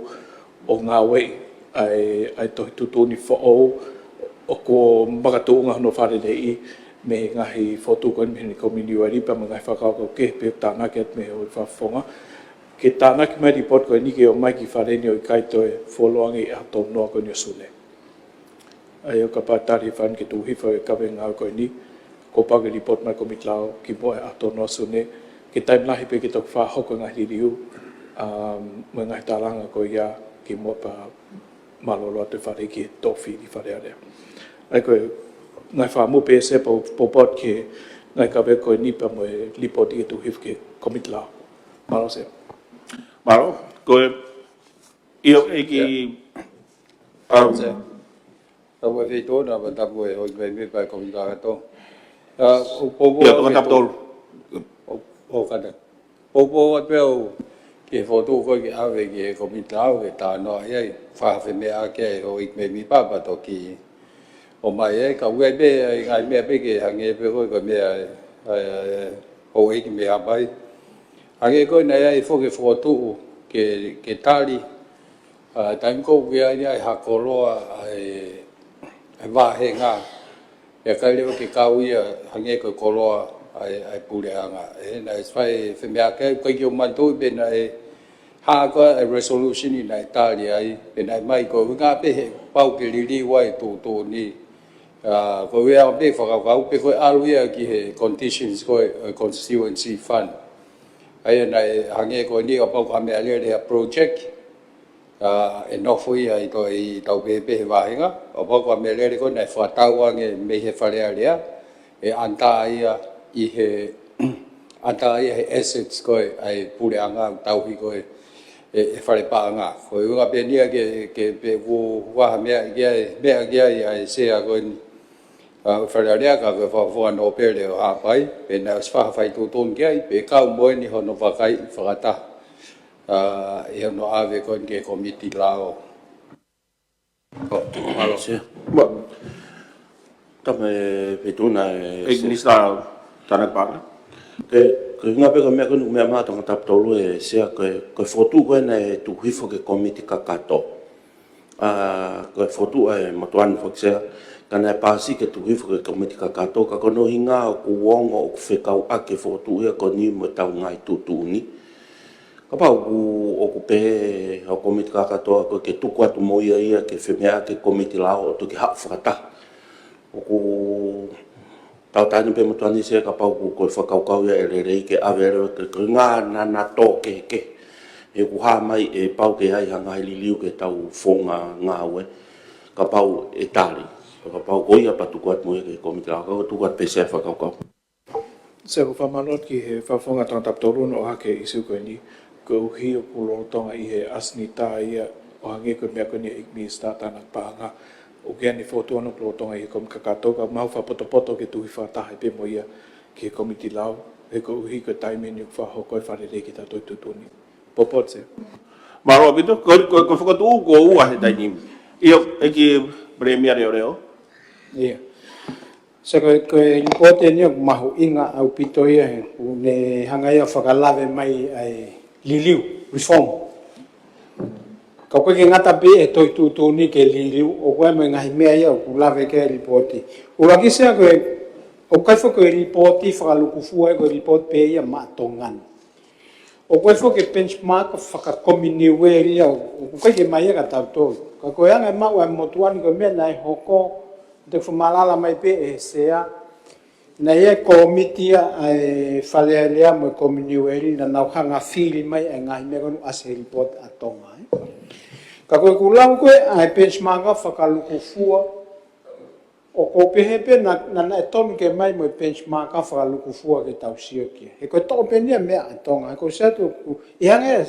o ngā wei ai tohi tutuni whaou o ko makatuunga hono wharere i me ngahi whotu koe me ni komini wari pa ma ngai whakau ke pe tānaki atu me hoi whawhonga. Ke tānaki mai report koe ni ke o mai ki whareni o i kaitoe wholoangi e hato noa koe ni o sule. Ai o ka pātari whan ke tūhiwha e kawe ngau koe ni, ko pake report mai komit lao ki moe hato noa sune, ke time lahi pe ke tok fa hoko ngai liu mo ngai talanga ko ia ki mo pa malolo te fa ki tofi di fa rea ai ko ngai fa mo pe se po pot ke ngai ka be ko ni pa mo lipo ti tu hif ke komit la malo se malo ko io e ki Tabu e whito na ba tabu e hoi me pa komita to. Ia to tap tol. O kada. Popo at peo ke foto ko ke ave ke komita o ke ta no ai fa fe me a ke o ik me mi pa pa to ki. O mai e ka we be ngai me be ke hange pe ko me o ik me a bai. Hange ko na ai fo ke foto ke tali time ko we ai hakoloa ai va henga e kai leo ke kauia hange ko koloa ai pureanga e na sai fe me ake ko yo mantu be na e ha ko resolution ni na Italia ai be na mai ko nga pe pau ke li wai tu ni ko we a be fa ka pe ko aluia ki he conditions ko constituency fund ai na hange ko ni ko pau ka me ale project e no foi ai to i tau pepe wa hinga o poko me le ko na fa tau nge me he fa le e anta ia I he anta ia he assets ko ai pure anga tau hi ko e fa le pa nga ko nga pe ni ke pe wa me ai se a ko fa le ka ko fa no pe le ha pai pe na fa fa tu ton ke pe ka mo ni ho no fa kai fa ta e no ave con che comiti lao Malo sih. Tapi itu na. Minister tanak pa. Ke nga pe me ko me ma tong tap tolu e se ke foto ko na tu hifo ke comiti kakato. Ke foto e motuan fo se kana pasi ke tu hifo ke comiti kakato ka kono hinga ku wong o fe ka ake foto e ko ni mo tau ngai tu ni. Kapau o ku pe o komiti kakato ko ke tuku atu mo ia ke femea ke komiti lao to ke hafata o ku tau tani pe motuani se kapau ko whakaukau ia e rei ke avere ke ngā na to ke e ku ha mai e pau ke ai hanga i liu ke tau fonga ngā we kapau e tali kapau ko ia patuku atu mo ia ke komiti lao ko tuku atu pe se whakaukau se ko whamanot ki he whafonga tangtap toru no hake isu ko ni ko hio pulo tonga I he asni ta ia o hange ko mea ko ni ikmi sta tanak paanga o ke ani foto ano pulo tonga I kom kakato ka mau fa poto ke tuhi fa taha pe mo ia ke komiti lao he ko hi ko taimeni ko fa hoko fa le ki ta to tutuni popot se Maro bito ko foko tu ko ua he taim io e ki premier reo ia se ko importe ni mahu inga au pito ia ne hanga ia whakalave mai ai liliu reform ka koe ke ngata pe e toi tu ni ke liliu o koe me ngahi mea ia ku lave ke reporti o laki sea koe o kai fo koe reporti whakaluku fua e koe report pe ia matongan o koe fo ke benchmark whakakomini we ria o koe ke mai ia ka tau toi ka koe anga mau e motuani koe mea nai hoko te whamalala mai pe e sea na ia komitia ai falelea mo kominiweri na nau hanga fili mai e ngai me konu ase report atonga ka koe kulau koe ai benchmark whakaluku fua o ko pehepe na tonu ke mai mo benchmark whakaluku fua ke tau sio kia he koe tō penia mea atonga he koe setu i hange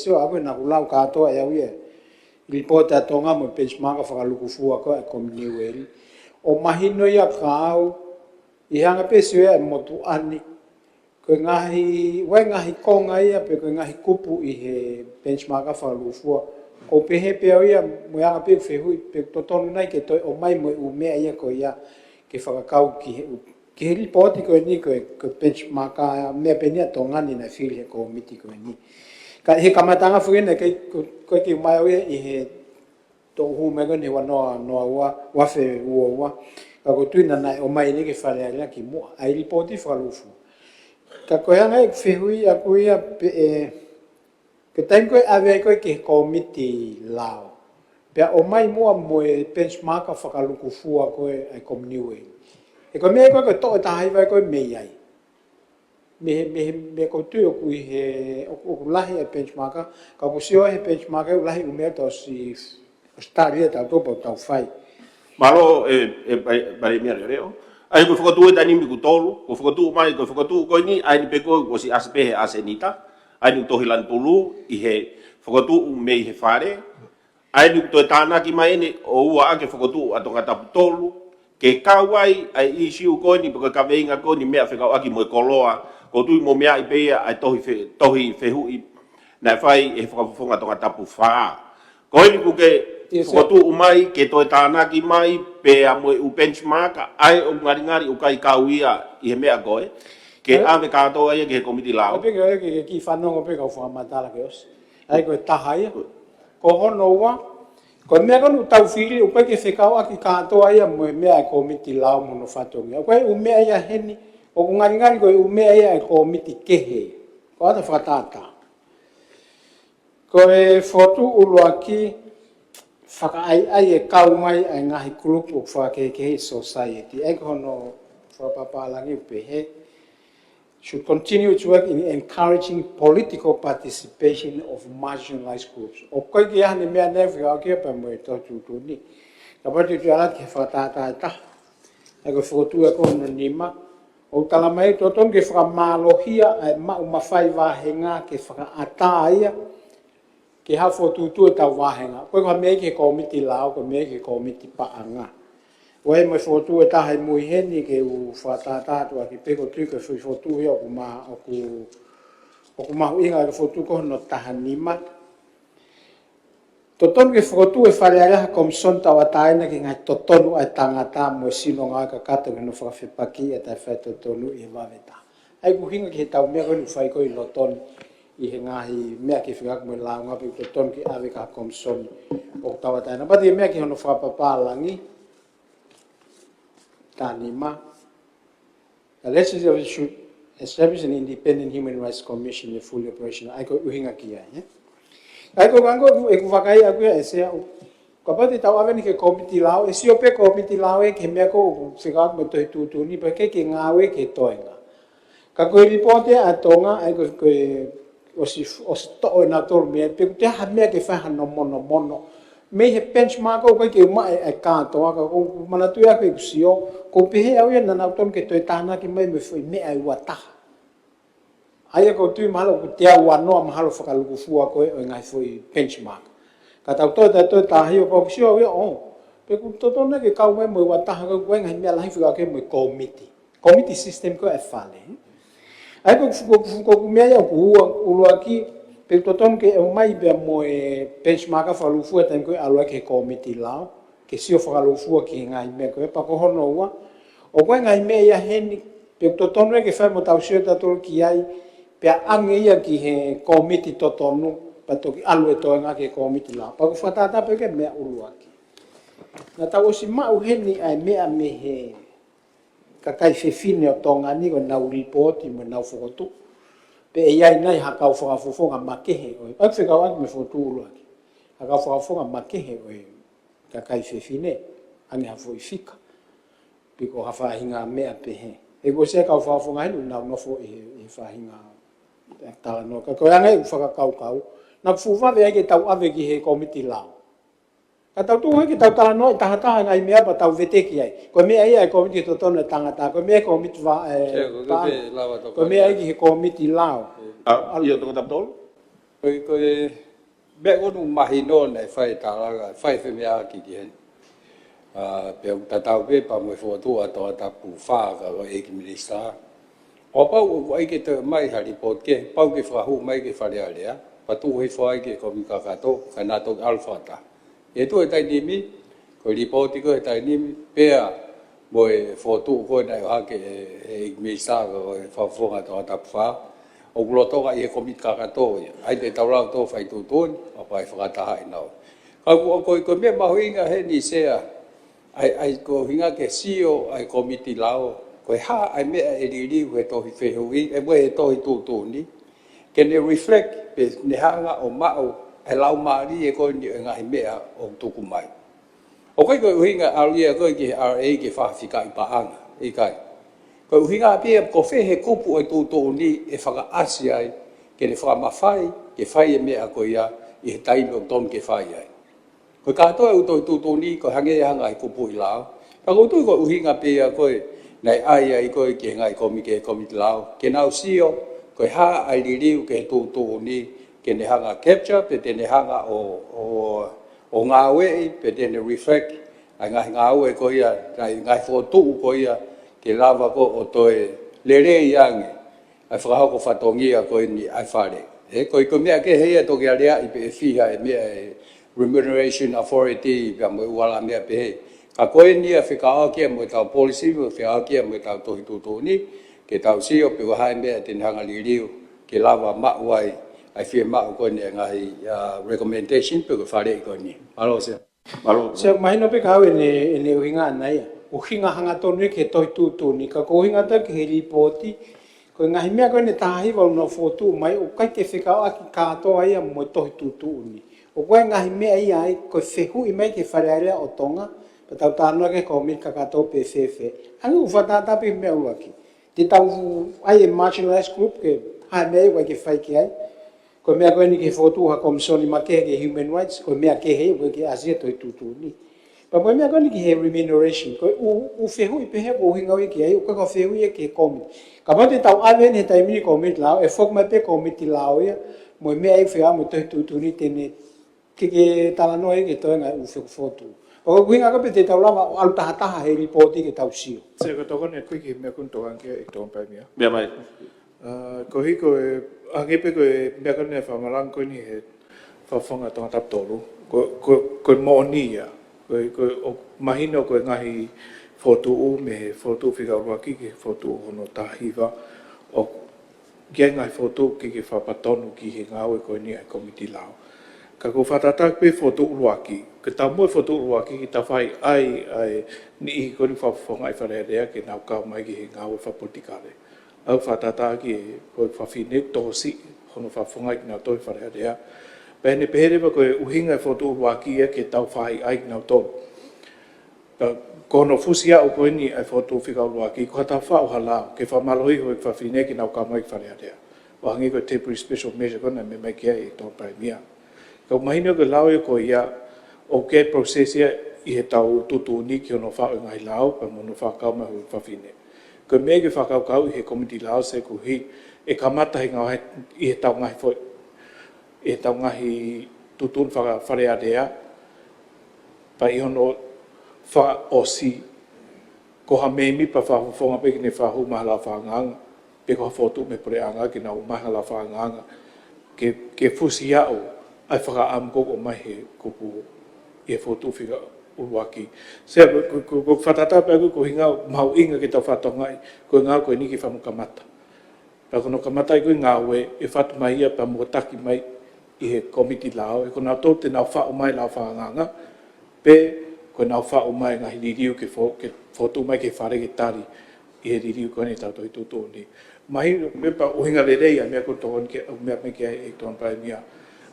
sio awe na kulau katoa e au ia report atonga mo benchmark whakaluku fua koe e kominiweri o mahino ia kāu I hanga pe sio e motu ani ko ngahi konga ia pe ko ngahi kupu I he benchmark whalufua ko pehe pe ia mo hanga pe fehui pe totonu nai ke toi o mai mo u mea ia ko ia ke whakakau ki he ripoti ko ni ko benchmark mea pe nia tongani na fili he ko miti ko ni ka he kamatanga fuina ko ki mai ia I he to hu me ni wanoa wafe uoa ka ko tuina na o mai ni ke fale ala ki mo ai ripoti falufu ka ko hanga e fehui a ko ia ke time ko ave ko ke komiti lao pe o mai mo benchmark fa ka luku fua ko ai komniwe e ko me ko to ta hai vai ko me ai me ko tu ku he o lahi e benchmark ka ko sio he benchmark o lahi o me to si Australia ta to tau fai Malo bare mi reo. Ai ko fokotu tani mi kutolu, ko fokotu mai ko fokotu ko ni ai ni peko ko si aspe asenita, ai ni to hilan tulu I he fokotu me he fare. Ai ni to tana ki mai ni o wa ke fokotu atonga taputolu ke kawai ai issue ko ni ko ka venga ko ni me afeka aki mo koloa ko tu mo mea ipe ai tohi fehu I na fai e fokafonga tonga tapu fa. Ko ni ku ke fokotu umai ke to tana ki mai pe a mo u benchmark ai o ngari o kai kawia I he mea koe ke ave ka to ai ke komiti lao. Pe ke ki whanongo pe ka wha matala ke os. Ai ko tahai ko hono wa ko mea konu tau whiri o ke whekau aki kātoa ia mo mea e komiti lao mono whatongi. O koe u mea ia heni o ngari ko u mea ia e komiti kehe. Ko ata whakatata. Ko e whotu ulua ki whakaai e kau mai ai ngahi kulupu whakekehe society. E kono whapapalangi upehe should continue to work in encouraging political participation of marginalized groups. O koe ki ahani mea nevi au kia pa mo e tōtu tūni. Ka pati tu ala ki whakatata e ta. E ko whotu e kono nima. O tala mai tōton ke whakamálohia e mau mawhai wāhenga ke whakaata ia. Ke hau whotu e tau wāhenga. Koe ka mea ke komiti lao, ko mea ke komiti paanga. Wai mai whotu e tahai mui heni ke u whatatātua ki peko tuka whi whotu hea o ku mahu inga ke whotu koho no taha nima. Totonu ke whotu e whareareha komison tawa taina ki ngai totonu ai tangata mo sino ngā ka kata ke no whakawhipaki e tai whai totonu I waweta. Ai ku hinga ki he tau mea koe nu whai koe lotoni I he ngahi mea ki whingak mo lao ngā pe totonu ki awe ka komison o tawa taina. Pati mea ki hono whapapalangi Tanima. The legislature should establish an independent human rights commission in fully operational. Ai ko uhinga kia, ya. Ai ko gango e ku wakai aku ya ese ko pati tau ave ni ke komiti lao, e sio pe komiti lao e ke mea ko whingak mo toi tutu ni pe ke ngawe ke toenga. Ka ko report a tonga ai ko o si to na tor me pe te ha mea ke fa no mono. Me he benchmark o ke mai e kātoa ka ko manatu ya ke sio ko pehe au ia na ton ke toi tana ki mai me foi me ai wata ai ko tu malo ku te wa no mahalo whakaluku fua ko e ngai foi benchmark ka tau to ta hi o sio ia o pe ku to na ke kau mai mo wata ka ko ngai me lai fua ke mo committee system ko e fale ai ko me ia ku ulua ki pe toton ke e mai be mo e benchmark fa lu fu tan ko alo ke komiti lao ke sio fa lu fu ki ngai me ko pa ko hono wa o ko ngai me ya heni pe toton ke fa mo tau sio ta to ki ai pe ange ia ki he komiti totonu pa to ki alo to nga ke komiti lao pa ko fa ta pe ke me ulu aki na ta o si ma u heni ai me he ka kai fe fine o tonga ni ko na report mo na foto pe ia nai ha kau whakafofonga makehe oi. Ak whikau aki me whotuulu aki. Ha kau whakafofonga makehe oi. Ka kai whewhine. Ange ha fo I whika. Piko ha whahinga mea pehe. E ko se kau whakafonga henu nau nofo I whahinga tala no. Ka koe ange whakakau. Na fuwawe ake tau ave ki he komiti lao. Ka tau tuhu ki tau tala no I tahataha ngai mea pa tau veteki ai. Ko mea ia e komiti totona tangata. Ko mea komiti ko mea ki he komiti lao. Ia tonga taptol? Ko mea konu mahino nei whai tālanga, whai whemea ki hen. Pea tatau pe pa mo whotua toa tapu whāga o eki minista. O pau o aike te mai hari pot ke, pau ke whahu mai ke wharea lea. Patu hei whai ke komi kakato, ka nato alfata. E tu e tai nimi, ko ripoti ko e tai nimi, pea mo e whotu ko nei o hake e minista ko e whawhonga toa tapu whaa. O kulotoka I he komit kakato ia. Ai te taurau tō whai tūtūni, o pai whakataha I nau. Ko mea mahuinga he ni sea, ai ko hinga ke sio ai komiti lao, ko ha ai mea e riri he tohi whehui, e mea e tohi tūtūni, ke ne reflect pe ne hanga o mao, e lau maari e koe ni ngahi mea o tuku mai. O koe hinga alia koe ki RA ke whawhika I paanga, I kai. ko uhinga pe ko fe he kupu e tu ni e whaka asi ai ke le whakamawhai ke whai e mea ko ia i he taimi o tom ke whai ai. Ko katoa u tu ni ko hange hanga i kupu i lao. Ka koutou ko uhinga pe a koe nei ai koe ke ngai komi lao. Ke nau sio ko ha ai liriu ke tu ni ke ne hanga capture pe te ne hanga o ngā wei pe te ne reflect ai ngā ue ko ia ngai fotu ko ia ke lava ko o toe lere iange ai whakahoko whatongia ko ni ai whare. Ko mea ke heia toki a rea i pe whiha e mea Remuneration Authority pia mo wala mea pe hei. Ka koe ni a whikao kia mo tau policy mo whikao kia mo tau tohi tutu ni ke tau sio pe wahai mea te hanga liriu ke lava mauai ai whia mau koe ni ngai recommendation pe ko whare i koe ni. Malo se. Malo. Se mahino pe kau ene uhinga anai. Uhinga hanga tonu ke tohi tutu ni ka ko uhinga ta ke he ripoti ko ngahi mea koe ne tahi wau no fotu mai o kai ke whikao aki katoa ia mo tohi tutu ni. O koe ngahi mea ia ai ko whehu i mai ke wharearea o tonga pa tau tānoa ke komit ka katoa pe whewhe. Angu uwhatata pe mea uaki. Te tau ai e marginalized group ke hai mea i wai ke whai ke ai. Ko mea koe ni ke fotu ha komisoni ma ke ke human rights ko mea ke hei koe ke asia toi tutu ni. Pa koe mea koe ni ke he remuneration. Koe u whehu i pehe ko uhinga wiki ai, u koe ka whehu i ke komit. Ka pati tau awen he taimini komit lao, e fok mai pe komiti lao ia, mo mea i whea mo toi tutu ni tene ke tala noe ke toi ngai u whehu fotu. O uhinga ka pe te tau lama au tahataha he ripoti ke tau sio. Se ko toko ne kuiki mea kun tokan ke e tokan pai mea. Mea mai. Ko hi ko e angepe ko e mea kun ne whamarang ko ni he whawhonga tonga tap tolu. Ko mo ni ia. Ko mahino ko ngahi fotu u me fotu whika uruaki ke fotu hono tahiwa. O kia ngai fotu ki ke whapatonu ki he ngāwe ko ni ai komiti lao. Ka ko whatatak pe fotu uruaki. Ke tau moe fotu uruaki ki ta whai ai ni i koni whawhonga ai wharearea ke nau kau mai ki he ngāwe whapotikare. Au whatatak ki ko whawhine tosi hono whawhonga ki nau toi wharearea. Pene pehereba ko e uhinga e fotu uruaki e ke tau whai ai ki nau tonu. Kono fusia o koe ni ai fotu whika uruaki ko ta whao halao ke whamalohi hoi whawhine ki nau kau mai ki wharearea. Wahangi ko temporary special measure kona me mai kia e tō pai mia. Kau mahina ko lau e ko ia o ke prosesia i he tau tutu ni ki ono whao ngai lau pa mono whakau mai hui whawhine. Ko mea ki whakau kau i he komiti lau se ku hi e kamata he ngau i he tau ngahi foi. E tau ngahi tutun wharearea pa i ono wha osi ko ha meimi pa whawhonga pe ki ne whahu mahala whanganga pe ko ha fotu me preanga ki nau mahala whanganga ke fusi au ai whaka amkoko mai he kupu i he fotu whika uruaki. Se ko whatata pe ko hinga mau inga ki tau whatongai ko ngā koe ni ki whamukamata. Pa kono kamata i koe ngā ue e whatu mai ia pa mokotaki mai i he komiti lao. E kono tō te nau whao mai lao whanganga pe ko nau whao mai ngahi ririu ke fotu mai ke whare ke tari i he ririu koe ni tau toi tutu ni. Mahi me pa uhinga le rei a mea ko tōn ke mea me ke e tōn pai mea.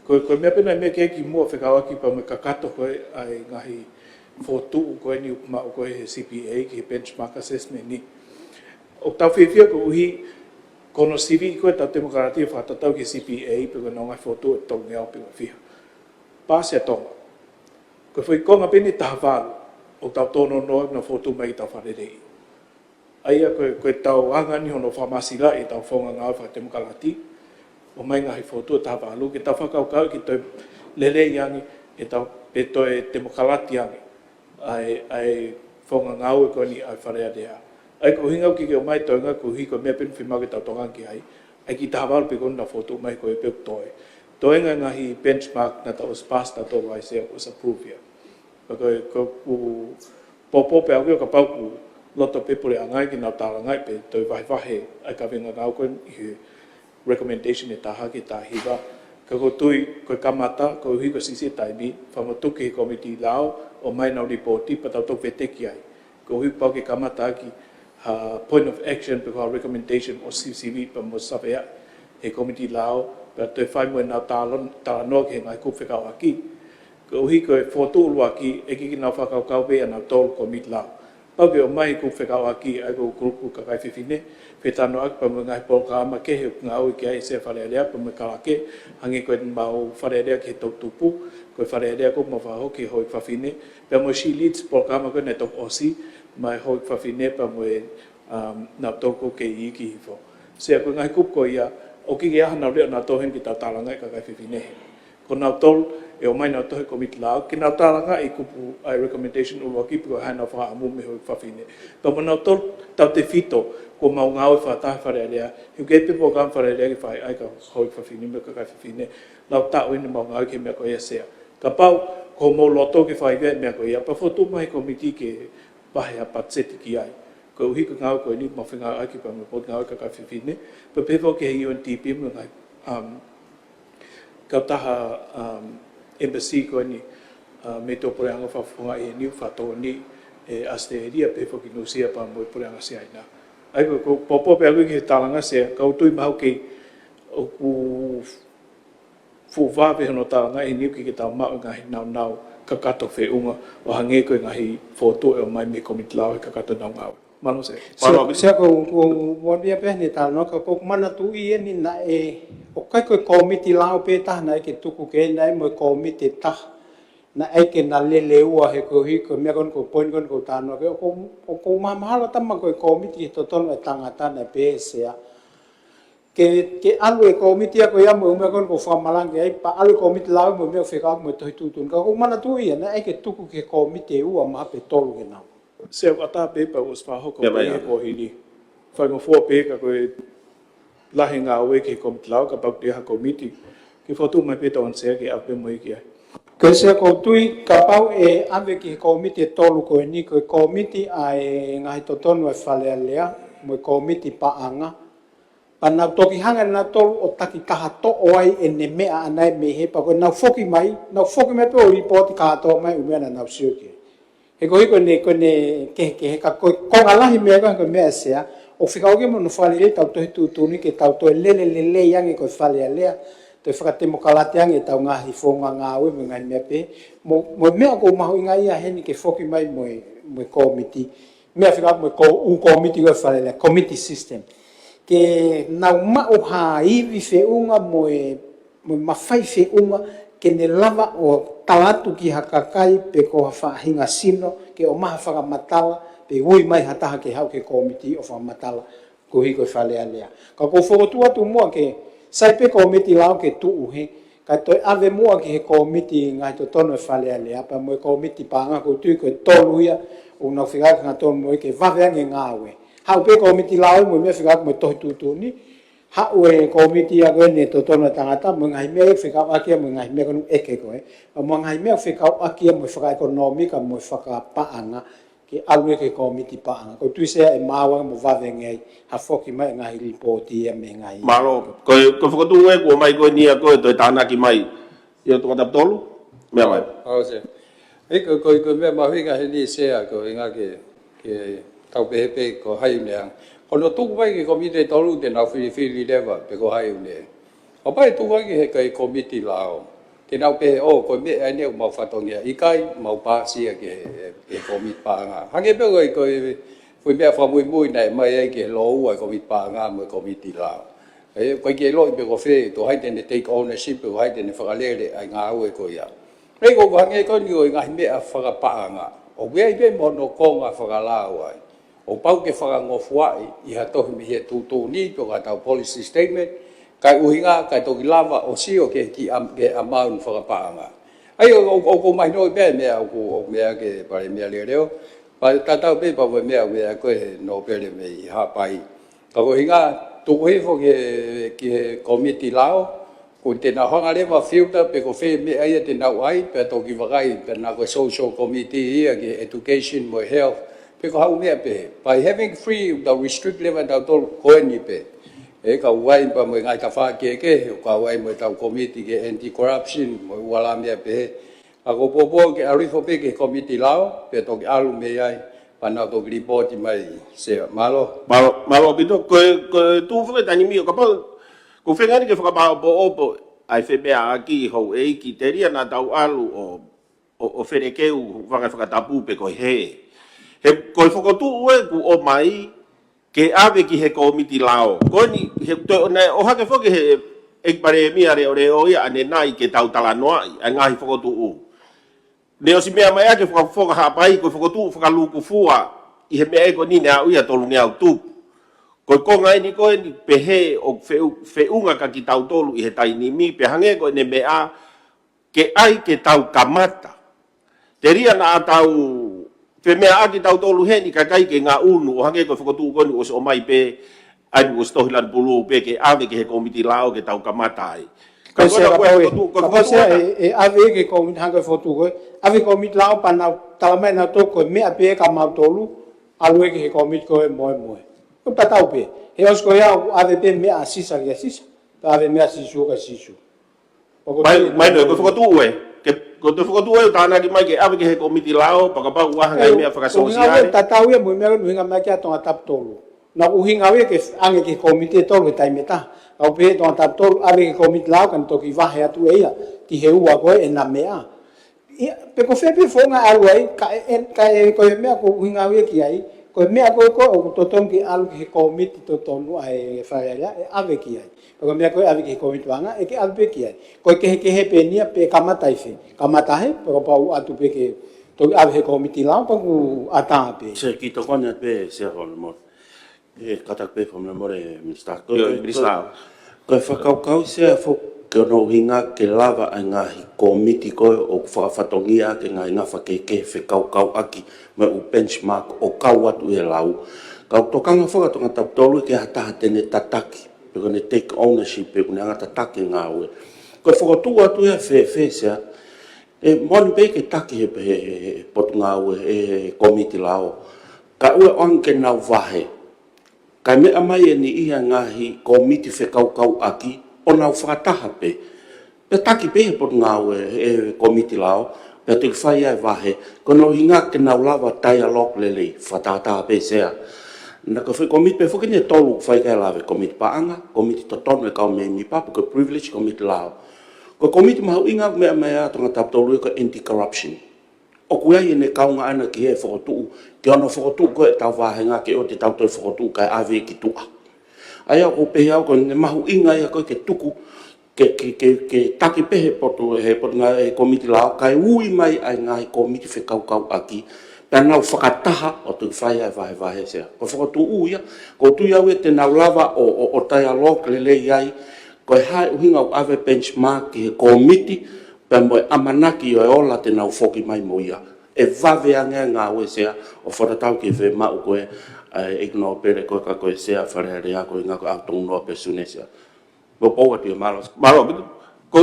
Ko mea pena mea ke ki mua whekawaki pa me kakato koe ai ngahi fotu koe ni upma o koe he CPA ki he benchmark assessment ni. O tau whiwhia ko uhi kono CV koe tau demokratia whatatau ki CPA pe koe nongai fotu e tau ngeau pe whiwhia. Pāsia tonga. Ko whai konga pene taha whalu o tau tono noa na fotu mai tau wharerei. Aia koe tau angani hono whamasila e tau whonga ngāu whatemukalati. O mai ngahi fotu e taha whalu ke tau whakaukau ki toi lele iangi e tau pe toi temukalati iangi. Ai whonga ngāu e koe ni ai wharea rea. Ai ko hingau ki ke o mai toinga ko hi ko mea penu whimau ke tau tongan ki ai. Ai ki taha whalu pe kona na fotu mai koe peuk toi. Toinga ngahi benchmark na tau was passed na tau ai se was approved here. Ko popo pe au ka pau ku loto pepure angai ki nau tāra ngai pe toi wahe ai ka venga ngau koe i recommendation e taha ki tahiwa. Ka ko tui koe kamata ko hui ko sisi taimi whamatuki he komiti lao o mai nau ripoti pa tau tau veteki ai. Ko hui pau ke kamata ki point of action pe ko recommendation o CCV pa mo sawea he komiti lao pa toi whai moe nau tāra noa ki he ngai kuwhekau aki. Ko hui koe fotu ulu aki e ki nau whakaukau pe a nau tolu komiti lao. pau ke o mai ku whekau aki ai ko grupu ka kai whiwhine pe tano ak pa mga programa ke he ngā ui ki ai se wharearea pa mga kalake hangi koe mau wharearea ki he tau tupu koe wharearea ko ma whaho ki hoi whawhine pe mo she leads programa koe ne tok osi mai hoi whawhine pa mo nā toko ke i ki hifo se koe ngai kup ko ia o ki ia hanau leo nā tohen ki tā tālanga i ka kai whiwhine he ko nā tol e o mai nā tohe komiti lao ki nā tālanga i kupu ai recommendation ulu aki piko hai nā wha amu me hoi whawhine pa mo nā tol tau te fito ko mau ngau e whatahe wharearea hiu ke pipo kam wharearea ki whai ai ka hoi whawhine me ka kai whiwhine lau tau ina mau ngau ke mea ko ia sea ka pau ko mo loto ke whai vea mea ko ia pa fotu mai komiti ke pahe a patseti ki ai ko uhi ka ngau ko ni ma whinga ai ki pa me pot ngau ka kai whiwhine pa pepo ke he UNDP mo ngai ka taha embassy ko ni me to poreanga whawhunga e niu whatoa ni e asteria pefo ki nusia pa mo poreanga se aina ai ko popo pe aku ki talanga se ka utui mau ki o ku fu va pe no talanga e niu ki ta ma nga nau nau ka kato fe unga o hange ko nga hi foto e mai me komit lao ka kato nau ngau mano se se ko mo dia pe ni tal no ko mana tu i ni na e o kai ko komiti lao pe ta na ke tuku ke nai mo komiti ta na ai ke na le ua he ko hi ko me kon ko point kon ko ta no ke ko ma hala ta ma ko komiti to ton e tanga ta na pe se ke alu e komiti ko ya mo me kon ko fa malang ke ai pa alu komiti lao mo me fe ka mo to tu tun ka ko mana tu i na ai ke tuku ke komiti ua ma pe tolu ke na se ata pe pa os fa ho ko ko hi ni fa mo fo pe ka ko la hinga we ki komiti lao ka pa te ha komiti ki foto mai pe ton se ki ape mo ki ai ke se ko tui ka pau e ave ki komiti tolu ko ni ko komiti ai ngai to tonu e fale lea mo komiti pa anga pana toki hanga na tolu o taki taha to oai e ne mea anai me he pa ko na foki mai pe o report ka to mai umena na usioki he ko ne ke ka ko ngalahi me ka me se o fika o ke mo no fale le tau tu ni ke tau to le yang ko fale lea te whakate mo kalate ange tau ngahi whonga ngāwe me ngai mea pe. Mo mea ko mahu inga ia heni ke whoki mai mo komiti. Mea whika mo komiti koe whalele, committee system. Ke nau mao ha iwi whiunga mo mawhai whiunga ke ne lava o talatu ki hakakai pe ko whahinga sino ke o maha whakamatala pe ui mai hataha ke hau ke komiti o whakamatala ko hi koe whalea lea. Ka ko whokotua tu mua ke sai pe komiti lao ke tu uhe ka toi ave mua ki he komiti ngai to tono e fale ale apa mo komiti pa nga ko tu ko tolu ia o na figa nga tono mo ke va venga ngawe ha pe komiti lao mo me figa mo to tu ni ha o komiti a go ne to tono tangata mo ngai me figa aki mo ngai me ko eke ko mo ngai me figa aki mo figa economica mo figa pa anga ke alwe ke komiti pa anga ko tu se e mawa mo va venga ha foki mai ngai report ia me ngai malo ko fokotu e ko mai ko ni ko to tana ki mai yo to tap tolu me mai o se e ko me ma hinga ni se ko inga ke tau pe ko hai leang ko no tu vai ke komiti tolu de na fi leva pe ko hai le o pai tu vai ke komiti lao te nau pe o ko me ai ne mau fatongia ikai mau pa si ke komit pa nga hange pe ko foi me fa muy nei mai ai ke lo ai komit pa nga mo komiti la e ko ke lo pe ko fe to hai den take ownership ko hai den fa le ai nga o ko ya e ko hange ko ni o nga me a fa pa nga o we ai pe mo no ko nga fa la ai o pau ke fa ngo fuai I ha to mi he tu ni ko ka ta policy statement kai uhinga kai toki lava o sio ke amount for paanga ai o mai no be me o me ke pare me leo pa tata be pa me ko no pele me ha pai ka uhinga tu he fo ke committee lao ko te na hanga le ma filter pe ko fe me ai te na ai pe toki vagai pe na ko social committee ke education mo health pe ko ha me pe by having free the restrict level da tol ko ni pe e ka wai pa mo ngai ka fa ke ka wai mo ta committee ke anti corruption mo wala me pe a ko popo ke ari fo pe ke committee lao pe to ke alu me ai pa na to report mai se malo bito ko tu fo tani mi ko pa ko fe ngani ke fa ba bo ai fe be aki ho e ki teria na tau alu o fe ke u fa tapu pe ko he he ko fokotu e ku o mai ke ave ki he komiti lao ko ni he to na o ha ke fo ke he e pare mi are ore o ia ane nai ke tau tala noa a ngai fokotu u ne o si mea mai ake foka ha pai ko fokotu foka luku fua i he mea e ko ni na uia tolu ngea tu ko ko ngai ni ko ni pehe o fe unga ka ki tau tolu i he tai ni mi pe hange ko ne mea ke ai ke tau kamata te ria na tau pe mea aki tau tolu he ni ka kai ke ngā unu o hange ko fokotu ko ni o so mai pe ai ko sto hilan bulu pe ke ave ke he komiti lao ke tau kamata ai ko se e ave ke komiti hanga fotu ko ave komiti lao pa na tala na to ko me ape ka ma tolu alue ke komiti ko mo ko patau pe e os ko ya ave pe me asisa ya asisa ave me asisu ka sisu mai no ko fokotu e ko te whakatue o tāna ki mai ke awe ke he komiti lao, pakapau wahanga i mea whakasosiare. Tatau ia mui mea nuhinga mai kia tonga tap tolu. Na uhinga we ke ange ke komiti tolu e taimeta. Au pe tonga tap tolu awe ke komiti lao kan toki wahe atu e ia. Ti he ua koe e na mea. Pe ko whepe whonga alu ai, ka e koe mea ko uhinga we ki ai. Koe mea koe koe o totom ki alu ke he komiti to tonu ai whaerea e awe ki ai. Ko mea koe ave ke komiti wanga e ke awe ki ai. Koe ke he pe nia pe kamatai whi. Kamatahe, pero pau atu pe ke to ave komiti lao pa ku ata pe. Se ki to kona pe se hol mo. E kata pe fo mo re minister. Ko whakaukau se fo ke no hinga ke lava a ngā komiti ko o whakafatongia ke ngā inga whakeke whakaukau aki me u benchmark o kau atu e lau. Kau tokanga whakatonga taptolu ke hataha tene tataki. Pe kone take ownership pe kone anga tataki ngā ue. Ko whakatu atu e whe sea e moni pe ke taki he potunga ue e komiti lao. Ka ue anke nau wahe. Kai mea mai e ni ia ngahi komiti whekaukau aki o nau whakataha pe. Pe taki pe he potunga ue e komiti lao. Pe te whai ai wahe. Kono hinga ke nau lawa dialogue lelei whatataha pe sea. Na ka whi komiti pe whukini e tolu whai kai lawe komiti paanga, komiti totonu e kau me mi papu, ko privilege komiti lao. Ko komiti mahu inga mea mea tonga taptolu ko anti-corruption. O kuia i ne kaunga ana ki he whakotuu, ki ana whakotuu ko e tau wāhenga ki o te tau tau whakotuu kai awe ki tua. Aia ko pehe au ko ne mahu inga ia ko ke tuku, ke taki pehe potu he potunga e komiti lao, kai ui mai ai ngai komiti whekaukau aki, pia nau whakataha o tu whai ai vahe sea. Ko whakotuu uia, ko tui au e te nau lava o dialogue lelei ai, ko hai uhinga o ave benchmark ki he komiti, pe mo amanaki o e ola te nau whoki mai mo ia. E vave ange ngā ue sea, o whatatau ki whe mau koe, e no pere koe ka koe sea, wharearea koe ngā koe au tongu noa pe sune sea. Mo poua tia maros. Maro, ko,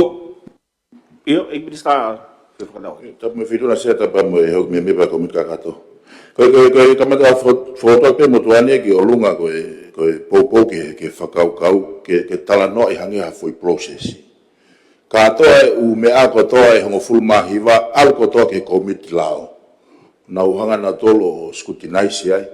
io, ik minister, whi whakatau. Tapu me whiruna sea tapa mo e hau me mepa komiti kakato. Koe tamata whotoi pe motuane ki o lunga koe poupou ke whakaukau, ke tala noa i hange ha foi process. Ka toa e u mea ko toa e hongo fulmahi wa al ko toa ke komiti lao. Nau hanga na tolo o scrutinize ai.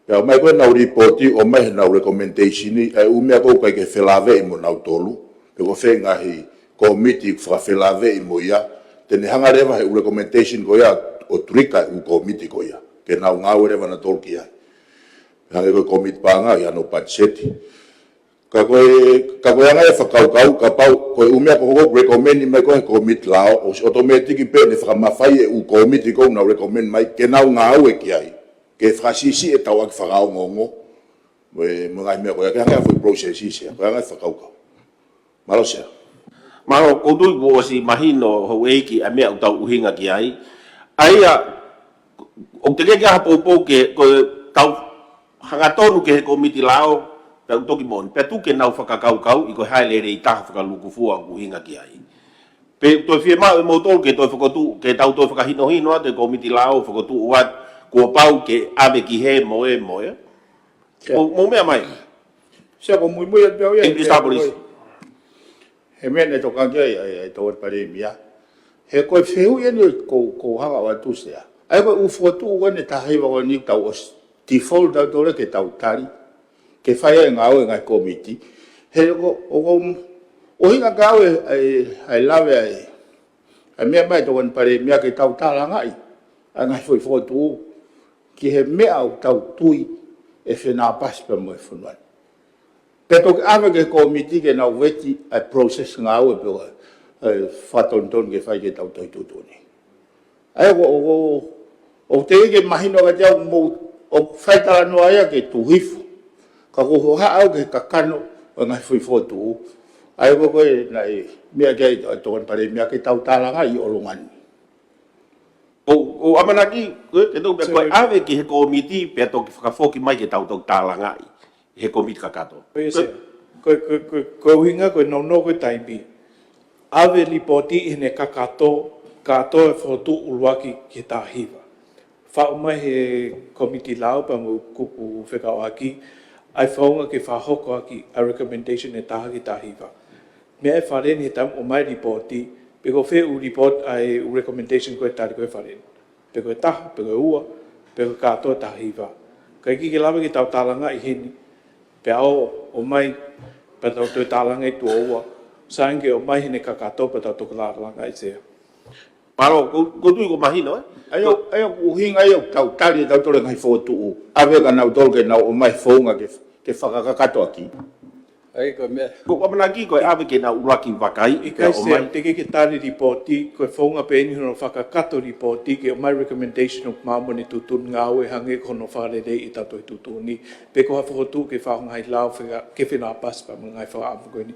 Pea mai koe nau reporti o mai nau recommendation e u mea kou kai ke whelave i mo nau tolu. Pe ko whengahi komiti whakawhelave i mo ia. Tene hanga rewa he u recommendation ko ia o turika u komiti ko ia. Ke nau ngau rewa na tolu ki ai. Hange koe komiti panga i ano patseti. Ka koe anga e whakaukau, ka pau, koe umea ko hoko recommend mai koe komiti lao, o automatiki pe ne whakamawhai e u komiti kou nau recommend mai, ke nau ngā au e ki ai. Ke whakasisi e tau aki whakao ngongo, mo ngai mea koe, ke hanga e process isi, koe anga e whakaukau. Malo sea. Maro, koutui ko si mahino hau eiki a mea utau uhinga ki ai. Aia, o te keke hapopou ke koe tau hangatonu ke he komiti lao, pe utoki mon pe tu ke nau whakakaukau i ko haelere i taha whakalukufua ku hinga ki ai. Pe toi fie mau e motol ke toi whakatu, ke tau toi whakahinohinoa te komiti lao whakatu uat kua pau ke ave ki he moe. Mo mea mai? Sia ko mui at peo ia. Indistapolis. He mea ne tokangi ai tau e pare mia. He koe whehu ia ni ko hanga o atu sea. Ai koe ufuatu ua ne tahaiwa o ni tau o default tau tole ke tau tari. Ke whaia e ngāo e ngai komiti. He o hinga kāo ai lawe ai mea mai tokan pare mea ke tau tāla ngai. Ai ngai whoi whotu ki he mea o tau tui e whenā pasi pa moe whanuan. Peto ke ame ke komiti ke nau weti a process ngā ue pewa whatonton ke whai ke tau toi tutuni. Ai o te ike mahino ka te au mou o whaitara noa ia ke tuhifu. Ka ko ha au ke kakano o ngai fui fotu. Ai ko koe na e mea ke ai tokan pare mea ke tau tālanga i olongani. O amanaki, ke tau pe koe ave ki he komiti pe to ki whakafoki mai ke tau tālanga i he komiti kakato. Koe uhinga koe nono koe taimi. Ave lipoti i ne kakato e whotu uluaki ki tā hiwa. Whao mai he komiti lau pa mu kupu whekao aki, ai whaunga ke whahoko aki a recommendation e taha ki tā hiwa. Mea e whareni he tam o mai ripoti, pe ko whe u report ai u recommendation koe tari koe whareni. Pe koe taha, pe koe ua, pe koe katoa tā hiwa. Kai ki ke lawa ki tau tālanga i hini, pe ao o mai pa tau tui tālanga i tua ua, sainge o mai hene kakato pa tau tuku lāranga i sea. Paro, ko tui ko mahino, Ayo uhinga ayo tau tari tau tore ngai fotu u. Ave ka nau tolke nau o mai whaunga ke whakakato aki. Ai ko me. Ko amanaki koe ave ke na uraki wakai. I kai se te ke tari ripoti, koe whaunga pe eni hono whakakato ripoti, ke o mai recommendation o mamone tutun ngā ue hange kono wharere i tato i tutuni. Pe ko hawhakotu ke whaunga hai lau ke whenā paspa mga ngai whaamu koeni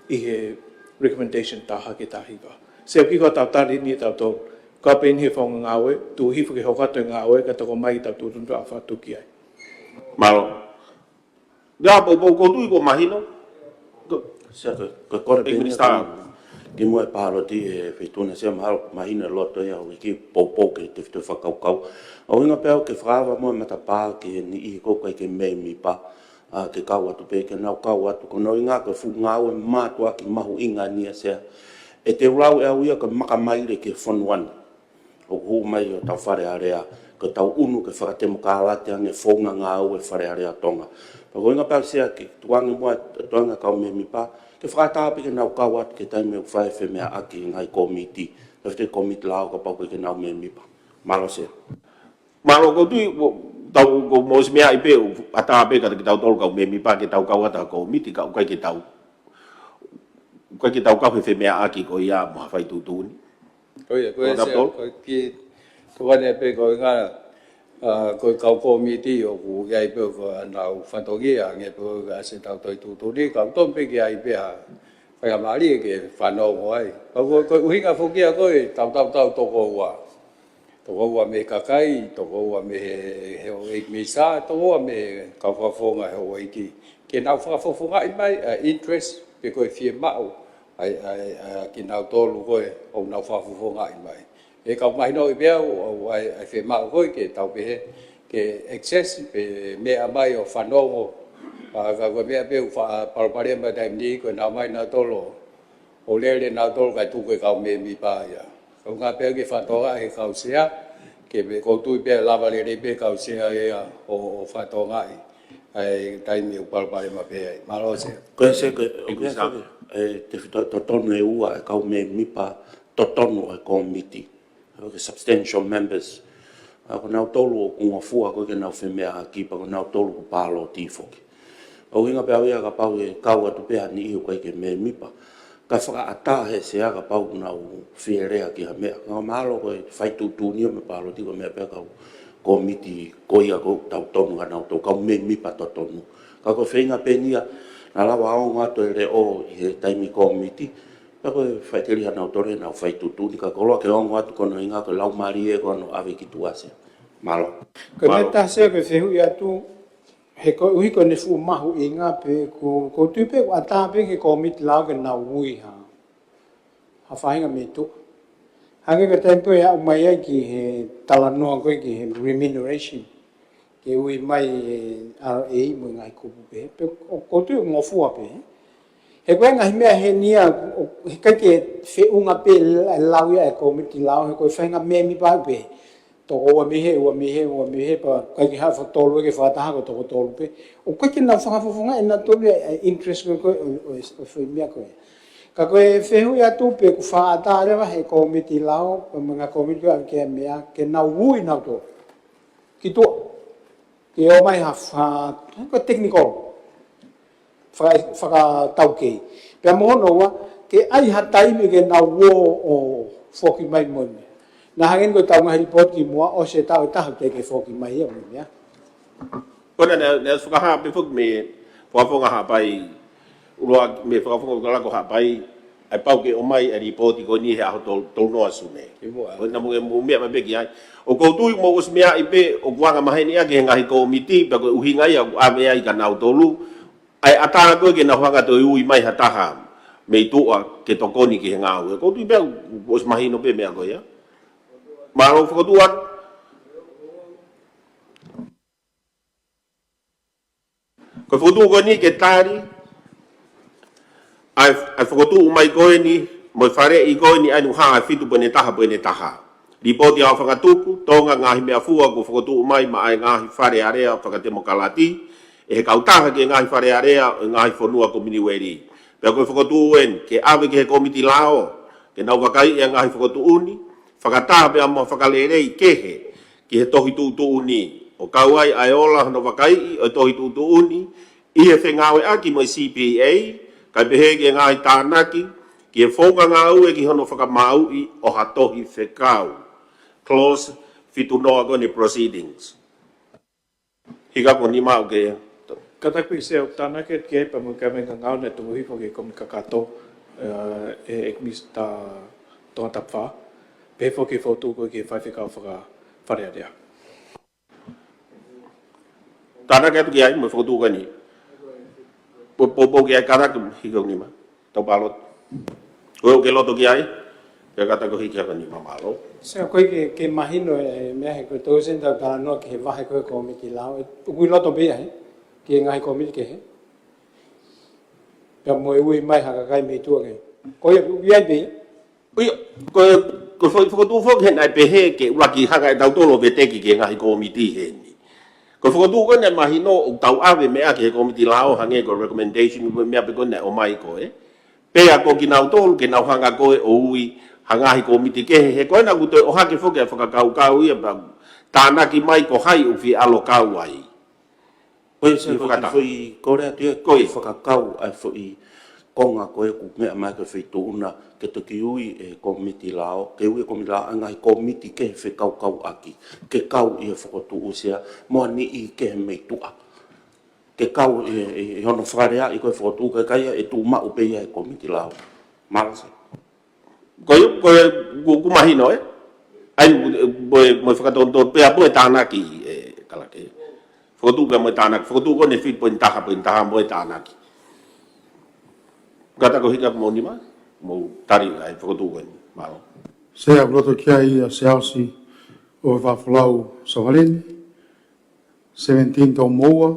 i he recommendation taha ke tahiwa. Se o kiko tau tari ni tau tau, ka pe eni he whaunga ngā ue, tu hifu ke hokato i ngā ue, ka toko mai i tau tutundu a whatuki ai. Malo. Ya, ko tui ko mahino. Sia ko kore pe minister ki mo e paro ti e fituna sia mahina loto ia o ki popo ke te whakaukau. O inga peo ke whaawa mo mata pā ke ni i ko kai ke mei mi pa ke kau atu pe ke nau kau atu ko no inga ko fu ngau e matua ki mahu inga nia sia. E te rau e au ia ka makamaire ke whanuan. O hu mai o tau whare area ka tau unu ke whakatemo kālate ange whonga ngau e whare area tonga. Pako inga pau sia ki tuanga mua tuanga kau me mi pa ke whakatapi ke nau kau atu ke taime u whae whemea aki ngai komiti. Te komiti lao ka pau ke nau me mi pa. Malo sia. Malo ko tui tau ko mos mea i pe ata pe ka ki tau tol kau me mi pa ke tau kau ata komiti ka ukai ke tau. Ukai ke tau kau whemea aki ko ia mo hawhai tutuni. Koe sia, koe ki tuane pe koe ngana, koe kau komiti o ku iai pe ko anau whantoki a nge pe ka se tau toi tutuni, kau tom pe ki ai pe ha whai amari ke whanau mo ai. Koe uhinga whukia koe tau toko ua. Toko ua me kakai, toko ua me heo eik misa, toko ua me kau whawhonga heo eiki. Ke nau whawhonga i mai interest pe koe fie mau. Ai ki nau tolu koe o nau whawhonga i mai. E kau mai no i bea o ai whi mau koe ke tau pehe ke access pe mea mai o whanongo. Ka koe mea peu paraparea mai taim ni koe nau mai nau tolo. O lere nau tolo kai tu koe kau me mi pā ia. Kau ngā pēr ke whatonga he kau sea, ke me koutu i pēr lava le pe kau sea ea o whatonga i. Ai taimi u parapare ma pēr. Maro sea. Koe se koe, te totonu e ua e kau me mipa totonu e komiti. Ke substantial members. Ko nau tolu o kunga fua koe ke nau whemea aki, pa ko nau tolu ko pālo tīwhoki. O inga pēr ia ka pau e kau atu pēr ni iu koe ke me mipa. Ka whakaata he se aga pau nau whierea ki ha mea. Ka mahalo koe whaitutuni o me pālo tīko mea pēr kau komiti koia ko tau tonu ka nau tau kau me mipa totonu. Ka ko whenga pēnia na lawa au ngato e re o i he taimi komiti. Ka koe whaiteri hanau tore nau whaitutuni. Ka koloa ke ongo atu kono inga ko lau marie kono ave ki tuase. Malo. Ko me tasea ke whehu i atu, he ko uhi ko ne fu mahu i ngā pe, ko tupe ko ata pe ke komiti lau ke nau ui ha. Ha whahinga me tu. Hange ka tempo e au mai ai ki he talanoa koe ki he remuneration. Ke ui mai RA mo ngai kupu pe. Pe ko tu ngofua pe. He koe ngahi mea he nia, he kai ke whiunga pe lau ia e komiti lau, he koe whahinga mea mi pau pe. Toko ua mihe, pa kai ki hafa tolu e ke whataha ko toko tolu pe. O koe ki nau whakafofonga e na tolu e interest koe o whi mea koe. Ka koe whehu ia tu pe ku whaatarewa he komiti lau, pa mga komiti koe ke mea, ke nau ui nau tolu. tu ke o mai ha ko technical fa tau ke pe mo no wa ke ai hatai me ke na wo o foki mai mon na hangen ko tau ngai report ki mo o se tau ta te ke foki mai ya ya ko na suka ha pe fok me fo nga ha pai ulo me fo ko ha pai ai pau ke o mai a report ko ni ha to no asume ko na mo me ma be ki ai o ko tu mo us mea i pe o wanga mai ni ake ngahi komiti pe ko uhinga ia a me ai ka na tolu ai ata ko ke na wanga to ui mai hataha me tu a ke to koni ke nga o ko tu be os mai no pe me ko ya ma ro ko tu ko fotu ko ni ke tari ai fotu mai ko ni mo fare i ko ni anu ha fitu pone taha Ripoti au whakatuku, tonga ngahi mea fua ko whakatu mai ma ai ngahi whare area whakatemo kalati, e he kautaha ke ngahi whare area e ngahi whanua ko miniweri. Pea koe whakatu uen, ke awe ke he komiti lao, ke nau wakai e ngahi whakatu uni, whakataha pea mo whakalerei kehe, ki he tohi tūtu uni. O kauai ai ola hana wakai o tohi tūtu uni, i he whengawe aki mo CPA, kai pehe ke ngahi tānaki, ki he whonga ngā ue ki hono whakamau i o hatohi whekau. Close fitu noa ko ni proceedings. Higa ko ni mau ke. Kata ku se o tana ke pa mo ka me ngau ne tu hi ko ke kom kakato e ekmista to tapfa. Pe fo ke foto ko ke fa ka fa dia. Tana ke tu ai mo foto ko ni. Po ke kara ku higa ni ma. To balot. Ko ke lo to ke ai. Pe kata ko higa ko ni ma malo. Se koe ke mahino e mea he koe tōsen tau tāna noa ke he wahe koe komiti lao. Ukui loto bea he, ke ngahi komiti ke he. Pea moe ui mai haka kai mei tua ke. Koe ui ai bea? Ui, koe whakatu whok he nai pe he ke uraki haka e tau tolo ve teki ke ngahi komiti he ni. Koe whakatu koe nai mahino o tau awe mea ke he komiti lao hange ko recommendation mea pe koe nai o mai koe. Pea ko ki nau tolu ke nau hanga koe o ui hangahi komiti ke he koe na kuto o hake whoke whakakau ia pa tānaki mai ko hai u fi alo kau ai. Koe se whakatawhi korea tia koe whakakau ai whi konga koe ku mea mai koe whi tūna ke toki ui e komiti lao, ke ui e komiti lao angai komiti ke he whekau kau aki, ke kau i e whakotu usia, moa ni i ke he mei tua. Ke kau i hono whakarea i koe whakotu ke kaia e tū mau peia e komiti lao. Marasa. Koe kumahino e. Ai mo whakatonto pea poe tānaki e kalake. Whakatu pea moe tānaki. Whakatu ko ne whit poe taha moe tānaki. Kata ko hika mo ni ma. Mo tari ai whakatu ko ni. Malo. Se a roto kia i a se ausi o whawhalau Sawarene. 17 tau moua.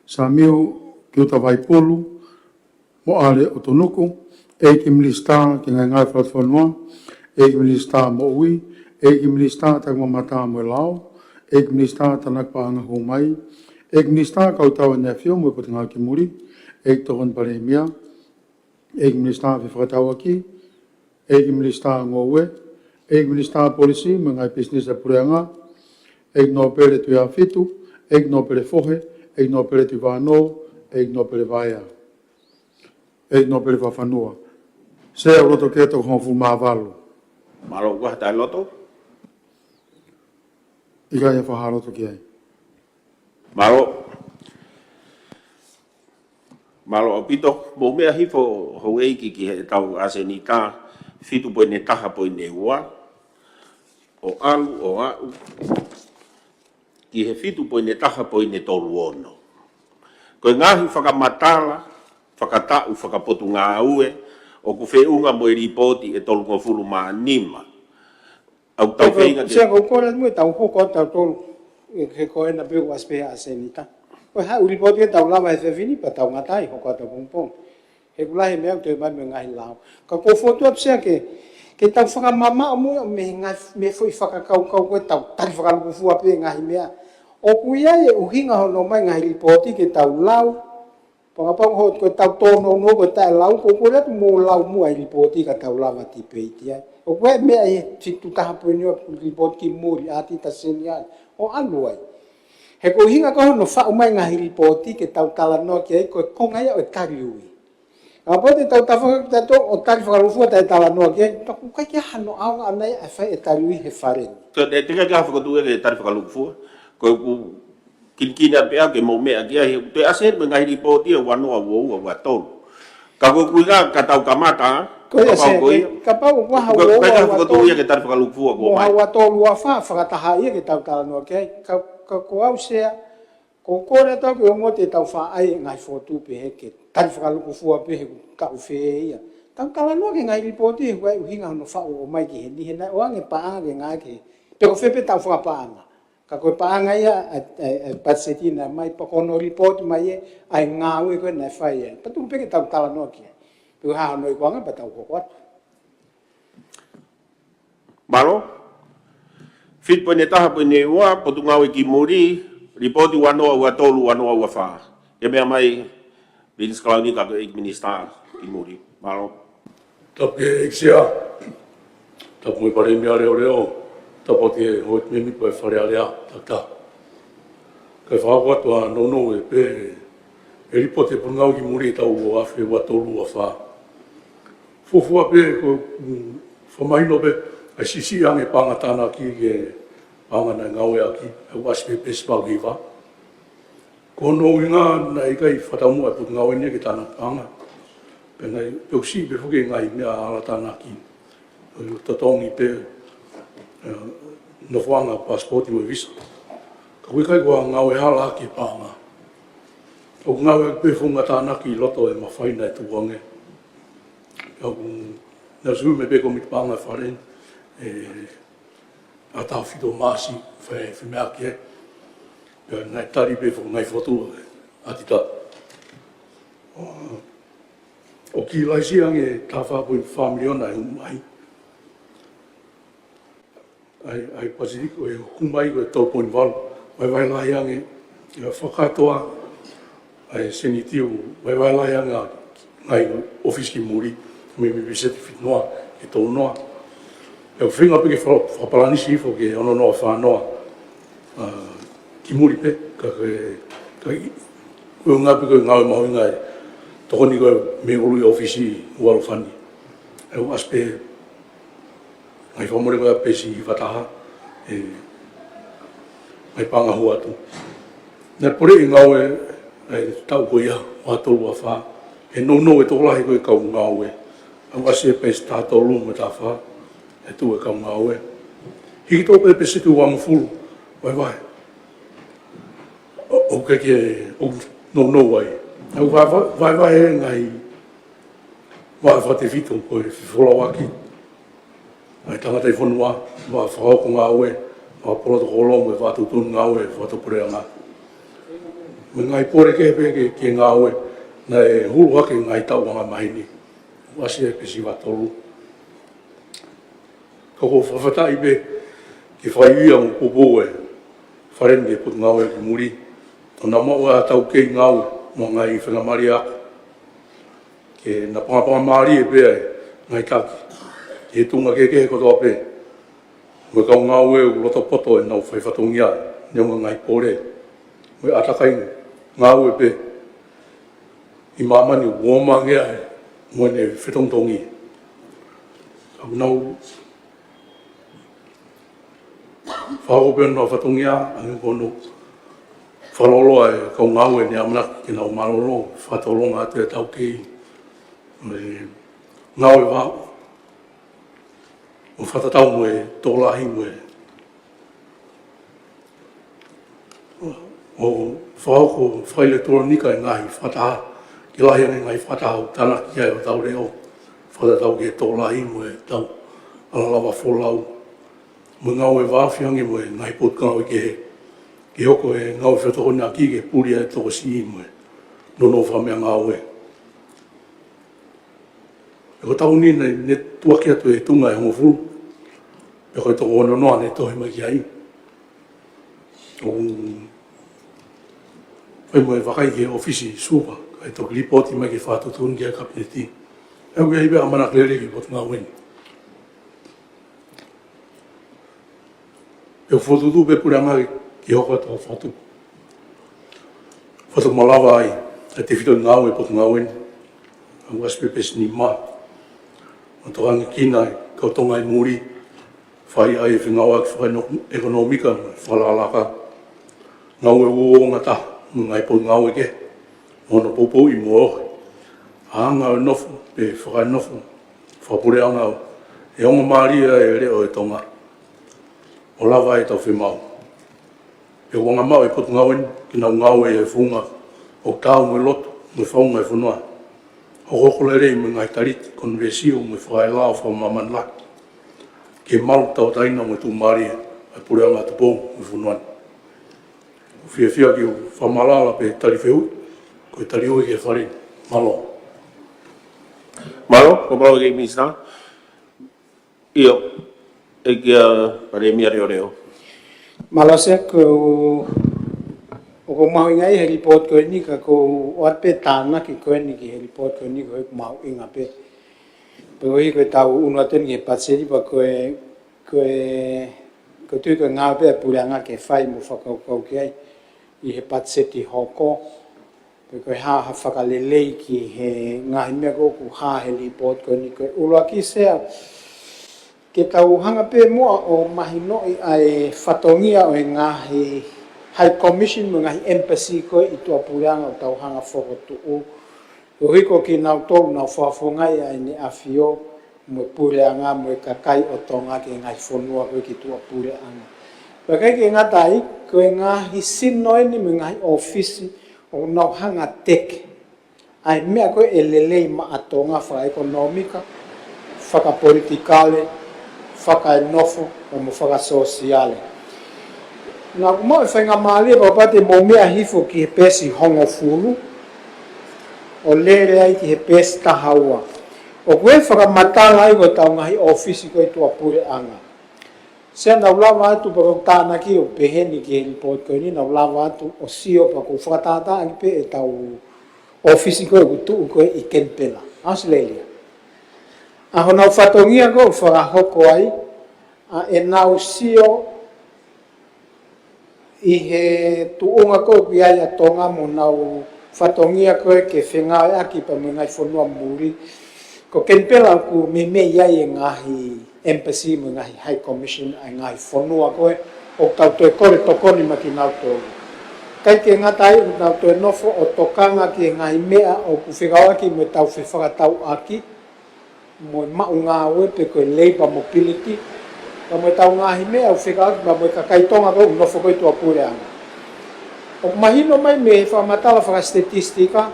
Sa miu ki uta Waipulu. Mo ale o tonuku. Eki milista ki ngai ngai whanua, eki milista mo ui, eki milista tak mamata mo lao, eki milista tanak pa anga humai, eki milista kau tau nefio mo pati ngā ki muri, eki tohon pare mia, eki milista fi whakatau aki, eki milista ngowe, eki milista polisi mo ngai business a pureanga, eki no pere tu ia fitu, eki no pere fohe, eki no pere tu wano, eki no pere vaia, eki no pere whanua. Se o roto ke to hon fu mavalu. Malo wa ta loto. Iga ia fa haro to ke ai. Malo opito mo me hi fo ho e ki he tau asenita fitu po ne taha po ne wa. O alu o a ki he fitu po ne taha po ne tolu ono. Ko ngahi whakamatala, whakatau, whakapotu ngā ue, o ku whiunga mo i ripoti e tolu ngofulu maa nima. Au tau whiunga... Sia ko kora mo tau hoko tau tolu ke koe na peu aspea asenita. Ko ha u ripoti e tau lama e whewini pa tau ngatai hoko tau pongpong. He kulahi mea te mai me ngahi lao. Ka ko fotu ap sia ke tau whakamama mo me fwoi whakakau koe tau tari whakalukufu ape ngahi mea. O kuia e uhinga hono mai ngahi ripoti ke tau lau. Pangapang hot ko tau tono no ko tai lau ko ko rat mo lau mo ai ripoti ka tau lava ti pe ti ai o ko me ai situ ta po ni ripoti ki mo ri ati ta senia o alu ai he ko hinga ko no fa o mai nga ripoti ke tau tala no ke ko konga ia o tariui a poti tau tafa ta to o tari fa rufu ta tala no ke to ka ke hano au anai a fa e tariui he faren to de te ka fa ko tu e tar fa lu fu ko kina pe ke mo me dia he te aser me ngai ripoti o wano o wa to ka ko kuiga ka tau kamata ko ya se ka pa o wa ha o ko tu ia ke tar fa lu fu ko mai wa to lu fa ta ha ia ke tau tala no ke ka ko au se ko kore ta ko mo te tau fa ai ngai fotu pe he ke tar fa lu fu pe he ka u fe ia tau tala no ke ngai ripoti he wa hinga no fa o mai ki he ni he na o nge pa nge ngai ke pe ko fe pe tau fa pa nga ka ko pa nga ia pasetina mai pa kono report mai ai ngawe ko na fa ia pa tu pe ke tau tala no ke tu ha no ko nga pa tau ko malo fit pone taha pone wa po tu ngawe ki muri report wano wa tolu wano wa fa e me mai Vince Clowney ka ko minister ki muri malo Tapi eksia. Tapi mo pare mi are oreo. Tapi te hot me mi po fare alea tata. Ka fa wa to no e pe e ripote por ngau ki muri ta o afe wa tolu wa fa. Fufu ape ko fo mai no be a sisi ange panga tana ki ke panga na ngau ya ki e was pe pe spa giva. Kono inga na ikai fatamu a pu ngau ni ke tana panga. Pengai peusi be fuke ngai me ala tana ki. O totongi pe no whanga passport mo visa. Ka wikai ko ngau e hala ki panga. O ngau e pe funga tana ki loto e mawhaina e tuange. O na su me pe ko mit panga faren e ata fido masi fe me aki e. Na tari pe funga ngai fotu atita. O ki laisi ange tafa po family ona e mai. Ai pasiriko e humai ko e tau po inval. Vai lai ange e whakatoa ai senitiu. Vai lai ange ngai office ki muri. Me visete fit noa e tau noa. E o whinga pe ke whapalani sifo ke ono noa whanoa. Ki muri pe ka ngā pe ngā maui ngai. Toko ni ko me ulu ofisi ualo fani. E o aspe ngai whamore ko ape si wataha e mai panga hua tu. Nā pore i ngau e tau ko ia o atolu a wha. E no e tolahi ko e kau ngau e. Au ase pe si tātolu me tā wha. E tu e kau ngau e. Hiki tō pe se tu wangu fulu. Vai. O keke no wai. Au vai ngai wa te fito ko e whola waki. Ai tangata i whanua, wa whao ko ngā ue, wa polo to kolom e wātu tunu ngā ue, wātu pure ngā. Me ngai pore ke pe ke ngā ue, na e hulu hake ngai tau wanga mahini. Wasi e pesi watolu. Kako whawhatai pe, ke whaiia mo popo e, wharen ke putu ngā ue ki muri. Tona mo a tau kei ngā ue, mo ngai whangamari ako. Ke na pangapanga maari e pe ai, ngai taki. E tunga ke kotoa pe. Ue kau ngā ue u loto poto e nau whaifatongia, neunga ngai pore. Ue atakai ngā ue pe. I mamani uoma ngea e, moene whetongtongi. Kau nau whaope no whatongia, angi kono. Whaloloa e kau ngā ue ne amanak ki nau malolo, whatolonga atu e tau kei. Ngā ue wā. O whatatau mo e tōlahi mo e. O whaoko whaile tōranika e ngahi whataha. Ki lahi ane ngai whataha o tāna ki ai o tau reo. Whatatau ke tōlahi mo e tau alalawa wholau. Mo ngau e wāwhiangi mo e ngai potkau e ke he. Ki hoko e ngau whetokona ki ke puria e tōko si mo e. Nono whamea ngau e. E ko tau ni ne tuaki atu e tunga e hongo furu. E koe toko ono noa ne tohe mai ki ai. O whai mo e wakai ke ofisi supa. Kai toki ripoti mai ke whātutun ki a kabineti. E ui hei bea manak lere ki potu ngā weni. E o whotutu pe pura ngai ki hoko tō whatu. Whatu malawa ai, e te whito ngāu e potu ngāu eni, a waspepes ni mā. O tō angi kina e kautonga i muri, whai ai e whingau ak whaino ekonomika, whalalaka. Ngau e uo ngata, ngai potu ngāu e ke, mono popo i mo ohi. Anga e nofu, pe whakai nofu, whapure anga e onga maria e reo e tonga. O lawa e tau whemau. Pe wanga mau e potu ngau eni, ki nau ngau e whunga, o tāu me loto, me whaunga e whunua. O kokole rei me ngai tariti, konversio me whakai lao whamaman laki. Ke malu tau taina me tu maria, e pure anga te pō me whunua. O whia ki o whamalala pe tari whehui, koe tari oi ke whare, malo. Malo, ko palo ke minister. Iyo, e kia paremia reo. Malo se ko o mau ngai he report ko ni ka ko wat pe tana ki ko ni ki he report ko ni ko mau inga pe. Pe oi ko tau uno ten ke paseri pa ko tu ko nga pe pulanga ke fai mo fa ko ke I he patseti hoko. Pe ko ha whakalelei ki he ngahi mea ko ku ha he report ko ni ko uloa ki sea ke tau hanga pe mua o mahino I ai whatongia o he ngahi High Commission mo ngahi embassy ko I tua puranga o tau hanga whoko tuu. O hiko ki nau tōu nau whafongai ai ni awhio mo puranga mo kakai o tonga ki ngahi whonua ko ki tua puranga. Pakai ki ngatai ko ngahi sinoi ni mo ngahi ofisi o nau hanga teke. Ai mea ko lelei ma atonga wha ekonomika, whaka politikale, whaka enofo, o mo whaka sosiale. Nā kumau e whainga mālia papate mō mea hifo ki he pesi hongo fulu, o lere ai ki he pesi tahaua. O koe whakamatala ai ko tau ngahi ofisi koe tua pure anga. Sea nau lawa atu pa kau tāna ki o peheni ki he report koe ni, nau lawa atu o sio pa kau whakatata angi pe e tau ofisi koe kutu koe I Kempela, Australia. Aho nau whatongia koe whakahoko ai, a e nau sio I he tuunga koe ki ai a tonga mo nau whatongia koe ke whengae aki pa mo ngai whanua muri. Ko Kempela ku me iai e ngahi embassy mo ngahi High Commission ai ngahi whanua koe o tau toe kore tokoni ma ki nau tō. Kai ke ngatai o nau toe nofo o tokanga ki ngahi mea o ku whingau aki mo tau whewhakatau aki mo maunga oe pe koe Labour Mobility. Ka mo tau ngahi mea o whingau aki ma mo kakaitonga koe o nofo koe tua pure anga. O mahino mai me whamatala whakastatistika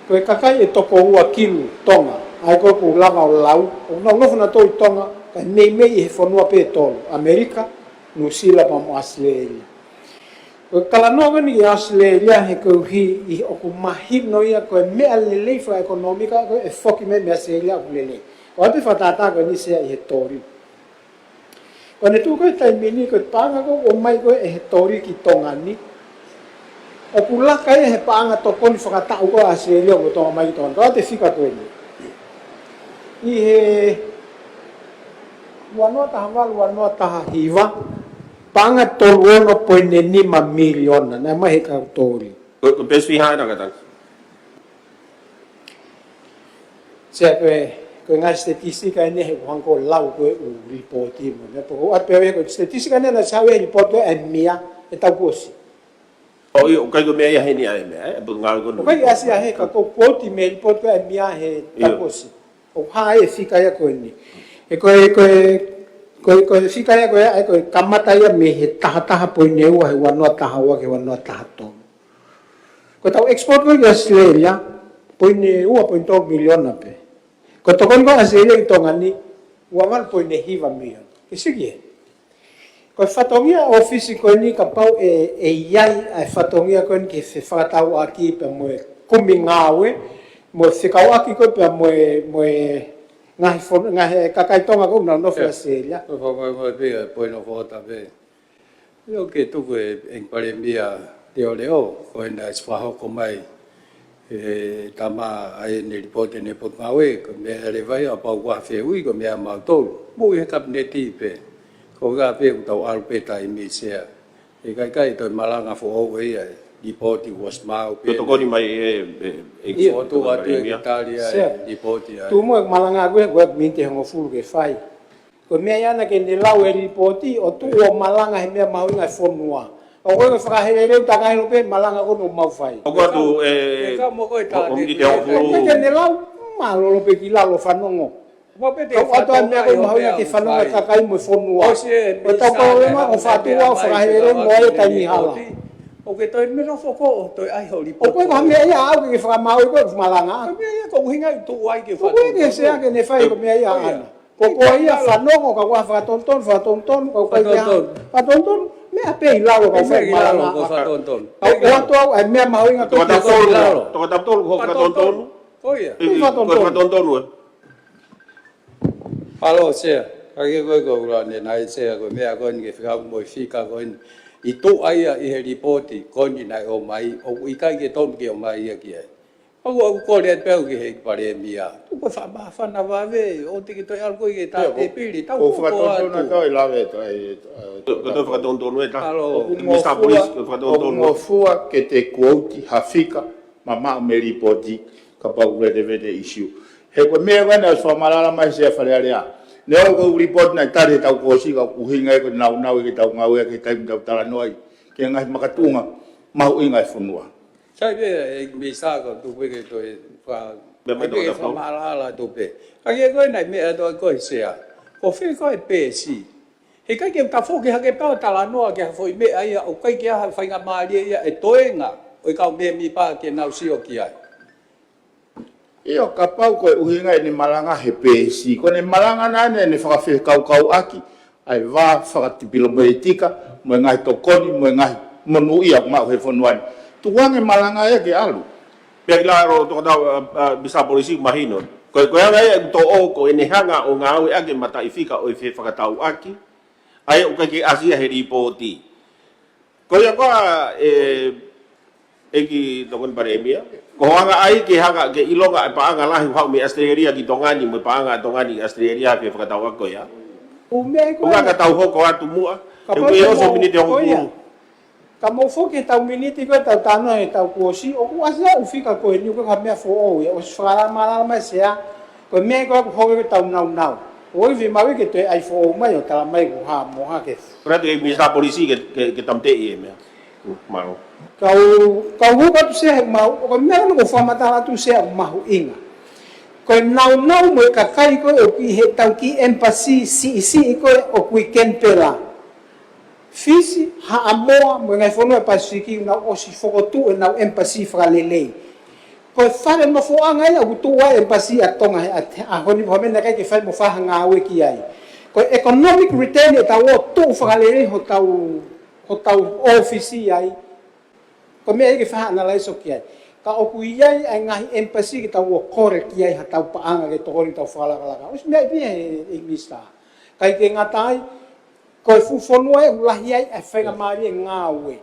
koe kakai e toko ua kilu tonga. Ai koe ku lava o lau, o nau nofu na tō I tonga, ka mei he whanua pe tolu, Amerika, New Zealand pa mo Australia. Koe kalanoa ni I Australia he koe hi I oku mahino ia koe mea lelei wha ekonomika, koe e whoki mea Australia oku lelei. Koe ape whatata koe ni sea I he tori. Koe ne tū koe taimini koe panga koe o mai koe e he tori ki tonga ni. O pulaka e he panga tokoni whakatau koe Australia o tonga mai ki tonga. Koe ate whika koe ni. I he wanoa taha walu, wanoa taha hiwa, panga toluono poine 5 miliona, nai mai he kautori. Ko peswi hai na katang. Sea koe ngai statistika ene he kuhanko lau koe u reporti mo. Poko at pewe koe statistika ene na sawe report koe e mia e tau kosi. O i o kai ko mea ia he ni ai mea, e putu ngāwe kono. O kai asia he ka ko quote me report koe e mia he tau kosi. O hae e whika ia koe ni. E koe whika ia koe ai koe kamata ia me he taha poine ua he wanoa taha ua ke wanoa taha tonu. Koe tau export koe ki Australia, poine ua poine 12 miliona pe. Koe tokoni koe Australia ki tonga ni, ua wala poine hiva miliona. Ke siki e. Koe whatongia ofisi koe ni ka pau e iai ai whatongia koe ni ke whakatau aki pe moe kumi ngawe, mo whikau aki koe pia ngahi kakaitonga koe na nofu Australia. Koe whapai pia poe no whota pe. Io ke tuku e pare mia leo, koe na iswahoko mai tama ai ne ripote ne pot mawe, ko mea rewai a pau kwa whiehui, ko mea mau tolu. Mo i he kabineti pe, ko ngā pe utau aru pe tai mi sea, kai to malanga fo o we report was mau Yo to koni mai e foto atu Italia report ya tu mo malanga gue minti ngo fulu ke fai ko me yana ke ne lau e reporti o tu o malanga he me mau ngai fonua o ko fa he le ta ngai pe malanga ko no mau fai o ko tu ka mo ko ta di te o ke ne lau malo lo pe kila lo fanongo mo pe te o to me ko mau ya ke fanonga ka kai mo fonua o to ko ma o fa tu o fa he le mo e ta ni hala o ke toi me no foko toi ai ho report o ko me ya au ke fa mau ko malanga me ya ko hinga tu ai ke fa ko ke se ke ne fai ko me ya ana ko ko ia fanongo ka wa fa tonton ko ko ya fa tonton me ape ilalo ka fa malanga ko fa tonton o to ai me mau inga to ta tol ko ka tonton ko ya ko tonton Halo sia, kage ko ura ne nai sia ko me ko ni fika mo fika ko i tu ai i he reporti ko ni nai o mai o i kai ke ton ke o mai ia ki ai. O ko le pe ki he pare mia. Tu ko fa na va ve o te ki to al ko i ta te pili ta o fa tonton na to i lave to ai to fa tonton e ta Halo mi sta polis fa tonton o fua ke te quote hafika mama me reporti ka pa ure de vede issue he ko me wana so malala mai se fa le ya ne o ko report na tare ta ko si ka ku hinga ko na ke ta ngau ke ta ta noi ke ngai makatunga mau ingai funua sai be mi sa ko tu pe ke to fa be fa malala tu pe kage ko nai me to ko sia ko fe ko pe si he kai ke ta fo ke ha ke pa ta la no ke fo me ai o kai ke ha fa nga ma li e toenga o ka me mi pa ke na si o ki ai io kapau ko uhinga ni malanga he pesi ko ne malanga na ne fa fe kau aki ai va fa tipilo politika mo ngai to koni mo ngai monu ia ma he fonwan tu wange malanga e ke alu pe la ro to da bisa polisi mahino ko ya ngai to o ko ene hanga o ngau e ake mata ifika o fe fa tau aki ai o ke asia he ripoti ko ya ko ki to kon paremia ko anga ai ke hanga ke ilonga pa anga lahi ha mi astreria ki tongani mo pa anga tongani astreria pe fa tau ko ya o me ko nga tau ho ko atu mua e ko yo so minite ho ka mo fo ke tau minite ko tau tano e tau ko si o ko asia o fika ko ni ko ka me fo o ya o fara mala ma sia ko me ko ho ke tau nau o vi ma ke te ai fo mai o tala mai ko ha mo ha ke pra te mi sta polisi ke tamte e me mau kau ko tu se mau ko me no ko fa mata tu se mau inga ko nau mo ka kai ko o ki he tau ki embassy si ko o weekend pela fisi ha amoa mo ngai fono pa siki na o si foko tu na embassy fra lele ko fa le mo fo anga ya tu wa embassy atonga a honi mo me na kai ke fa mo fa nga we ki ai ko economic return ta wo tu fra lele ho tau office ai ko me ke fa analyze o ki ai ka o ku iai ai ngahi embassy ki tau o kore ki ai ha tau paanga ke tori tau whala kalaka os me ai e mista kai ke ngatai ko fu fonua e ulahi ai e whenga maari e ngā ue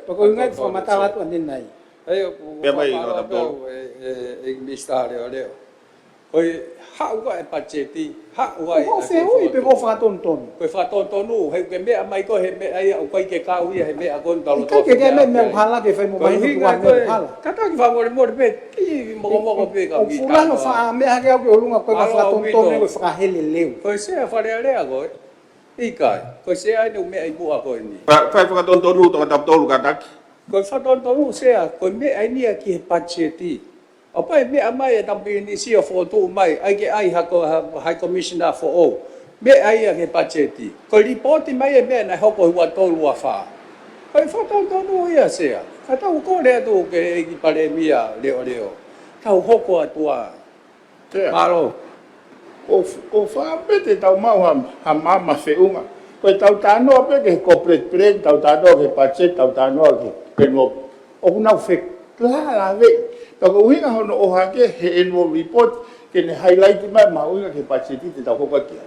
ko ngai fa matala tu ane nai ai o mai e mista leo ko ha u e pacheti ha u ai ko fe ui pe ko fa ton ko fa ton nu he ke me mai ko he me ai o kai ke ka ui he me a kon talo to ke me hala ke fe mo mai no tuan me hala kata ki fa mo pe ki mo pe ka mi fulano fa me ha ke o lunga ko fa ton ko fa hele leu ko se fa le ko ikai ko se ai no me ai bu a ko ni fa ton nu to tap tolu ka tak ko fa ton nu se ko me ai ni ki pacheti apa me amai tampi ni si for tu mai ai ke ai ha ko high commissioner for all me ai ke pacheti ko report mai me na ho ko wa to lu fa ai fa to no ia se ka ta ko le tu ke ki pare mia leo ta ho ko atua malo o fa pete tau mau ha mama feunga ko tau tano pe ke corporate plan tau tano ke pachet tau tano ke no o na fe la ve to ko winga hono o hake he annual report ke ne highlight mai mau ke pacheti te tau ko ki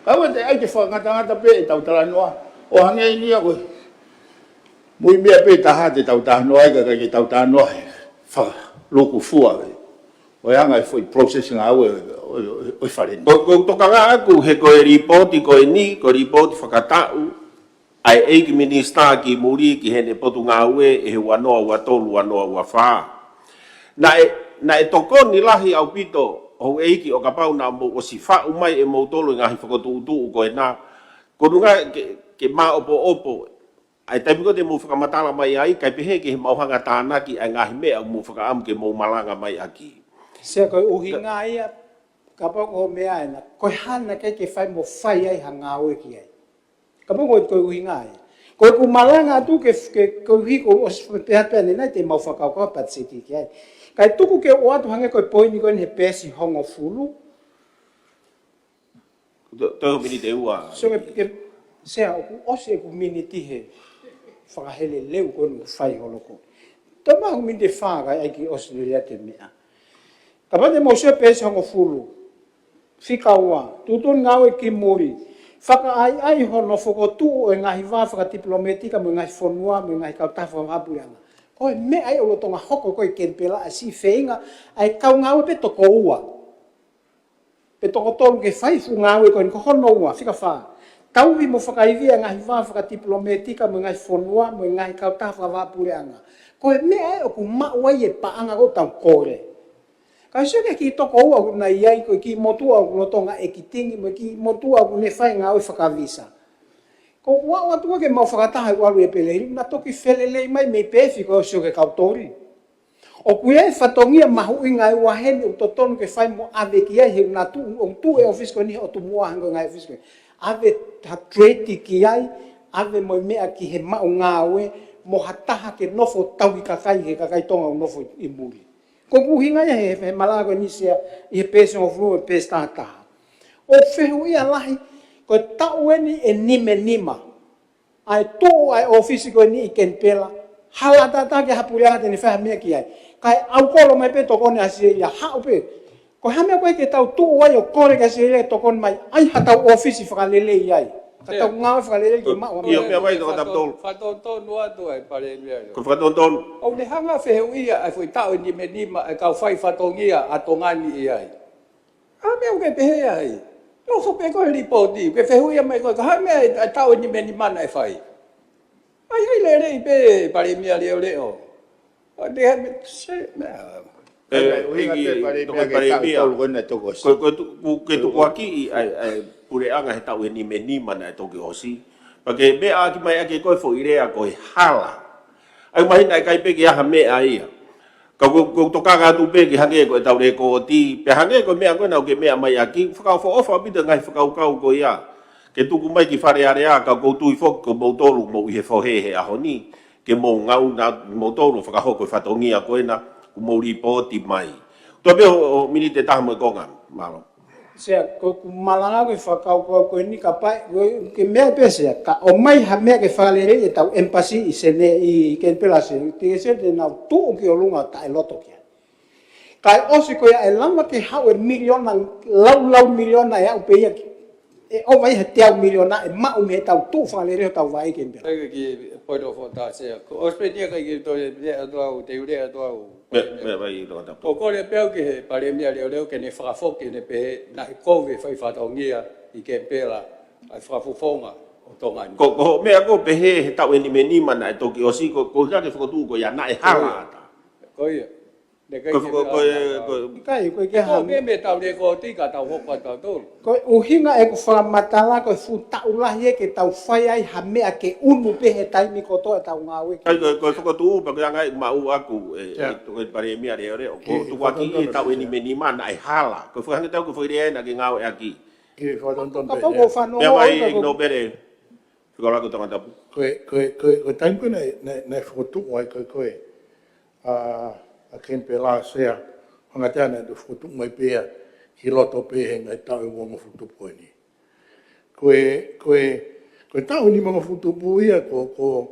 ka wa te ai ke fa ngata pe tau tala no o hange ni ko mui me pe ta ha te tau tano ai ka ke tau tano fa loku fua o yanga foi processing awe o fare ko to kanga aku he ko report ko ni ko report fakatau ai ki minista ki muri ki hene potu ngā ue e he wanoa ua tolu wanoa ua whā. Na e toko ni lahi au pito hou eiki o ka pau na mo o si wha umai e mo tolu ngahi whakatu utu ko e nā. Ko runga ke mā opo ai tai ko te mo whakamatala mai ai kai pehe ke he mauhanga tānaki ai ngahi mea mo whakaamu ke mo malanga mai aki. Sia koe uhi ngā ia ka pau ko mea e na koe hana kei ke whai mo whai ai hanga ue ki ai. Ka pau koe uhi ngā ia. Koe ku malanga atu ke koe hiko o si pehatpea nei te mau whakau kua patsiti ki ai. Kai tuku ke o atu hange koe poini koe he pēsi hongo fulu. Tō mini te ua. So ke sea o osi e ku mini tihe whakahele leu koe nu whai holoko. Tō mahu mini te whāga ai ki osi rea te mea. Ka pate mo se pēsi hongo fulu. Whika ua. Tutun ngāwe ki muri. Whaka ai hono whakotu o ngahi wā whakatiplometika mo ngahi whonua mo ngahi kautafa o hapurianga. Koe me ai o tonga hoko koe kenpela a si wheinga ai kau ngāwe pe toko ua. Pe toko tolu ke whaifu ngāwe koe ko hono ua, whika whā. Tauhi mo whakaivia ngahi wā whakatiplometika mo ngahi whonua mo ngahi kautafa o hapurianga. Koe me ai o ku mauai e paanga o tau kore. Kai seke ki toko ua kuna iai koe ki motua o kuno tonga e ki tingi mo ki motua o kune whai ngāwe whakavisa. Ko ua tua ke mau whakataha i walu e peleri, na toki whelelei mai mei pefi ko sio ke kautori. O kuia e whatongia mahu i ngai waheni o totonu ke whai mo ave ki ai he una tu, o tu e ofisko ni o tu mua hango ngai ofisko. Ave ha treti ki ai, ave mo mea ki he mau ngāwe, mo hataha ke nofo tau i kakai he kakai tonga o nofo i muri. Ko kuhinga ia he malago ni sia i he pēsi o flu e pēsi tātaha. O whehu ia lahi, ko tau eni e nime nima. Ai tō ai ofisi ko ni i kenpela. Hala tata ke hapurianga teni whaha mea ki ai. Kai au kolo mai pe tokone Australia, hao pe. Ko hamea koe ke tau tō ai o kore ke Australia tokone mai, ai hatau ofisi whakalele i ai. Ka tau ngawe whakalele ki maa. Ia pia mai tō kataptolu. Whatontonu atu ai pare mea. Ko whatontonu. O ne hanga whehu ia ai whai tau ni me nima ai kau whai whatongia a tongani i ai. A mea uke pehe ai. No so pe ko ripoti, ke whehu ia mai ko ha mea ai tau ni me nima ai whai. Ai le rei pe pare mea leo leo. O de ha se mea. Ke tuku aki ai pureanga he tau e ni me ni mana e toki osi. Pake me a ki mai ake koe fo irea koe hala. Ai mai nai kai peke aha me a ia. Ka ko tokanga tu peke hange koe tau re ko ti. Pe hange koe mea koe nau ke mea mai aki. Whakau fo ofa pita ngai whakau kau ko ia. Ke tuku mai ki whare area ka koutu i fok ko mautolu mo i he whohe he aho ni. Ke mo ngau na mautolu whakaho koe whatongia koe na. Mo ripoti mai. Tō pia o mini te taha mo e konga, malo. Sea, ko malanga koe whakau koe ni ka pai, ke mea pe sea, ka o mai ha mea ke whakalere e tau empasi i sene i kenpela se, te se te nau tuu ki o lunga ta e loto kia. Kai osi koe e lama ke hau e miliona, lau miliona e au pe ia ki. E o vai he te au miliona e mau me tau tuu whakalere o tau vai kenpela. Ai ki poiro fota sea. Ospetia kai ki to e atoa te ure atoa Me vai i roda. o kore peo ki he pare mea leo ke ne whakafoki ne pe na i kowe whai whatongia i ke pela ai whakafofonga o tonga ni. Ko mea ko pehe he tau e ni me ni mana e toki osi ko hake whakatu ko ia na e hala ata. Ko ia. Ne kai Kai koe ke ha. Ko me tau le ko tika tau hoka tau tolu. Koe uhinga e ku whakamatala koe fu tau lahi e ke tau whai ai ha mea ke unu pe he taimi koto e tau ngāwe. Kai ko whakatu pa kia ngai mau aku e pare mea reo reo. Ko tu waki e tau e ni me ni mana e hala. Ko whakange tau ko whaire na ke ngau e aki. Ki whatonton Ka pau ko whanau. Mea mai no bere. Whikora ko tanga tapu. Koe taimko nei whakotu ai koe. A ken pe la sea hanga tana de futu mai pe ki loto pe ngai tau e mo futu po ni koe tau ni mo futu po ia ko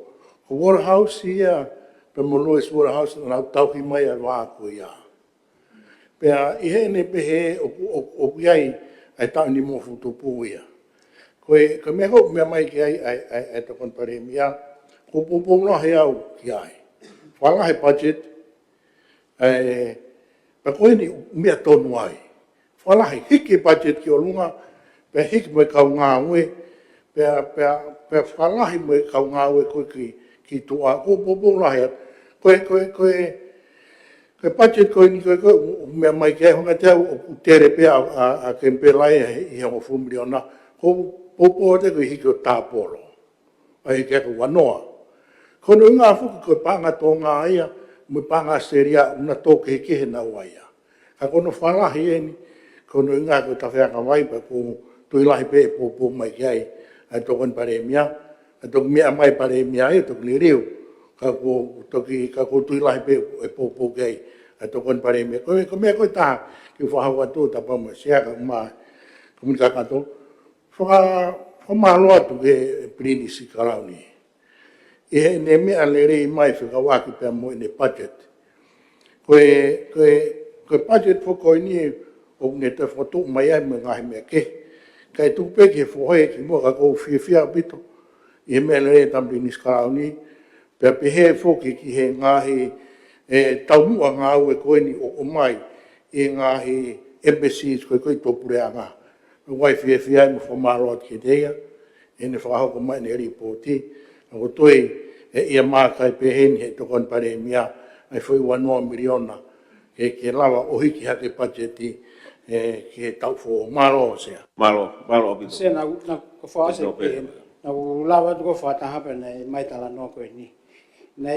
warehouse ia pe mo lois warehouse na tau hi mai a wa ko ia pe i he ne pe he o ai ai tau ni mo futu po ia koe me ho me mai ki ai to kon pare mia ko po no he au ki ai wala he budget pa koe ni mea tonu ai. Whalahi hiki budget ki o lunga, pe hiki me kau ngā ue, pe whalahi mo e kau ngā ue koe ki tua, ko popo lahi, koe budget koe ni koe mea mai kia honga te au tere pe a kempe lai i honga fumiliona, ko popo te koe hiki o tāpolo, ai kia ko wanoa. Kono ngā fuku koe panga tō ngā ia, mo panga seria una tō ke kehe na waia. Ka kono whalahi e ni, kono ngā koe tawhianga waipa ko tui lahi pe e popo mai kia ai, ai tōkon pare mea, ai tōk mea mai pare mea e tōk ni riu, ka ko tui lahi pe e popo kia ai, ai tōkon pare mea. Ko mea koe tā, ki whahau atu tapa mo sea ka mā, kumuni ka kato, whamaloa tu ke prini si karau ni. E ne mea le rei mai whikawaki pia mo i ne budget. Koe budget whakoi ni o ne te whatu mai ai me ngahi mea ke. Kai tupe ke whohoi ki mua ka kou whiawhia bito. I mea le rei tampi ni skarau ni. Pia pehe whoki ki he ngahi taumua ngā ue koe ni o mai. I ngahi embassies koe koe tōpure a ngā. Wai whiawhia i mo whamaroa ki teia. E ne whahoko mai ne ripoti. Ko toi ia mākai peheni he tokon pare mea ai whai wanoa miliona ke lawa ohi ki hake pacheti ke tau fo maro sea. Maro bito. Se na ko fa se peheni. Na lawa ko fa ta hape na mai tala no ko ni. Na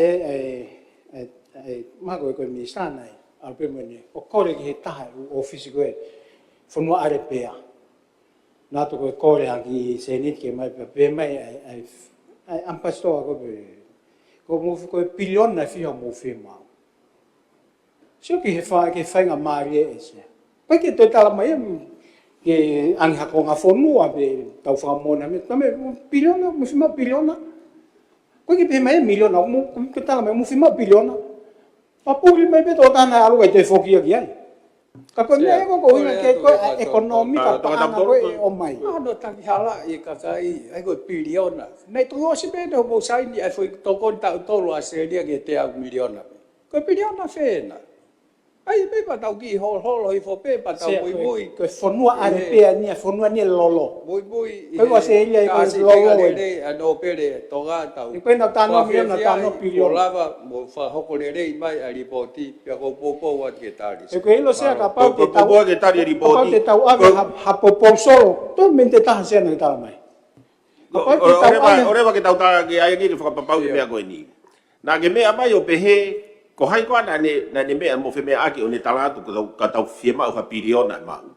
ma ko mi sana al pe meni. O kore ki he taha office ko e fonua are pea. Na to ko kore haki se nit ke mai pe mai ai am pastor ko mo ko pilon na fi mo fi ma sio ki he fa nga mari ese pa ke to tala mai ke ang ha ko nga fonu abe tau fa mo na me pilon mo fi ma pilon ko ke pe mai milion mo ko tala mai mo fi ma pilon pa puli mai be to tana alu ke fo ki ai ka ko me ko ina ke ko ekonomika pa na ko o mai no tak hala I kakai ai ko biliona nei to si be do mo sai ni ai foi to kon ta to lo ase dia ke te au miliona ko biliona fena ai be pa tau ki ho I fo pe pa tau mui ko fonua are pe ni fonua ni lolo mui ko se ia ko lolo a no pere to ga tau ko na ta no miliona ta no biliona lava mo fa ho ko le mai a ripoti pe ko popo wa ke tari ko ilo se ka pa Ko ke tari ripoti. Te tau ave ha popo solo to mente ta se na ta mai Ore wa ke tau ta ke ai ki whakapapau i mea koe ni. Nā ke mea mai o pehe, ko hai koa na ne mea mo whi mea aki o ne talatu ka tau whia mau ha piriona mau.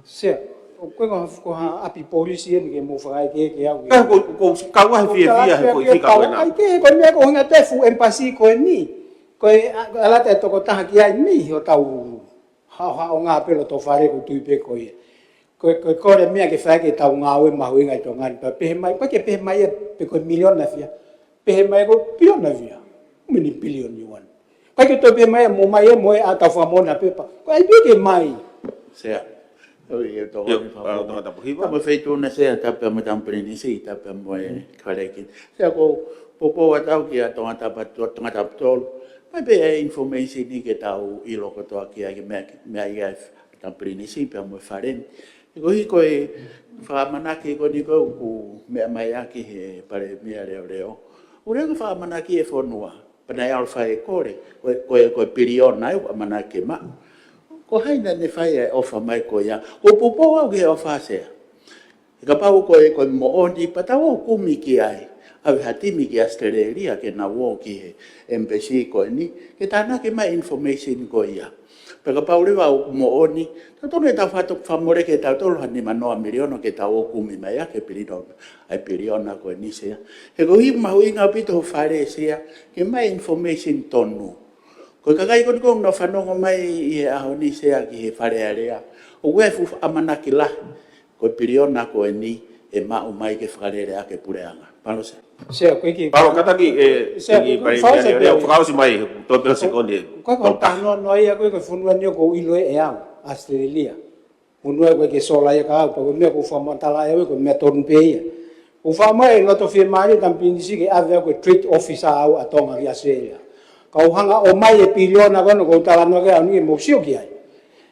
Se, ko ha api polisi ni ke mo whakai ke au. Ko kaua he whia he ko I whika koe nā. Ai ke ko mea ko hinga te fu empasi koe ni. Koe ala te toko taha ki ai mi o tau ha o ngā pelo to whare ko tui pe koe. Koe kore mea ke whae ke tau ngā ue mahu ingai to ngani. Pehe mai, koe ke pehe mai pe koe miliona fia. Pehe mai ko biliona fia. Mini bilion yuan. Koe ke to pehe mai mo mai mo a tau whamona pepa. Koe ai peke mai. Sea. Oi, eu tô Tamo feito na sea tapa mo tampere ni si tapa mo karekin. Sea ko popo atau ki atonga tapa tol. Mai be information ni ke tau I loko to aki ai me ai tampere ni si pe mo faren. Ko hiko e whakamanaki ko ni ko mea mai aki he pare mea reo. Ure ko whakamanaki e whonua. Panai al whae kore. Ko piriona e whamanaki ma. Ko haina ne whae e ofa mai ko ia. Ko pupo au ke ofa sea. Ka pau ko mo oni patau kumi ki ai. Awe hatimi ki Australia ke na wo ki he embassy ko ni. Ke tana ke mai information ko ia. Peka paule wa mo oni, tato ne ta fato famore ke tato lo hani manoa miliono ke ta o kumi mai ke piriona, ai piriona ko ni se. E go hi ma hui nga pito fare se ke mai information tonu. Ko ka kai ko no fanongo mai e a ni se ki he fare area. O wefu amanaki la ko piriona ko ni e ma o mai ke fare area ke pureanga. Palo se. Se ko ki. Palo kataki e pare mea frausi mai to per secondi. Ko no ia ko funua ni ko ilo e au Australia. Funua ko ke sola ia ka ko me ko fama tala ia ko me torun pe ia. O fama e no to firmari tampi si ke ave ko trade officer au atonga ia Australia. Ka hanga o mai e piliona ko no tala no ke ani mo sio ki ai.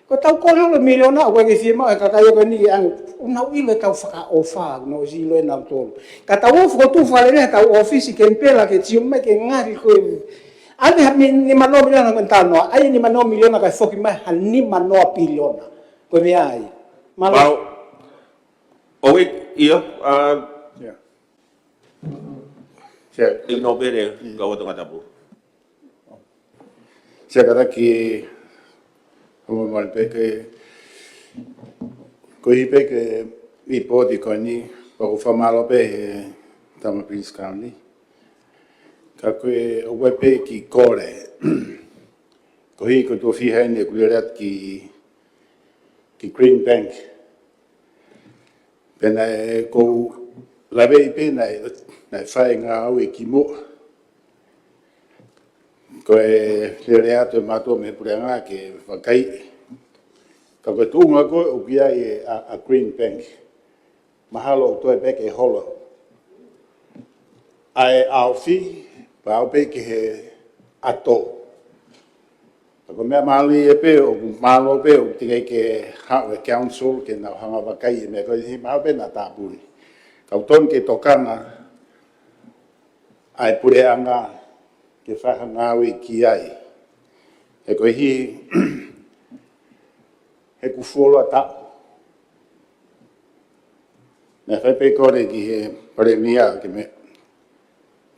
ko tau ko lo miliona ko ke firma ka ka ko ni ang una ile tau fa ofa no si lo na to ka tau fo tu fa le tau office ke pela ke ti me ke ngari ko ane ni mano miliona ngantano ai ni mano miliona ka foki mai ni mano biliona ko mi ai Mau owe iyo Saya ignobere gawa tong atapu. saya kata ki mal pe que ko hipe que ipodi ko ni ko fa malo pe tama Prince County ka ko o pe ki kore ko hi ko to fi hene ku rat ki Green Bank pena ko la ve pena na fai nga au ki mo ko le reato mato me puranga ke vakai ka ko tunga ko o kia a Green Bank mahalo to e ke holo ai au fi pa o pe ke ato ko me mali e pe o malo pe o tinga ke ha council ke na hanga vakai me ko hi ma pe na taburi ka ton ke tokanga ai puranga ke whahangawi ki ai. E koe hi, he ku fuolo a tau. Nā whai pe kore ki he paremia ke me.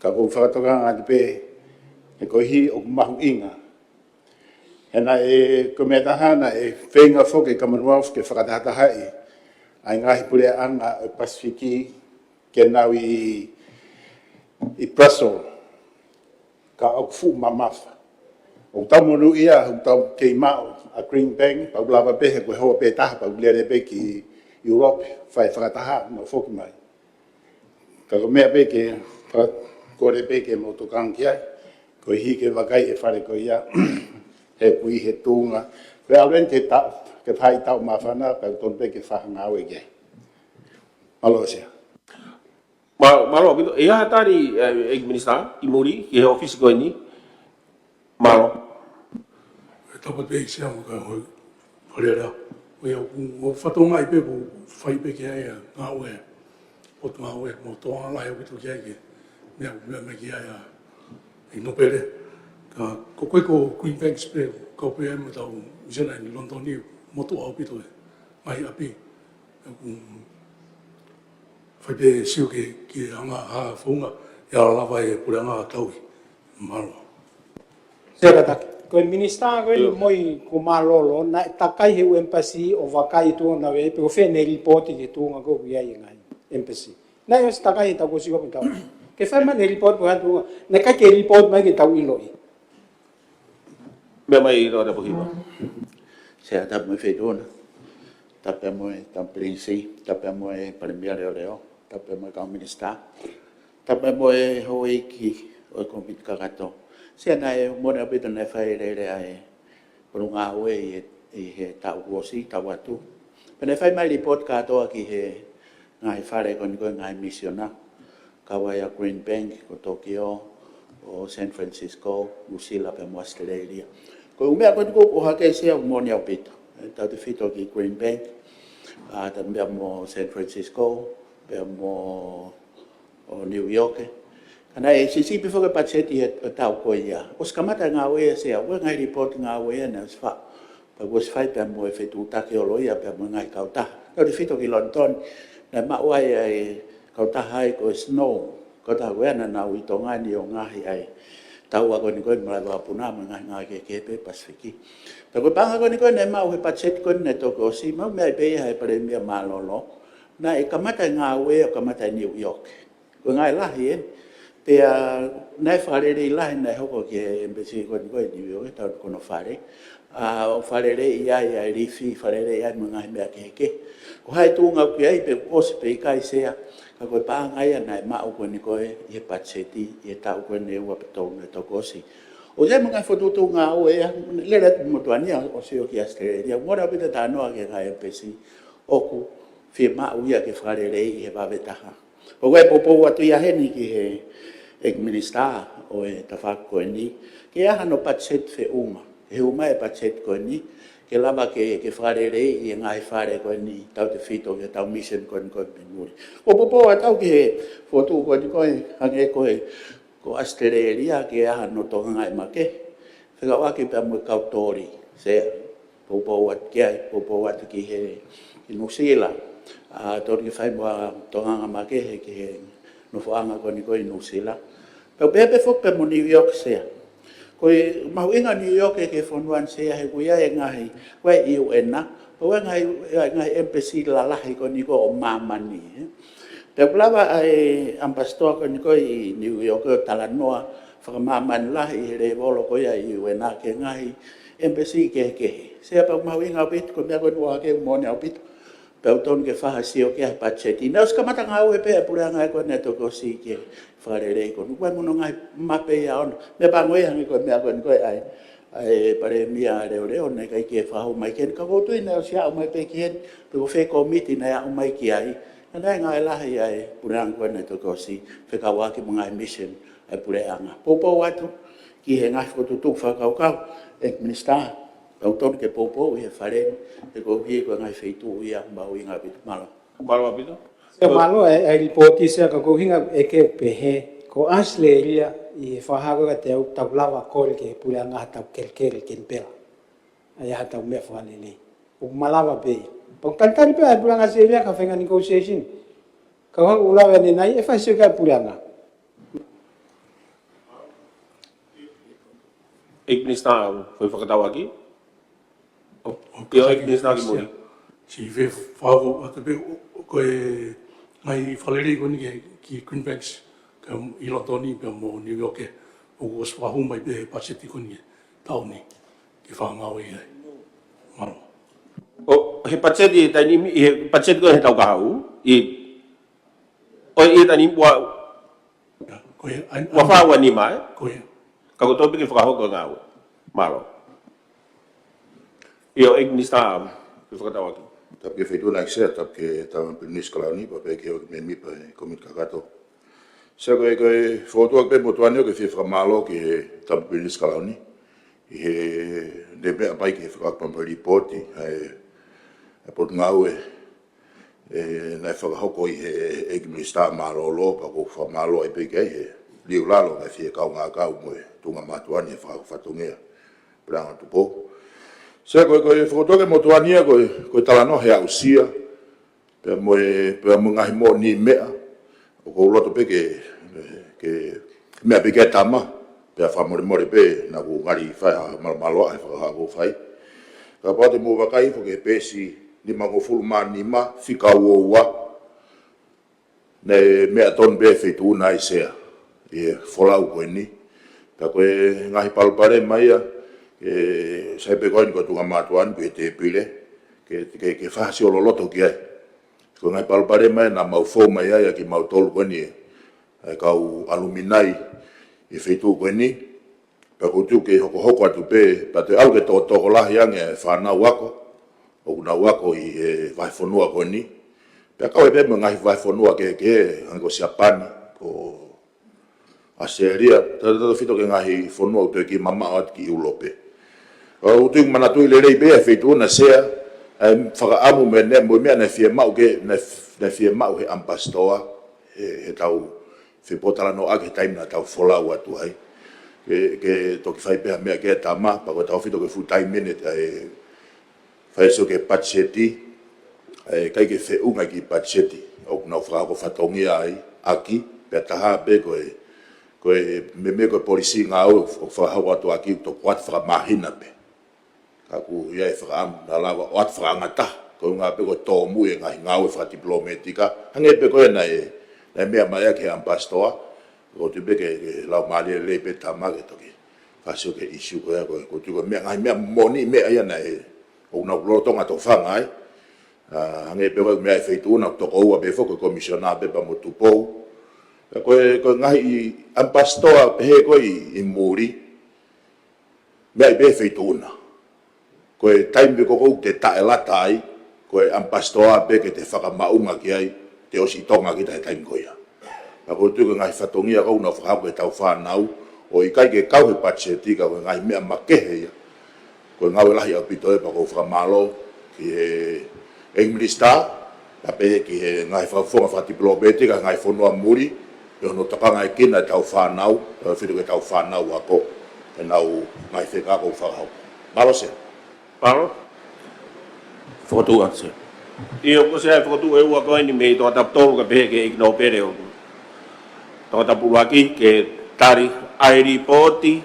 Ka kou whakatoka ngā te pe, he koe hi o ku mahu inga. He nā e ko me tahana e whenga whoke Commonwealth ke whakatahata hai. Ai ngahi pure anga o Pasifiki ke nau i Brussels. Ka au fu mamafa. O tamonu ia, o tam kei mao a Green Bank, pa ulava pehe koe hoa pe taha, pa ulere pe ki Europe, whai whakataha, no whoki mai. Ka ko mea pe ke, kore pe ke mo tokang ki ai, koe hi ke wakai e whare koe ia, he pui he tūnga. Koe awen te tau, ke whai tau mawhana, pa ton pe ke whahanga awe ke. Malo sea. Malo gitu. Iya tadi minister Imuri ke office ko ni. Malo. Tapat pe sia mo ka ho. Olera. O fatonga i pe ko fai pe ke ai nga we. O to nga we mo to ala e to ke ke. Me ke ai. I no pere. Ka ko Green Bank pe ko pe mo tau jena ni London ni mo to au pito. Mai api. Fai pe siu ki anga ha funga ya lava e puranga tau malo. Sera tak ko minister ko moi ku malolo na takai he embassy o vakai tu na we pe fe ne report ki tu nga ko ya ngai embassy na yo takai ta ko si ko ta ke fa ma ne report ko tu na ka ke report mai ki tau iloi Me mai ro da pohiba. Saya tak mau fedona, tapi mau tamplinsi, tapi mau premier leo, tapi mau kau minister, tapi mau hoiki, o kompit kagato. Saya naik mau nabi tu naik fai lele perunga we he tau gosi tau tu. Pada fai mai report kato aki he ngai fare kon ngai misiona, kawaya Green Bank ko Tokyo o San Francisco, Lucila pe mo Australia. Ko umea ko ko hake sia mo ni opito. Tau te fito ki Green Bank, também mo San Francisco, mo New York. Kana e sisi before ke pacheti tau ko ia. Os kamata nga we sia, we ngai report nga we na sfa. Pa was fai pe mo e fetu ta ke oloia pe mo ngai kauta. Tau te fito ki London, na ma wai ai kauta hai ko snow. Ko ta we na na wi tonga ni o ngahi ai. Tau ako ni ko mala wa puna mo ngai ke pe Pasifiki. Ta ko panga ko ni ko na ma o pachet ko ne to ko si ma me pe hai pare mi malolo. Na e kamata nga we o kamata New York. Ko ngai la hien. Pe nai fare ri la nai hoko ke embassy ko ni ko New York ta ko no fare. O fare re ia ri fi fare re ia mo ngai me ke. Ko hai tu nga ku ai pe ko se pe kai sea. Ka ko panga ia nai ma o ko ni ko e pacheti e ta ko ne wa to ne to ko si. O ya mga foto tu nga o e le le mo to ania o se o ki Australia mo ra bita ta no ke ga embassy o ku firma u ya ke fare re e va beta. O we popo wa tu ya he ni ki he administra o e ta fa ko ni ke ya no pachet fe uma. He uma e pachet ko ni ke lava ke whare rei i ngai whare koe ni tau te whito ke tau mission koe ni koe pinguri. Ko popo a tau ke whotu koe ni koe hange koe ko Australia ke aha no toka ngai make. Whika wake pia mui kautori se popo at kia popo at ki he i Nusila. Tori ke whai mua toka ngai make he ki he no whaanga koe ni koe i Nusila. Pau pepe fok pe mo New York sea. Koe mahu inga New York e ke whanuan sea he kuia e ngahi koe i uena. Koe ngahi embassy lalahi koe ni koe o mamani. Te pulawa ai ambassador koe ni koe i New York o Talanoa whakamamani lahi i re volo koe i uena ke ngahi embassy ke kehe. Sea pau mahu inga o bitu koe mea koe nua ke umone o bitu. Pau tonu ke whaha sio ke hai pacheti. Nau skamata ngau e pea pura ngai koe neto ko si ke wharerei koe. Nukua muno ngai mape ia ono. Me pangoe hangi koe mea koe ni koe ai pare mia reo ne kai ke whahu mai ken. Ka koutu ina o sia au mai pe ki hen. Pe ko whe komiti na au mai ki ai. Nai ngai lahi ai pura ngai koe neto ko si. Wheka waki mga mission ai pura anga. Popo watu ki he ngai whotutu whakaukau. Ek minister. Pau tonu ke popo i he whare. E ko hie koe ngai wheitu i a mbau i ngā bitu malo. Malo apito? Se malo e ripoti se ka ko hinga e ke pehe ko Australia i whahago ka te au tau lava kore ke pula ngā tau kelkere ken pela. Ai ha tau mea whane nei. O malawa pe. Pau tantari pe ai pula ngā Australia ka whenga negotiation. Ka whanga ulawa ne nai e whaisio ka pula ngā. Ik minister foi whakatau aki? Io ik minister ki muri? Si ve whago atu pe koe ngai whalerei koe ni ki Greenbanks ka i Lotoni pe mo New York e o kos wahu mai pe paseti koe ni tau ni ki whangau i ai. Maro. O he paseti tani he paseti koe he tau kahau o i tani wa whawa ni mai? Koe. Ka ko topi ki whakahau koe ngau. Maro. Io ik minister ki whakatau aki. Tap ke whaitu nai sea, tap ke tau pinis kalauni, pa pe ke o me mi pa komit kakato. Sea koe koe whotua ke motuani o ke whi whakamalo ki he tap pinis kalauni. I he nebe a pai ke he whakakpampa ripoti, e pot ngau nai whakahoko i he eki minister malolo, pa ko whamalo e pe kei he liu lalo ngai whi e kau ngā kau moe tunga matuani e whakawhatungea. Pranga tupo. Sea koe whakotoke motuania koe talano he ausia, pea mo ngahi mo ni mea, o kou loto pe ke mea pe ke tama, pea whamore pe na ku ngari whai maloa e whakahako whai. Ka pate mo wakai fo ke pesi ni mango fulma ni ma, whika ua, ne mea ton pe whaitu una i sea, i wholau koe ni. Ka koe ngahi palpare mai a, sai pe koe ni ko tunga matuan ko te pile ke whahasi o loloto ki ai. Ko ngai palpare mai na mau fō mai ai ki mau tolu koe ni kau aluminai i whaitu koe ni. Pa kutu ke hoko atu pe, pa te au ke toko lahi ange whanau ako, o kunau ako i whaifonua koe ni. Pa kau e pe me ngahi whaifonua ke ango siapani ko Aseria, tata whito ke ngahi whanua upe ki mama at ki ulope. O tu mana tu le rei be feito na sea whakaamu me ne mo mea na fie mau ke na fie mau he ampastoa he tau whipotala no ake taim na tau wholau atu hai ke toki whai peha mea ke tama pa ko tau whito ke full time minute whai so ke patseti kai ke whiunga ki patseti o kuna whakako whatongia ai aki pia taha pe koe me koe polisi ngā au o whakahau atu aki to kuat whakamahina pe aku ia e whakaam na lawa o at whakangata ko ngā pe ko tōmu e ngau e whakadiplomatika hange pe koe nei mea mai ke ambastoa ko tu pe ke lau maali e lei pe tama ke toki whasio ke isu koe ko tu ko mea ngai mea moni mea ia nei o ngā kulotonga to whangai hange pe koe mea e whaitu una toko ua pe whoko komisiona pe pa mo tupou koe ngai ambastoa pe he koe i muri mea i pe whaitu una koe taimi koko te tae lata ai, koe ampastoa pe ke te whakamaunga ki ai, te osi tonga ki tae taimi koia. Ka koe tuka ngai whatongia kau na whakau e tau whanau, o i kai ke kau he patseti ka koe ngai mea makehe ia. ko ngau lahi au pito e pa ko whamalo ki he Englista, la pe ki he ngai whafonga whatipilobete ka ngai whanua muri, e ono takanga e kina tau whanau, whiru ke tau whanau ako, e nau ngai whekako whakahau. Malo se. Paro? Whakatu atu se. Iyo ko se whakatu e ua koe ni mei toa taptolu ka pehe ke ikno pere o. Toa tapuluaki ke tari ai ripoti,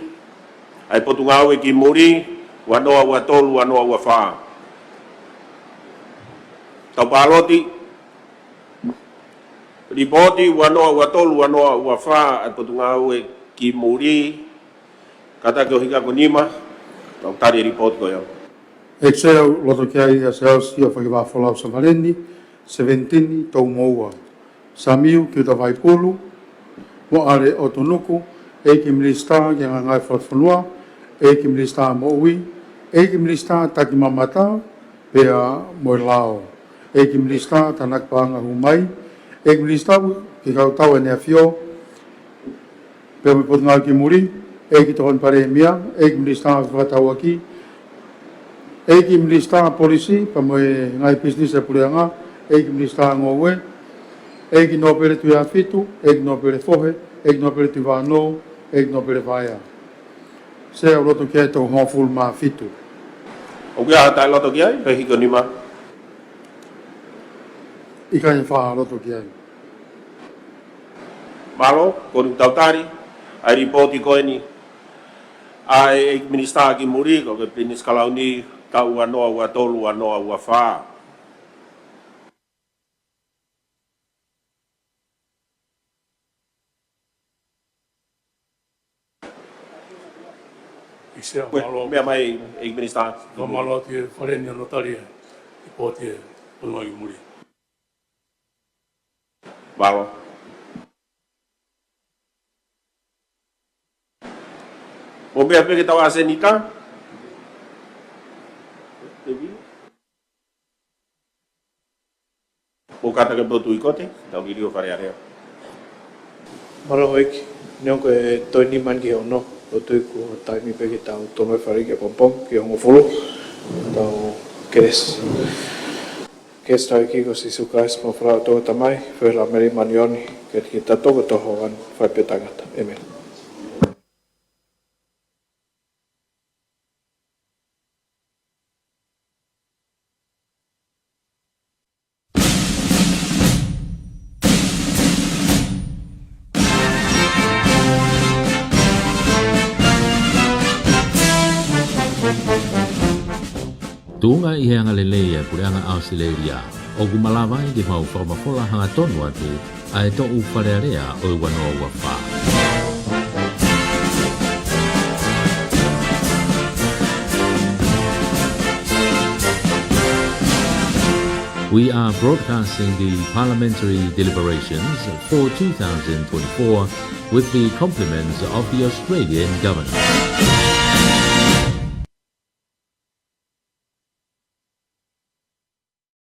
ai potu ngau e ki muri, wanoa ua tolu, wanoa ua whaa. Tau paloti, ripoti, wanoa ua tolu, wanoa ua whaa, ai potu ngau e ki muri, kata ke o hika ko nima, tau tari ripoti ko iau. Exeo loto kia i a seos i a whakiwafolau sa mareni, 17 tau moua. Samiu ki uta vaipulu, mo are o tonuku, e ki milista ki a ngai whatwhanua, e ki milista mo ui, e ki milista taki mamata, pea mo lao. E ki milista tanak paanga humai, e ki milista ki kautau e nea fio, pea me potungau ki muri, e ki tohon pare mia, e ki milista whatau aki, e ki milista polisi, pa mo e ngai business e pureanga, e ki milista ngowe, e ki no pere tu fitu, e ki no pere fohe, e ki no pere tu wano, e ki no pere vaia. Se au roto kia tau honful ma fitu. O kia hatai loto kia i, pehi ko nima? Ika e wha roto kia i. Malo, koni tautari, ai ripoti koe ni, ai e minista ki muri, ko ke pinis kalau ni, tau anoa ua tolu, anoa ua whaa. Isea Koe, malo. mea mai e minista. Ka malo te whareni anotari i po te punua i muri. Malo. O mea peke tau ase nika? O kata ke botu i kote, tau ki rio whare area. Mara hoiki, neonko e toi ni man ki ono, o tui ku taimi peki tau tome whare ki pompong, ki ongo fulu, tau keres. Kes tau ki ko si sukais mo whrao toa tamai, whela meri manioni, ki tatoko toho an whaipe tangata. Amen. Tunga i heanga lelea pureanga Australia, o gumalawai ki mau whakamafola hanga tonu atu, a e to u wharearea o i wanoa ua wha. We are broadcasting the parliamentary deliberations for 2024 with the compliments of the Australian government.